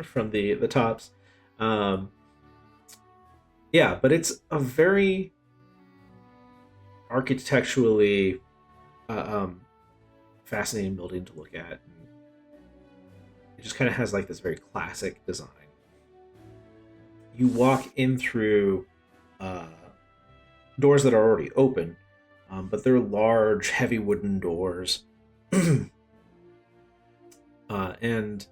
from the tops. Yeah, but it's a very architecturally fascinating building to look at. It just kind of has like this very classic design. You walk in through doors that are already open, but they're large, heavy wooden doors. And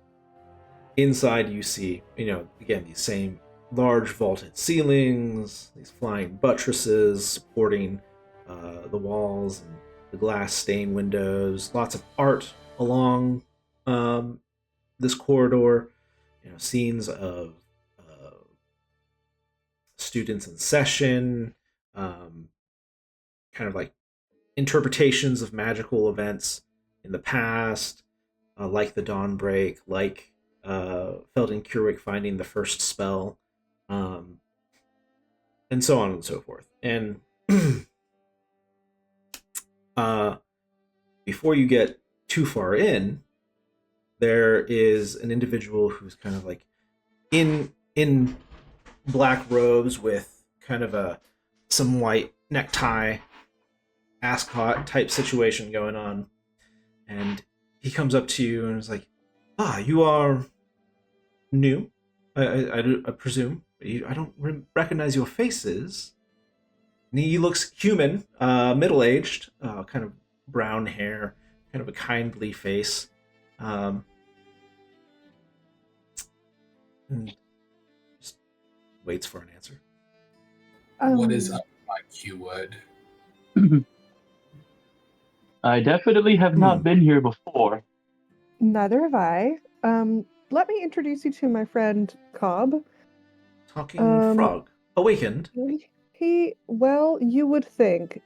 inside you see, again, these same large vaulted ceilings, these flying buttresses supporting the walls, and the glass stained windows, lots of art along this corridor, scenes of students in session, kind of like interpretations of magical events in the past, like the Dawnbreak, like Felden Kierwick finding the first spell, and so on and so forth. And before you get too far in, there is an individual who's kind of like in black robes with kind of some white necktie, ascot type situation going on, and he comes up to you and is like, you are new, I presume. I don't recognize your faces. And he looks human, middle-aged, kind of brown hair, kind of a kindly face. And just waits for an answer. What is up, my Q-word? I definitely have not been here before. Neither have I. Let me introduce you to my friend Cobb. Talking frog. Awakened. Well, you would think.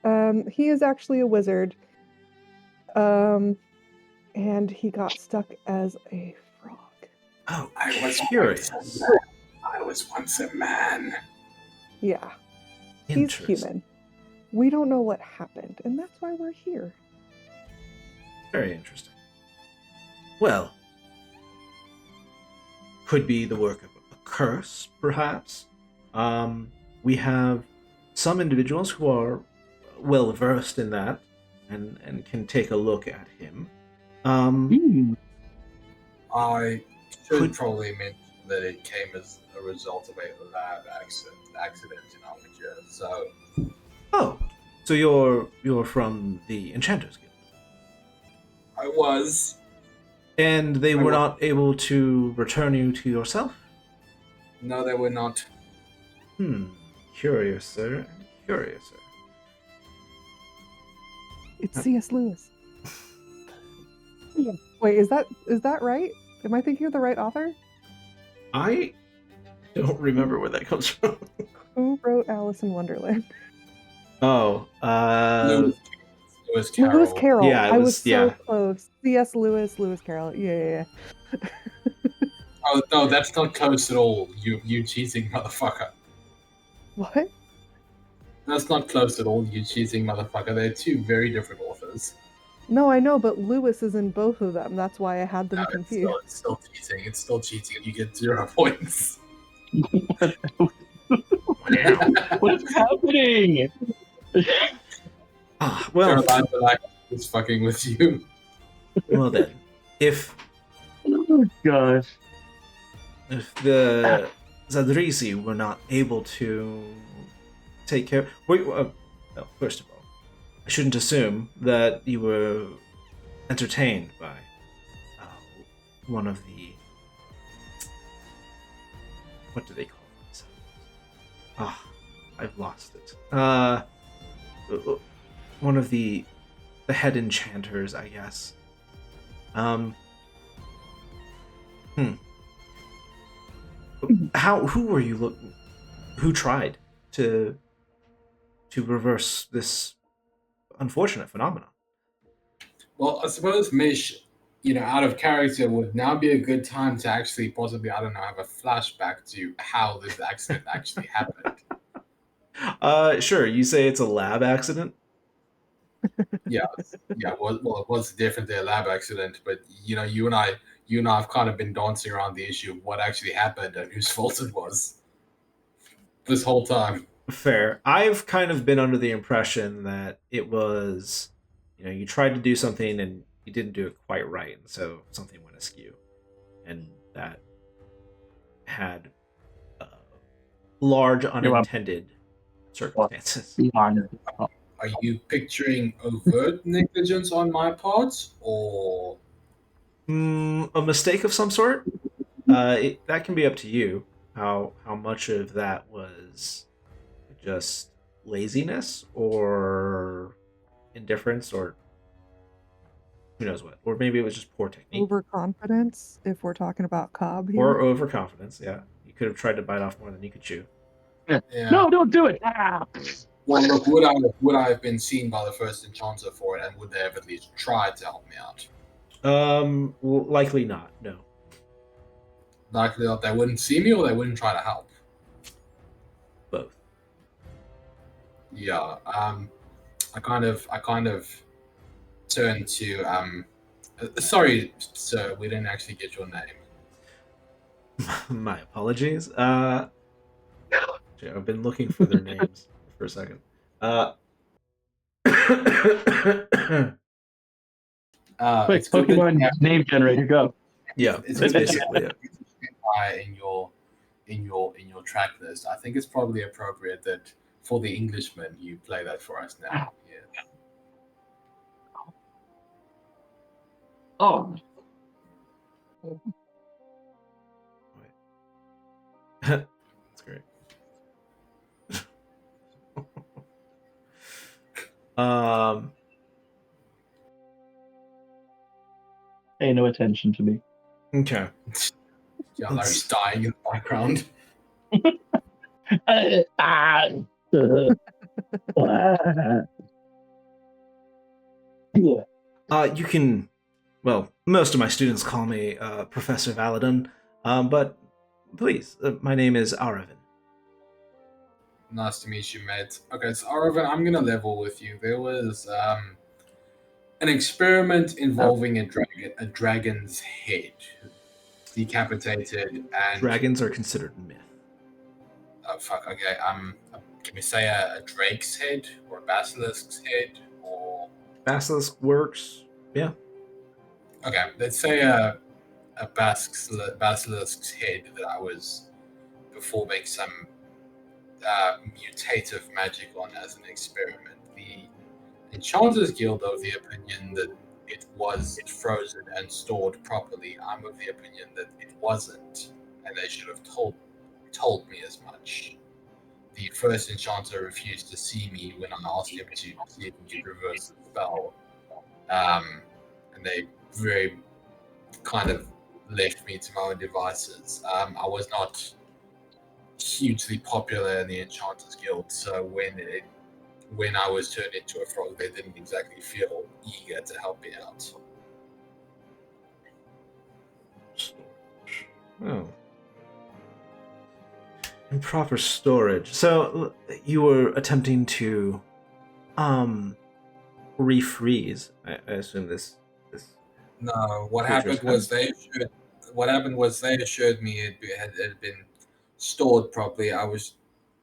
He is actually a wizard. And he got stuck as a frog. Oh, I was curious. I was once a man. Yeah. He's human. We don't know what happened, and that's why we're here. Very interesting. Well, could be the work of a curse, perhaps. We have some individuals who are well versed in that and can take a look at him. I should probably mention that it came as a result of a lab accident in Armature. So you're from the Enchanters Guild? I was. And they I were wa- not able to return you to yourself? No, they were not. Curious, sir. Curious, sir. It's C.S. Lewis. Wait, is that right? Am I thinking of the right author? I don't remember where that comes from. Who wrote Alice in Wonderland? Oh, Lewis Carroll. Lewis Carroll. Yeah, it I was- was so yeah. close. C.S. Lewis Carroll. Yeah. Oh no, that's not close at all. You cheating motherfucker. What? That's not close at all. You cheating motherfucker. They're two very different authors. No, I know, but Lewis is in both of them. That's why I had them confused. It's still cheating. It's still cheating. You get 0 points. What is happening? Well, Caroline Black is fucking with you. well then, if Oh gosh. the Zadrisi were not able to take care, wait, well, first of all, I shouldn't assume that you were entertained by one of the, what do they call themselves? I've lost it. One of the head enchanters, I guess. Who were you looking? Who tried to reverse this unfortunate phenomenon? Well, I suppose Mish, out of character, would now be a good time to actually possibly, I don't know, have a flashback to how this accident actually happened. Sure. You say it's a lab accident. Yeah. Well, it was definitely a lab accident, but you and I have kind of been dancing around the issue of what actually happened and whose fault it was this whole time. Fair. I've kind of been under the impression that it was, you tried to do something and you didn't do it quite right, and so something went askew, and that had large unintended circumstances. Are you picturing overt negligence on my part, or A mistake of some sort? That can be up to you. How much of that was just laziness or indifference, or who knows what? Or maybe it was just poor technique. Overconfidence, if we're talking about Cobb here. Or overconfidence, yeah. You could have tried to bite off more than you could chew. Yeah. No, don't do it. Well, look, would I have been seen by the first enchanter for it, and would they have at least tried to help me out? Likely not, no. Likely that they wouldn't see me, or they wouldn't try to help. Both. Yeah. I kind of turned to sorry, sir, we didn't actually get your name. My apologies. I've been looking for their names for a second. Quick, Pokemon name generator, go. Yeah, it's that's basically it. In your track list. I think it's probably appropriate that for the Englishman you play that for us now. Yeah. Oh, That's great. pay no attention to me. Okay. Yeah, Larry's dying in the background. You can, well, most of my students call me Professor Valadon, but please, my name is Aravan. Nice to meet you, mate. Okay, so Aravan, I'm gonna level with you. There was an experiment involving a dragon's head, decapitated, and Dragons are considered myth. oh fuck. Okay, can we say a drake's head or a basilisk's head or Basilisk works. Yeah. okay? Let's say a basilisk's head that I was performing some mutative magic on as an experiment. The Enchanters Guild are of the opinion that it was frozen and stored properly. I'm of the opinion that it wasn't, and they should have told me as much. The first enchanter refused to see me when I asked him to see if he could reverse the spell, and they very kind of left me to my own devices. I was not hugely popular in the Enchanters Guild, so when I was turned into a frog, they didn't exactly feel eager to help me out. Oh. Improper storage. So you were attempting to refreeze. I assume this. No, what Creatures happened was they assured me it had been stored properly. I was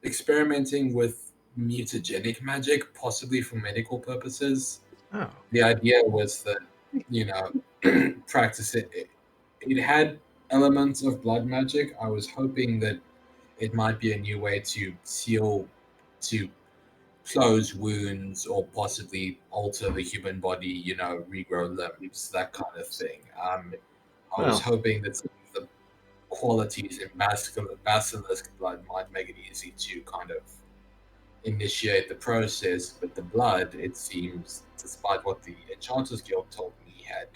experimenting with mutagenic magic, possibly for medical purposes. Oh. The idea was that, practice it. It had elements of blood magic. I was hoping that it might be a new way to to close wounds or possibly alter the human body, regrow limbs, that kind of thing. I was Well. hoping that some of the qualities in basilisk blood might make it easy to kind of initiate the process, but the blood, it seems, despite what the Enchanters Guild told me, had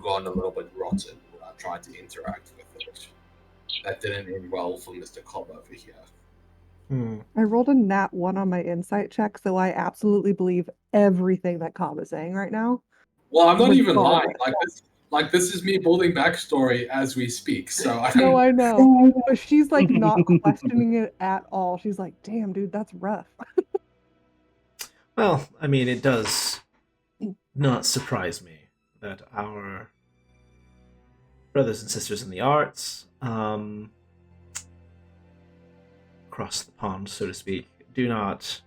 gone a little bit rotten when I tried to interact with it. That didn't end well for Mr. Cobb over here. I rolled a nat 1 on my insight check, so I absolutely believe everything that Cobb is saying right now. Well, I'm not even lying. Regardless. This is me building backstory as we speak. So No, I know. But she's like not questioning it at all. She's like, damn, dude, that's rough. Well, I mean, it does not surprise me that our brothers and sisters in the arts, across the pond, so to speak, do not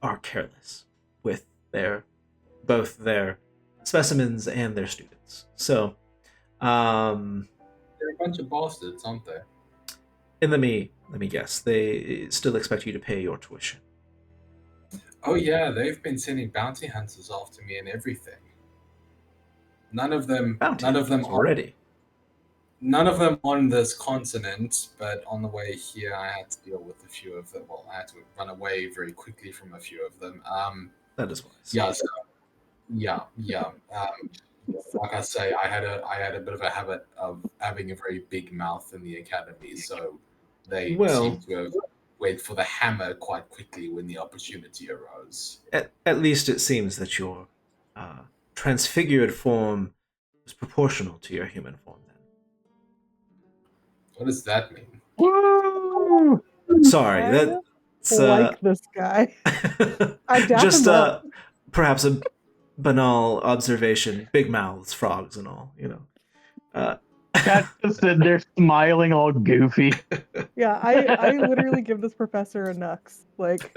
are careless with both their specimens and their students. So, they're a bunch of bastards, aren't they? And let me guess, they still expect you to pay your tuition. Oh yeah, they've been sending bounty hunters after me and everything. None of them already. None of them on this continent, but on the way here, I had to deal with a few of them. Well, I had to run away very quickly from a few of them. That is wise. Yeah, so, yeah. Like I say, I had a bit of a habit of having a very big mouth in the academy, so they seem to have went for the hammer quite quickly when the opportunity arose. At least it seems that your transfigured form was proportional to your human form. What does that mean? Woo! Sorry, that's this guy. I just perhaps a banal observation. Big mouths, frogs, and all. Cat's just sitting there smiling, all goofy. Yeah, I literally give this professor a nux. Like,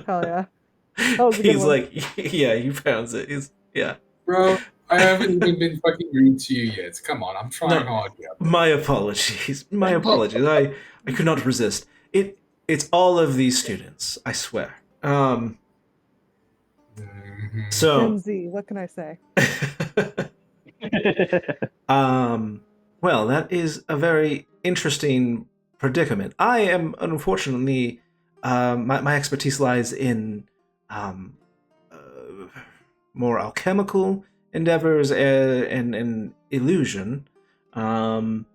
hell yeah. He's like, yeah, you found it. Bro, I haven't even been fucking rude to you yet. Come on, I'm trying hard here. My apologies. I could not resist. It's all of these students, I swear. So Gen Z, what can I say? Well, that is a very interesting predicament. I am, unfortunately, my expertise lies in more alchemical endeavors and illusion. And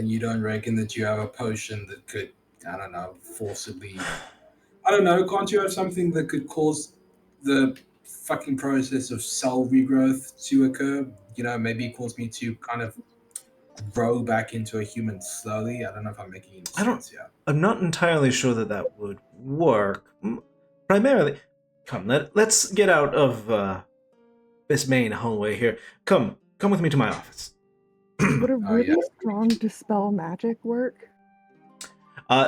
you don't reckon that you have a potion that could, I don't know, forcibly... I don't know, can't you have something that could cause the fucking process of cell regrowth to occur? Maybe cause me to kind of grow back into a human slowly? I don't know if I'm making any sense here. I'm not entirely sure that would work. Primarily... Come, let's get out of this main hallway here. Come with me to my office. Would a really strong dispel magic work?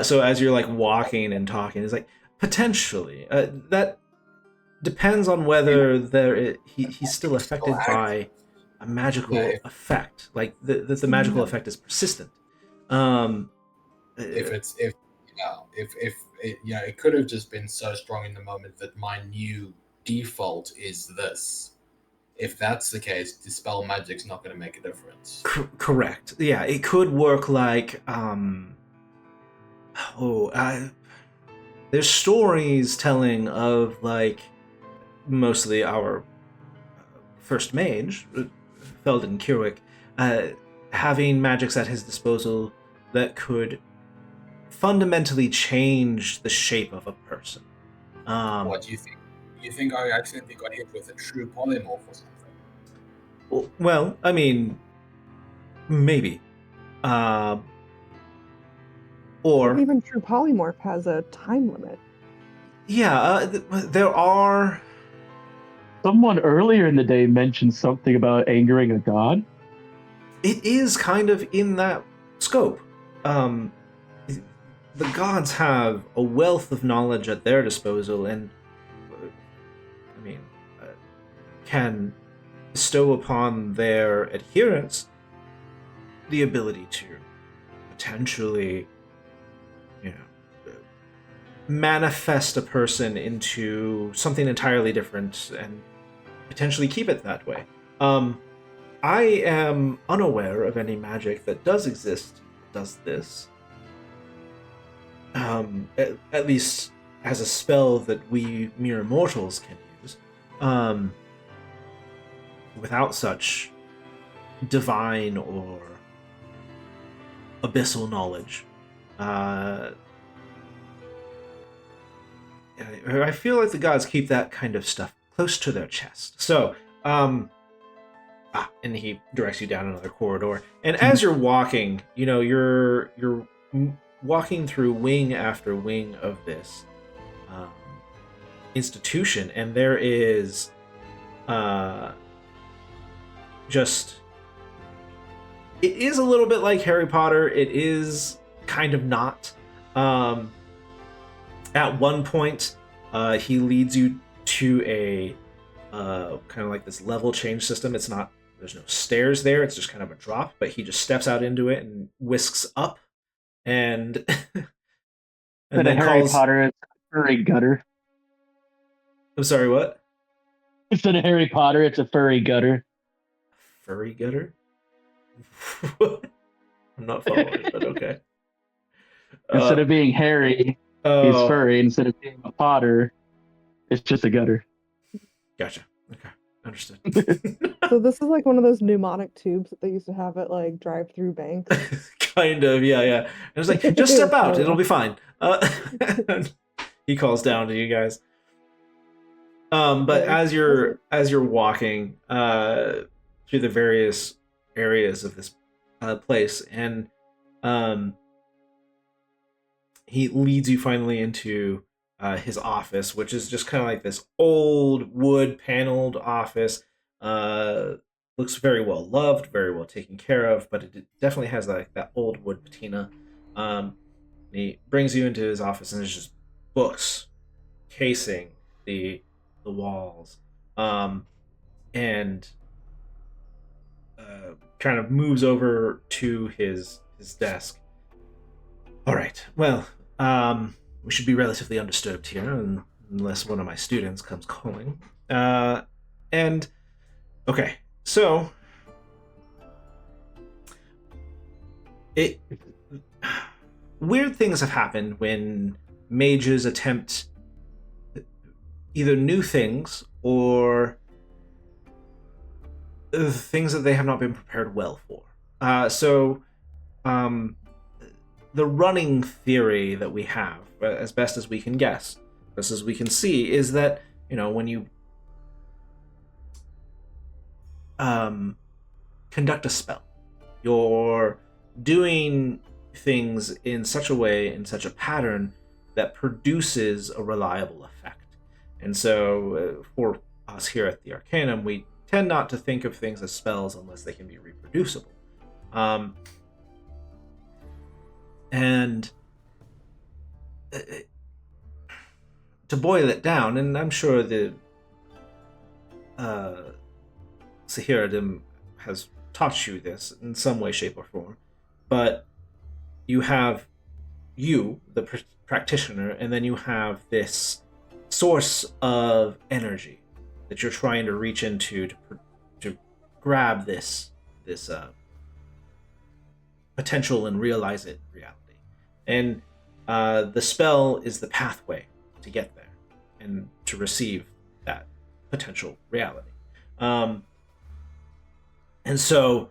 So as you're like walking and talking, it's like potentially that depends on whether he's still affected by a magical effect, like the magical effect is persistent. If if it, it could have just been so strong in the moment that my new default is this. If that's the case, dispel magic's not going to make a difference. Correct. Yeah, it could work like there's stories telling of like mostly our first mage, Felden Kirwick, having magics at his disposal that could fundamentally change the shape of a person. What do you think? You think I accidentally got hit with a true polymorph or something? Well, I mean, maybe. Or even true polymorph has a time limit. Yeah, there are. Someone earlier in the day mentioned something about angering a god. It is kind of in that scope. The gods have a wealth of knowledge at their disposal, and I mean, can bestow upon their adherents the ability to potentially, manifest a person into something entirely different and potentially keep it that way. I am unaware of any magic that does exist that does this. At least as a spell that we mere mortals can use. Without such divine or abyssal knowledge. I feel like the gods keep that kind of stuff close to their chest. So, and he directs you down another corridor. And as you're walking, you're walking through wing after wing of this institution, and there is just... It is a little bit like Harry Potter. It is kind of not. At one point, he leads you to a kind of like this level change system. It's not, there's no stairs there. It's just kind of a drop, but he just steps out into it and whisks up, and and then Harry calls. Potter, it's a furry gutter. I'm sorry, what? Instead of Harry Potter, it's a furry gutter. Furry gutter? I'm not following, but okay. Instead of being Harry, he's furry. Instead of being a Potter, it's just a gutter. Gotcha. Okay, understood. So this is like one of those pneumatic tubes that they used to have at like drive-through banks. Kind of, yeah. And it's like, just step out, it'll be fine. He calls down to you guys. But as you're walking through the various areas of this place, and he leads you finally into his office, which is just kind of like this old wood paneled office. Looks very well loved, very well taken care of, but it definitely has like that old wood patina. He brings you into his office, and there's just books casing the walls, and kind of moves over to his desk. All right, well, we should be relatively undisturbed here, unless one of my students comes calling. And okay, so weird things have happened when mages attempt either new things or things that they have not been prepared well for. The running theory that we have, as best as we can guess, best as we can see, is that, when you conduct a spell, you're doing things in such a way, in such a pattern, that produces a reliable effect. And so, for us here at the Arcanum, we tend not to think of things as spells unless they can be reproducible. And to boil it down, and I'm sure the Sahiradim has taught you this in some way, shape, or form, but you have you, the practitioner, and then you have this source of energy that you're trying to reach into to grab this potential and realize it in reality. And the spell is the pathway to get there and to receive that potential reality. And so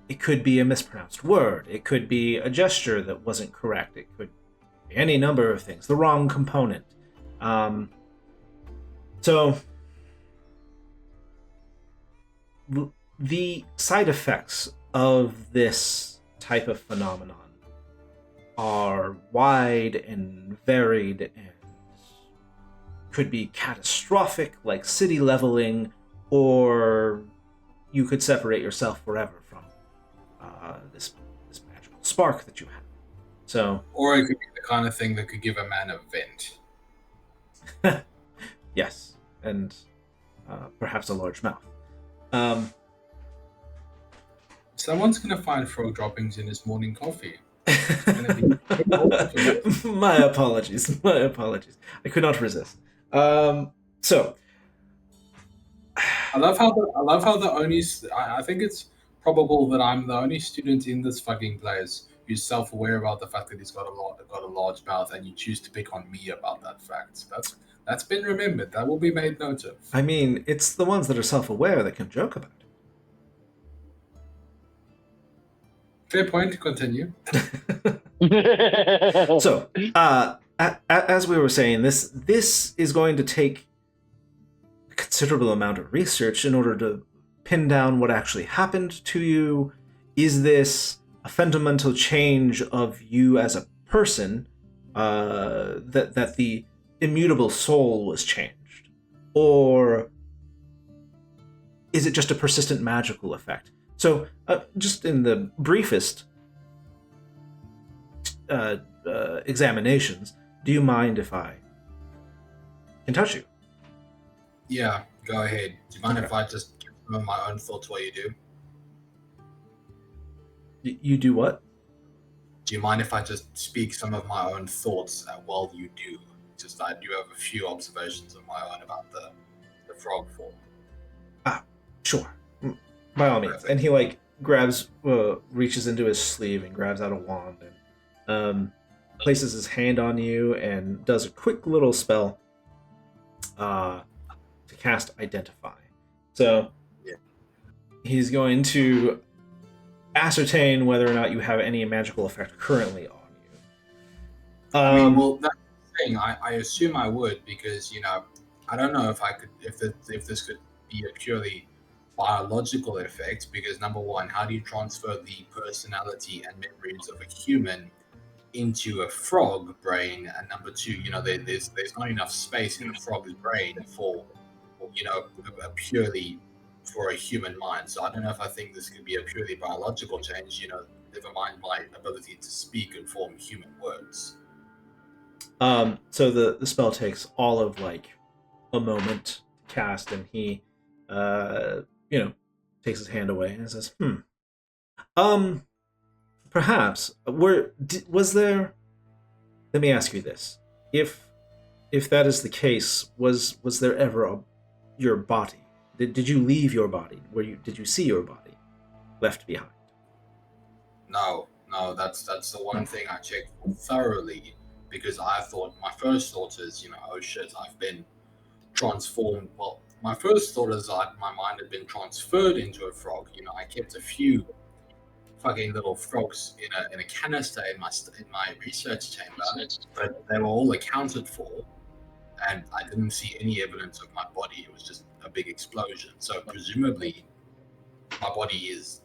it could be a mispronounced word. It could be a gesture that wasn't correct. It could be any number of things. The wrong component. So the side effects of this type of phenomenon are wide and varied and could be catastrophic, like city leveling, or you could separate yourself forever from this magical spark that you have. So, or it could be the kind of thing that could give a man a vent. Yes, and perhaps a large mouth. Someone's gonna find frog droppings in his morning coffee. My apologies. My apologies. I could not resist. So I love how the only. I think it's probable that I'm the only student in this fucking place who's self-aware about the fact that he's got a large mouth, and you choose to pick on me about that fact. That's been remembered. That will be made note of. I mean, it's the ones that are self-aware that can joke about it. Fair point. Continue. So, as we were saying, this is going to take a considerable amount of research in order to pin down what actually happened to you. Is this a fundamental change of you as a person? That the immutable soul was changed, or is it just a persistent magical effect? So, just in the briefest examinations, do you mind if I can touch you? Yeah, go ahead. Do you mind if I just give some of my own thoughts while you do? You do what? Do you mind if I just speak some of my own thoughts while you do? Just I do have a few observations of my own about the frog form. Sure. By all means. Perfect. And he grabs, reaches into his sleeve and grabs out a wand and places his hand on you and does a quick little spell to cast Identify. So he's going to ascertain whether or not you have any magical effect currently on you. I mean, well, that's the thing. I assume I would, because I don't know if I could, if this could be a purely biological effect. Because number one, how do you transfer the personality and memories of a human into a frog brain? And number two, there's not enough space in a frog's brain for a purely for a human mind. So I don't know if I think this could be a purely biological change. Never mind my ability to speak and form human words. So the spell takes all of a moment to cast, and he takes his hand away and says, perhaps was there, let me ask you this, if that is the case, was there ever your body? Did you leave your body? Did you see your body left behind? No, that's the one thing I checked thoroughly, because I thought, my first thought is, oh shit, I've been transformed. Well, my first thought is that my mind had been transferred into a frog. I kept a few fucking little frogs in a canister in my research chamber, but they were all accounted for, and I didn't see any evidence of my body. It was just a big explosion. So presumably, my body is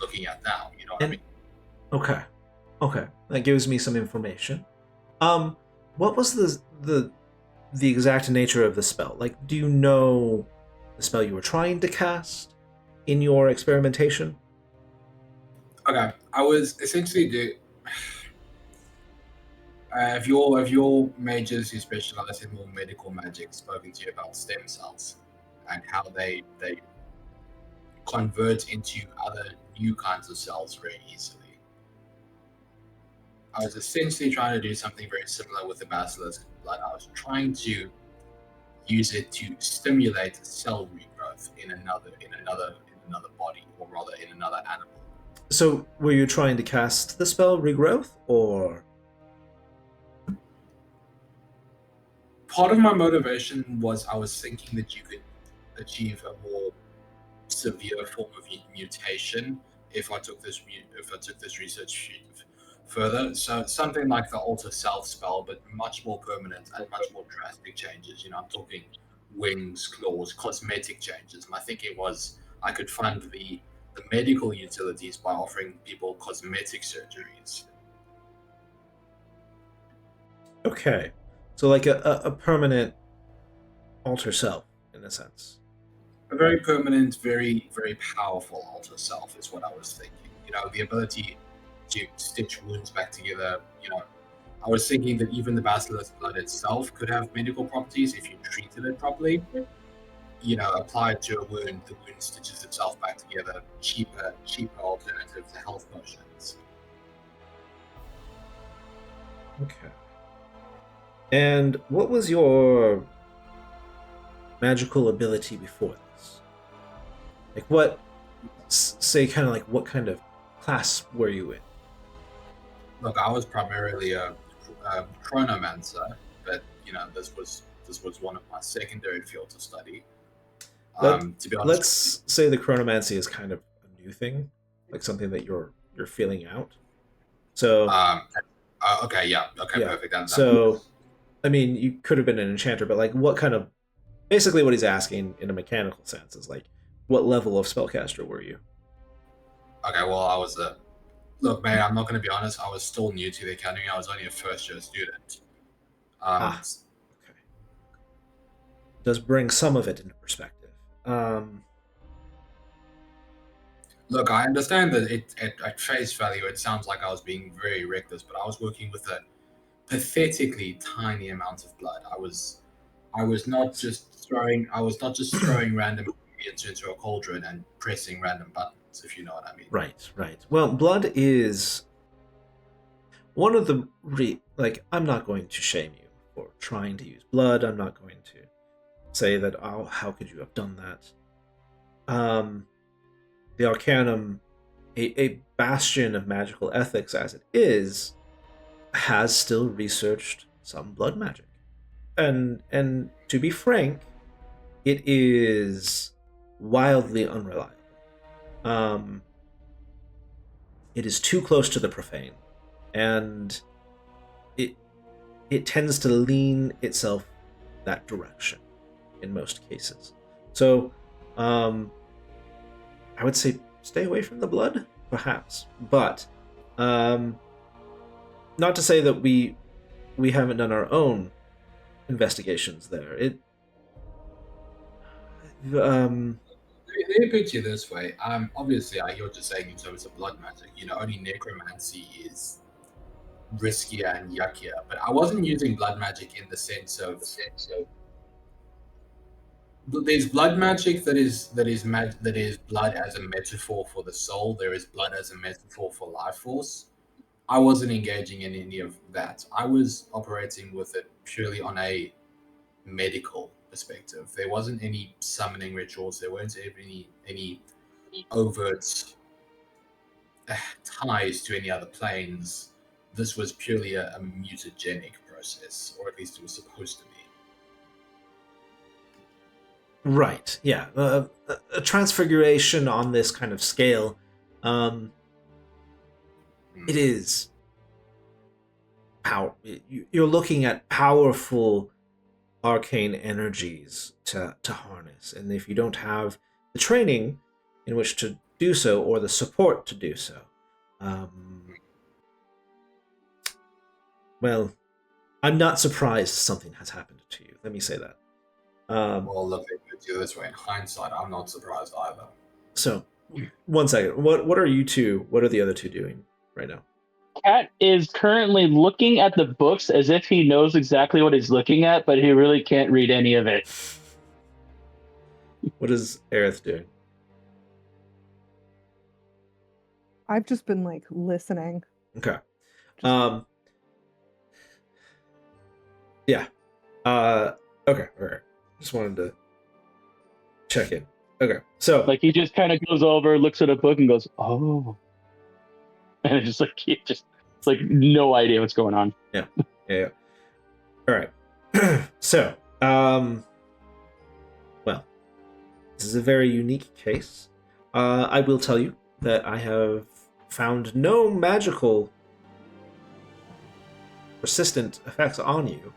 looking at now. You know what I mean? Okay, that gives me some information. What was the exact nature of the spell? Do you know the spell you were trying to cast in your experimentation? Okay, I was essentially have your mages who specialize in more medical magic spoken to you about stem cells and how they convert into other new kinds of cells very easily? I was essentially trying to do something very similar with the basilisk blood. I was trying to use it to stimulate cell regrowth in another body, or rather in another animal. So, were you trying to cast the spell Regrowth, or? Part of my motivation was I was thinking that you could achieve a more severe form of mutation if I took this research further. So something like the Alter Self spell, but much more permanent and much more drastic changes. You know, I'm talking wings, claws, cosmetic changes. My thinking was I could fund the medical utilities by offering people cosmetic surgeries. Okay. So like a permanent alter self, in a sense. A very permanent, very, very powerful Alter Self is what I was thinking. You know, the ability to stitch wounds back together. You know, I was thinking that even the basilisk blood itself could have medical properties if you treated it properly. You know, apply it to a wound, the wound stitches itself back together. Cheaper alternative to health potions. Okay. And what was your magical ability before this? Like what, say kind of like what kind of class were you in? Look, I was primarily a chronomancer, but you know, this was one of my secondary fields of study. To be honest, Let's say the chronomancy is kind of a new thing, like something that you're feeling out. So okay, yeah, okay, yeah. perfect. So I mean, you could have been an enchanter, but like what kind of, basically what he's asking in a mechanical sense is like, what level of spellcaster were you? Okay, well, I was a look, man. I'm not going to be honest. I was still new to the academy. I was only a first-year student. Okay. Does bring some of it into perspective. Look, I understand that at face value, it sounds like I was being very reckless, but I was working with a pathetically tiny amount of blood. I was not just throwing random ingredients into a cauldron and pressing random buttons, if you know what I mean. Right. Well, blood is one of the I'm not going to shame you for trying to use blood. I'm not going to say that, oh, how could you have done that? The Arcanum, a bastion of magical ethics as it is, has still researched some blood magic. And to be frank, it is wildly unreliable. It is too close to the profane, and it tends to lean itself that direction in most cases. So, I would say stay away from the blood, perhaps, but not to say that we haven't done our own investigations there. Let me put you this way. Obviously, I hear what you're saying in terms of blood magic. You know, only necromancy is riskier and yuckier. But I wasn't using blood magic in the sense of there's blood magic that is blood as a metaphor for the soul. There is blood as a metaphor for life force. I wasn't engaging in any of that. I was operating with it purely on a medical perspective. There wasn't any summoning rituals. There weren't any overt ties to any other planes. This was purely a mutagenic process, or at least it was supposed to be. Right. Yeah. A transfiguration on this kind of scale. It is power. You're looking at powerful arcane energies to harness, and if you don't have the training in which to do so or the support to do so, well, I'm not surprised something has happened to you. Let me say that. Well, look at it this way. In hindsight, I'm not surprised either. So, one second. What are you two? What are the other two doing right now? Cat is currently looking at the books as if he knows exactly what he's looking at, but he really can't read any of it. What is Aerith doing? I've just been like listening. Okay. Yeah. Okay. All right. Just wanted to check in. Okay. So Like he just kind of goes over, looks at a book, and goes, "Oh," and it's just like it's like no idea what's going on. Yeah. All right. So, well, this is a very unique case. I will tell you that I have found no magical persistent effects on you.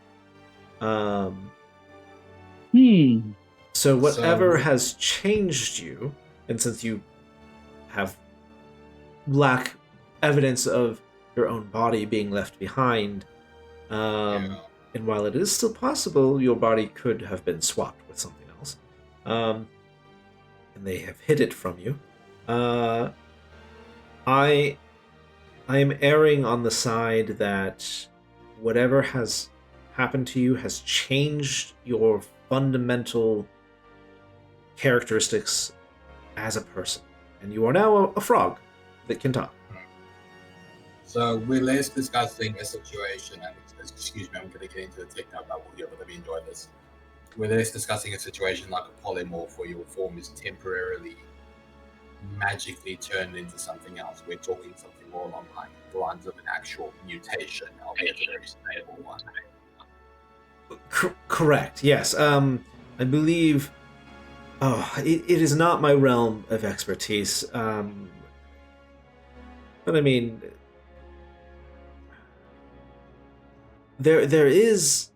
So whatever has changed you, and since you have lack evidence of your own body being left behind, and while it is still possible, your body could have been swapped with something else, and they have hid it from you. I am erring on the side that whatever has happened to you has changed your fundamental characteristics as a person, and you are now a frog that can talk. So we're less discussing a situation, and excuse me, I'm going to get into the techno bubble here, but let me enjoy this. We're less discussing a situation like a polymorph where your form is temporarily magically turned into something else. We're talking something more along the lines of an actual mutation, albeit a very stable one. Correct, yes. I believe... it is not my realm of expertise. But I mean... There is,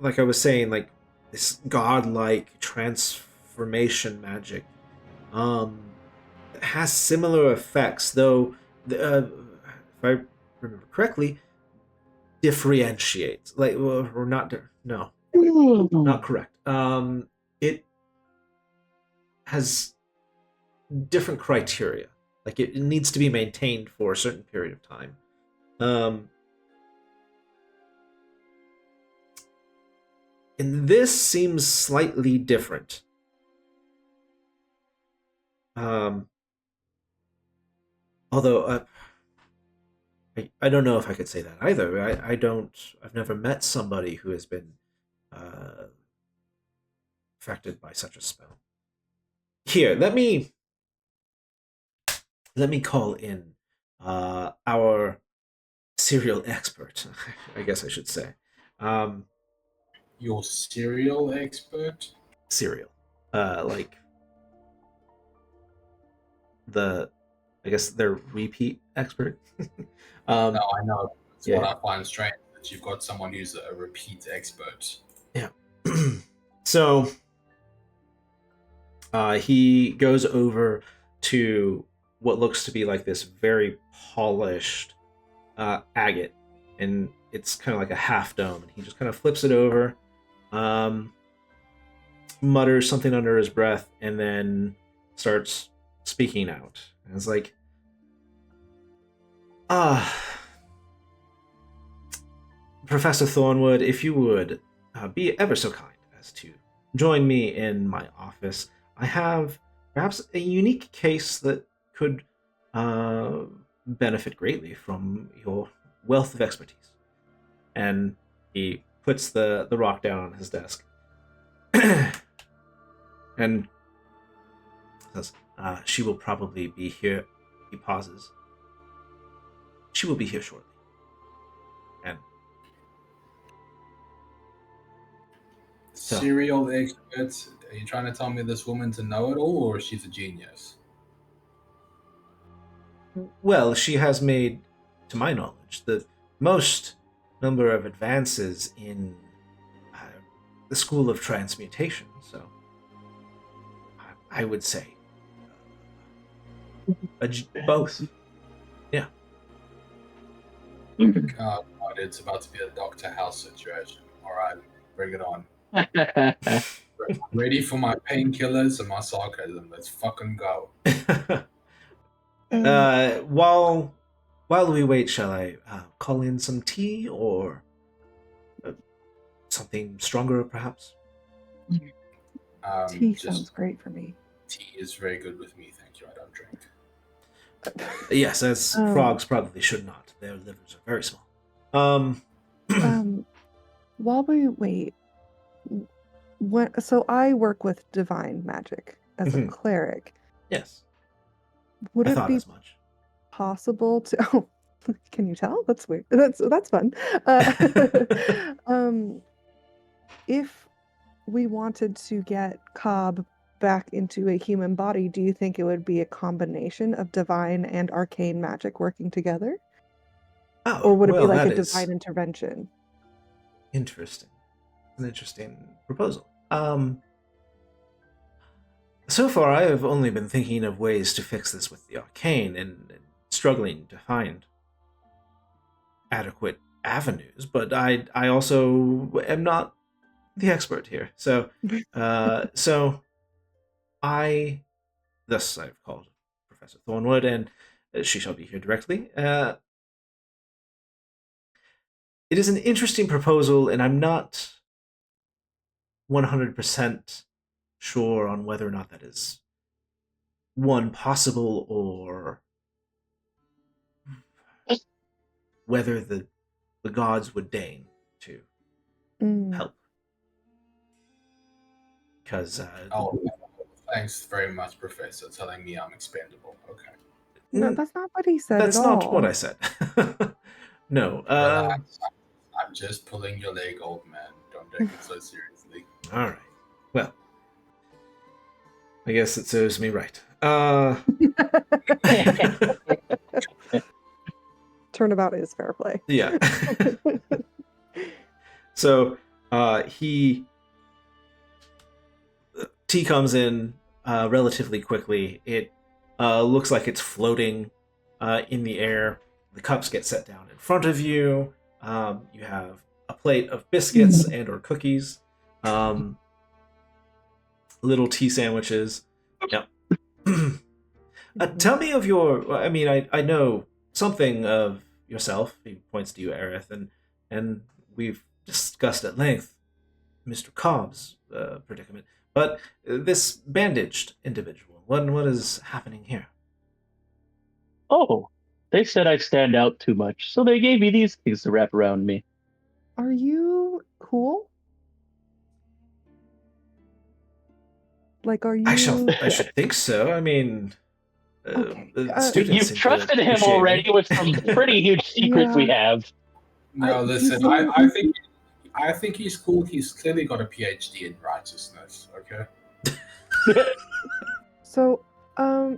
like I was saying, like this godlike transformation magic. That has similar effects, though. If I remember correctly, differentiates. Like, or not? No, not correct. It has different criteria. Like it needs to be maintained for a certain period of time. And this seems slightly different. Although I don't know if I could say that either. I've never met somebody who has been affected by such a spell. Here, let me call in our serial expert. I guess I should say. Your serial expert? Serial. Like I guess they're repeat expert. No, I know. It's yeah. what I find strange, that you've got someone who's a repeat expert. Yeah. So he goes over to what looks to be like this very polished agate, and it's kind of like a half dome, and he just kind of flips it over, mutters something under his breath, and then starts speaking out. And it's like, Professor Thornwood, if you would be ever so kind as to join me in my office, I have perhaps a unique case that could benefit greatly from your wealth of expertise. And he puts the rock down on his desk and says, she will probably be here. He pauses. She will be here shortly. And so, serial experts? Are you trying to tell me this woman's a know-it-all, or she's a genius? well, she has made, to my knowledge, the most number of advances in the School of Transmutation. So, I would say both. Yeah. God, it's about to be a Dr. House situation. All right, bring it on. Ready for my painkillers and my sarcasm. Let's fucking go. While we wait, shall I call in some tea or something stronger, perhaps? Tea sounds great for me. Tea is very good with me, thank you. I don't drink. Yes, as frogs probably should not. their livers are very small. While we wait, so I work with divine magic as a Mhm. cleric. Yes, Would I it thought be as much. possible to? Oh, can you tell? That's weird. That's fun. Um, if we wanted to get Cobb back into a human body, do you think it would be a combination of divine and arcane magic working together? Oh, Or would it be well, like that a is divine intervention? interesting. An interesting proposal. So far, I have only been thinking of ways to fix this with the arcane and struggling to find adequate avenues, but I also am not the expert here. So so I thus I've called Professor Thornwood, and she shall be here directly. It is an interesting proposal, and I'm not 100% sure on whether or not that is one possible or whether the gods would deign to Mm. help. Because Oh, thanks very much, Professor, telling me I'm expendable. Okay. No, that's not what he said that's at not what all. I said. No. Relax. I'm just pulling your leg, old man. Don't take it so seriously. All right. Well, I guess it serves me right. Turnabout is fair play. Yeah. So tea comes in relatively quickly. It looks like it's floating in the air. The cups get set down in front of you. You have a plate of biscuits and or cookies, little tea sandwiches. Yep. Tell me of your. I mean, I know something of yourself. He points to you, Aerith, and we've discussed at length Mr. Cobb's predicament. But this bandaged individual, what is happening here? Oh, they said I stand out too much, so they gave me these things to wrap around me. Are you cool? Like, are you? I should think so. I mean, Okay. students You've seem to trusted him appreciate already me. with some pretty huge secrets we Yeah. have. No, listen. seem- I think he's cool. He's clearly got a PhD in righteousness. Okay. So,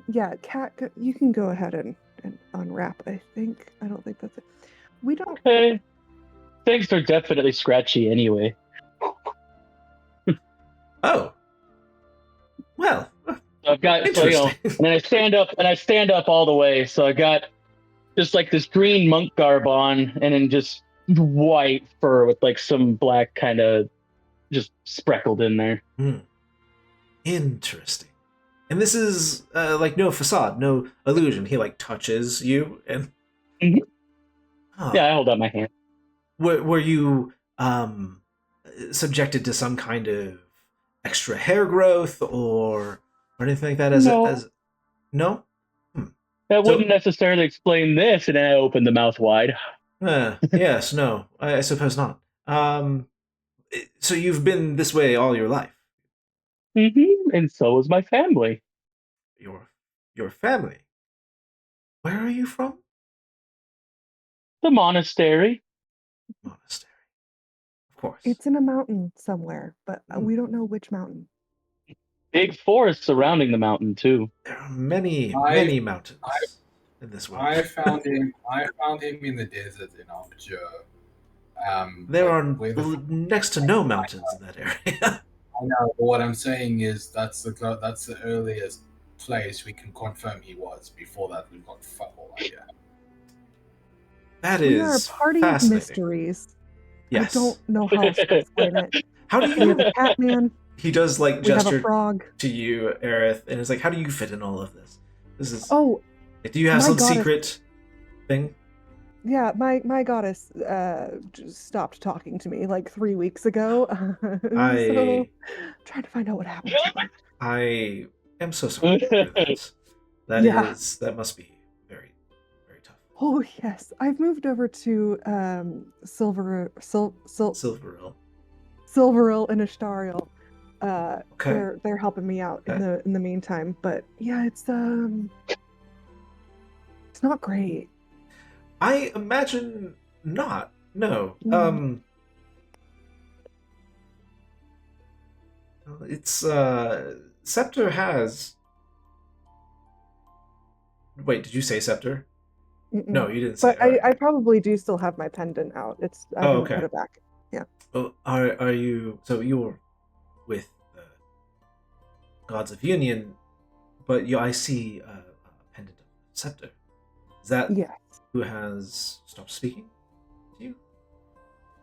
yeah, Kat, you can go ahead and unwrap. I don't think that's it. We don't. Okay. Things are definitely scratchy anyway. Oh, well, I've got so, interesting. and then I stand up all the way. So I got just like this green monk garb on, and then just white fur with like some black kind of just spreckled in there. Interesting. And this is like no facade, no illusion. He like touches you, and Mhm. Huh. Yeah, I hold out my hand. Were you subjected to some kind of extra hair growth or anything like that? No. As no. That So- wouldn't necessarily explain this, and then I opened the mouth wide. Yes, no, I suppose not. So you've been this way all your life. And so is my family. Your family. Where are you from? The monastery. Monastery. Of course. It's in a mountain somewhere, but Hmm. we don't know which mountain. Big forest surrounding the mountain, too. There are many mountains in this world. I found him in the desert in Arcture. There are the next to no mountains in that area. I know, but what I'm saying is that's the earliest place we can confirm he was. Before that, we've got fuck all idea. That We are a is party of fascinating. mysteries. Yes. I don't know how else to explain it. How do We have you? a cat man. He does like We have a gesture frog. to you, Aerith, and it's like, how do you fit in all of this? This is. Oh, Do you have my some goddess. secret thing? yeah, my goddess just stopped talking to me like 3 weeks ago. So trying to find out what happened to her. I am so sorry to hear that. That Yeah. that must be very, very tough. Oh yes, I've moved over to Silveril. Silveril and Ashtariel. Okay. They're helping me out Okay. in the meantime. But yeah, it's not great. I imagine not. No. Mm. It's Scepter has. Wait, did you say Scepter? No, Mm-mm. you didn't say. But All right. I probably do still have my pendant out. I Oh, didn't put okay. it back. Yeah. Oh, are you? So you're with the Gods of Union, but I see a pendant of Scepter. Is that Yeah. who has stopped speaking to you?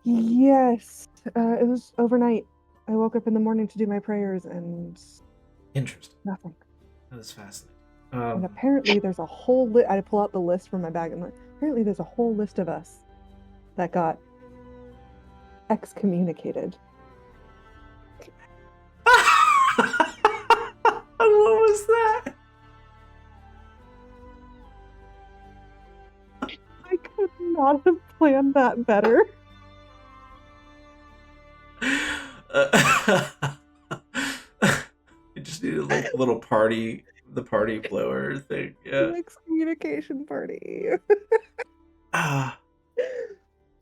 Yes. It was overnight. I woke up in the morning to do my prayers and Interesting. nothing. That is fascinating. And apparently there's a whole list. I pull out the list from my bag and apparently there's a whole list of us that got excommunicated. What was that? I could not have planned that better. You just need a little party, the party blower thing. Yeah. An excommunication party. Ah, I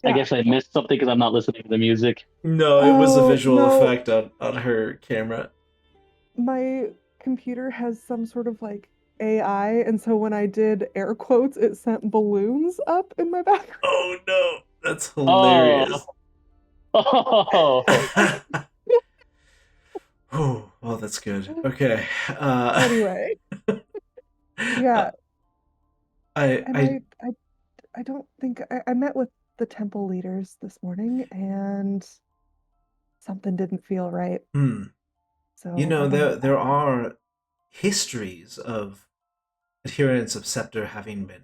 Yeah. guess I missed something because I'm not listening to the music. no, it was a Oh, visual no. effect on her camera. My computer has some sort of like AI, and so when I did air quotes, it sent balloons up in my background. Oh no, that's hilarious. Oh, oh, Oh, well, that's good. Okay. Anyway, yeah, I and I I don't think I met with the temple leaders this morning, and something didn't feel right. hmm. So I went There inside. are histories of adherents of Scepter having been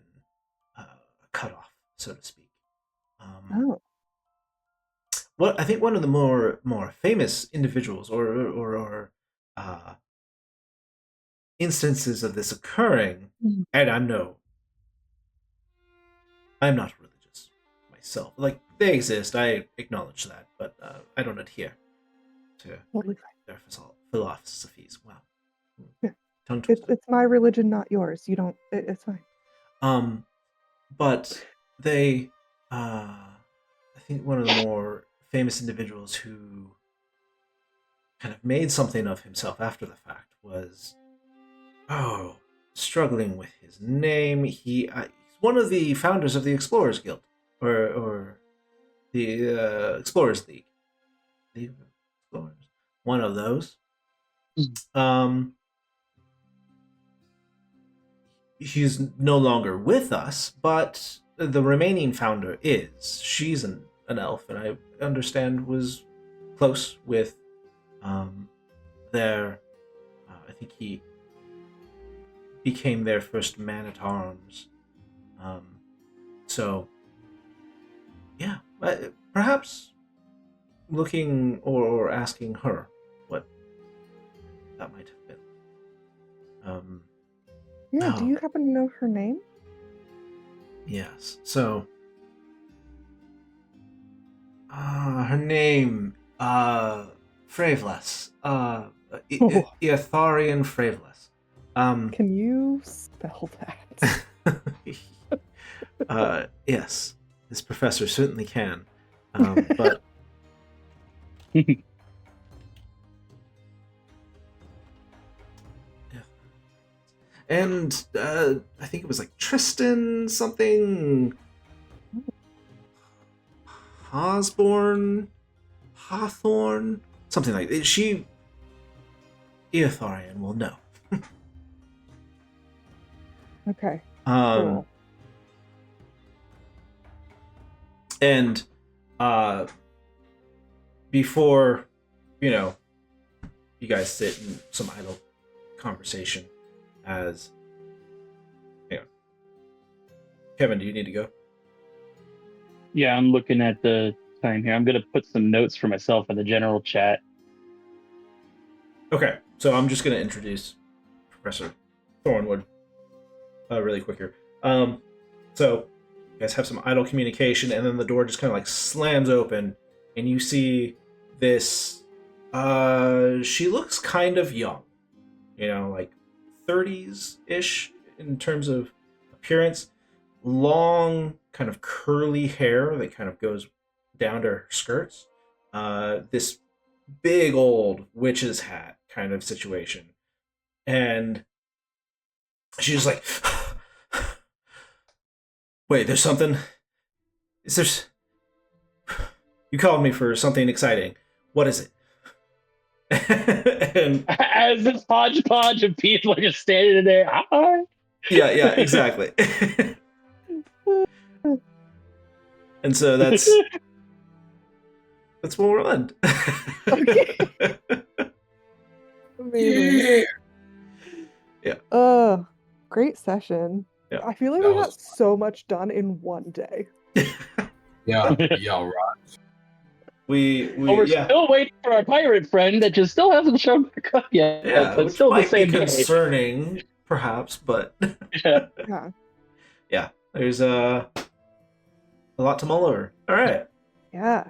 uh, cut off, so to speak. Oh, What I think one of the more famous individuals or uh, instances of this occurring, mm, and I know I'm not religious myself. Like they exist, I acknowledge that, but I don't adhere to totally their philosophies. Wow, fine. tongue twister. It's my religion, not yours. You don't. It's fine. Um, but they, I think one of the more famous individuals who kind of made something of himself after the fact was, struggling with his name. He's one of the founders of the Explorers Guild, or the Explorers League. League of Explorers. One of those. Um, he's no longer with us, but the remaining founder is. She's an elf, and I understand was close with their. I think he became their first man at arms. Um, so, yeah, perhaps looking or asking her what that might have been. Yeah. Do Oh, you happen to know her name? yes. So, her name, Fravlas. Oh, Iotharian Fravlas. can you spell that? Yes, this professor certainly can. But yeah. And I think it was like Tristan something, Osborne, Hawthorne, something like that. Iotharian will know. Okay. Um, Cool. and before, you know, you guys sit in some idle conversation as, you know, Kevin, do you need to go? yeah, I'm looking at the time here. I'm gonna put some notes for myself in the general chat. Okay, so I'm just going to introduce Professor Thornwood really quick here. So You guys have some idle communication, and then the door just kind of like slams open, and you see this. She looks kind of young, like 30s ish in terms of appearance. Long, kind of curly hair that kind of goes down to her skirts. This big old witch's hat kind of situation, and she's like, "Wait, there's something. Is there's? You called me for something exciting. What is it?" And as this hodgepodge of people are just standing there. Hi. yeah, exactly. And so that's where we'll end. Okay. Amazing. Yeah. Great session. Yeah. I feel like That we got was so much done in one day. Yeah, right. We're yeah, still waiting for our pirate friend that just still hasn't shown back up yet. But which still the might be same day. concerning, perhaps, but Yeah. Yeah. yeah, there's a lot to mull over. All right, Yeah.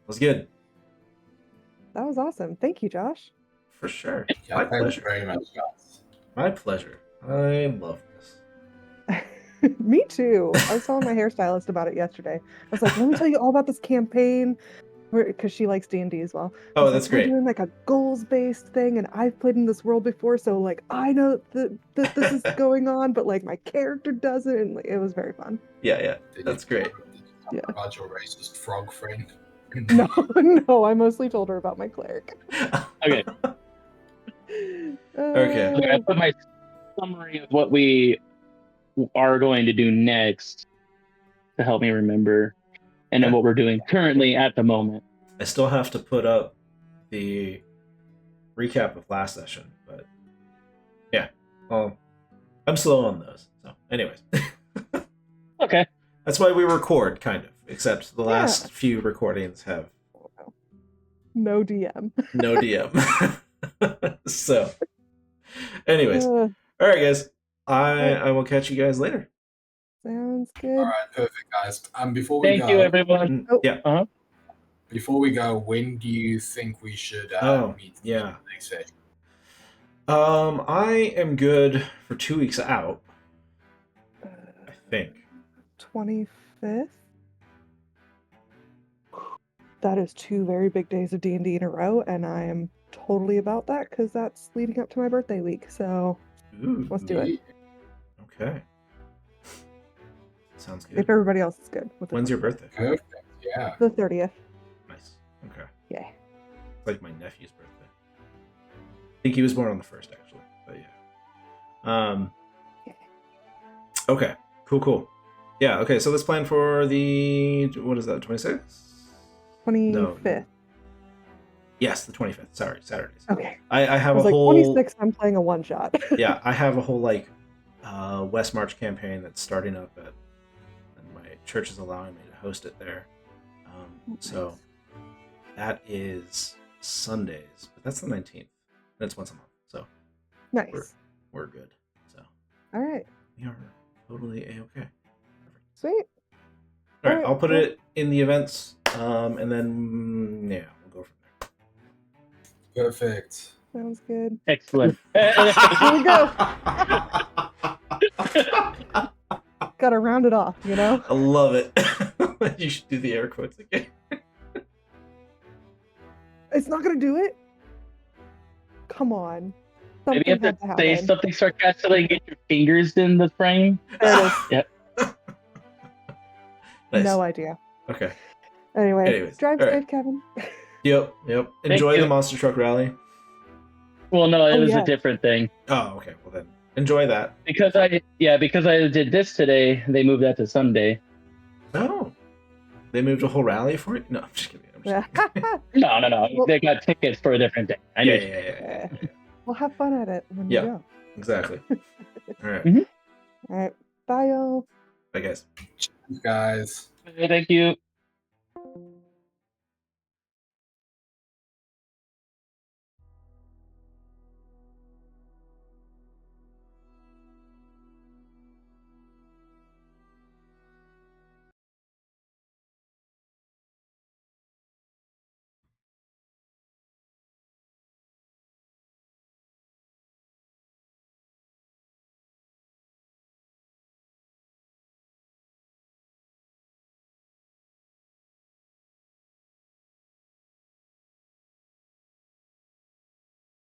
was good That was awesome. Thank you, Josh. for sure. Yeah, My thank you pleasure. very much, guys. My pleasure. I love this. Me too. I was telling my hairstylist about it yesterday. I was like, let me tell you all about this campaign. Because she likes D&D as well. I Oh, was that's like, great. We're doing like a goals-based thing, and I've played in this world before, so like I know that this is going on, but like my character doesn't. And like, it was very fun. Yeah, Did that's you great. talk Yeah. about your racist frog friend? No, no, I mostly told her about my cleric. Okay. Okay. I put my summary of what we are going to do next to help me remember, and then Okay. what we're doing currently at the moment. I still have to put up the recap of last session, but yeah, well, I'm slow on those. So, anyways, Okay. that's why we record, kind of. Except the last few recordings have No DM. no DM. So, anyways, Uh, all right, guys. I will catch you guys later. Sounds All good. right, perfect, guys. Before we Thank go, you, everyone. Oh. Yeah. before we go, when do you think we should meet? Yeah. Next session? I am good for 2 weeks out. I think. 25th. That is 2 very big days of D&D in a row, and I am totally about that because that's leading up to my birthday week. So Ooh. let's do it. Okay. Sounds good. If everybody else is good with it. When's your birthday? Perfect. Yeah. The 30th. Nice. Okay. Yeah. It's like my nephew's birthday. I think he was born on the 1st, actually. But yeah. Okay. Cool. Yeah. Okay. So let's plan for the what is that? 26th? 25th. Yes, the 25th. Sorry, Saturdays. Okay. I have I was a like, whole 26th, I'm playing a one shot. yeah. I have a whole like West March campaign that's starting up at, and my church is allowing me to host it there. So that is Sundays, but that's the 19th. That's once a month. So Nice. we're good. So All right. we are totally a-okay. Sweet. All right, Alright, I'll put cool. it in the events, and then yeah, we'll go from there. Perfect. Sounds good. Excellent. Here we go. Gotta round it off, you know? I love it. You should do the air quotes again. It's not gonna do it. Come on. Maybe you Something have had to to say happen. something sarcastic and get your fingers in the frame. There it is. Yep. Nice. No idea. Okay. Anyways, drive all right. safe, Kevin. Yep. Enjoy you. the monster truck rally. Well, no, it Oh, was yeah. a different thing. Oh, okay. Well then, enjoy that. Because I did this today, they moved that to Sunday. Oh, they moved a whole rally for it? No, I'm just kidding. Yeah. No. Well- They got tickets for a different day. I know. Yeah. We'll have fun at it when we Yeah. go. Exactly. All right. Mhm. All right. Bye, y'all. Bye, guys. Guys. Thank you.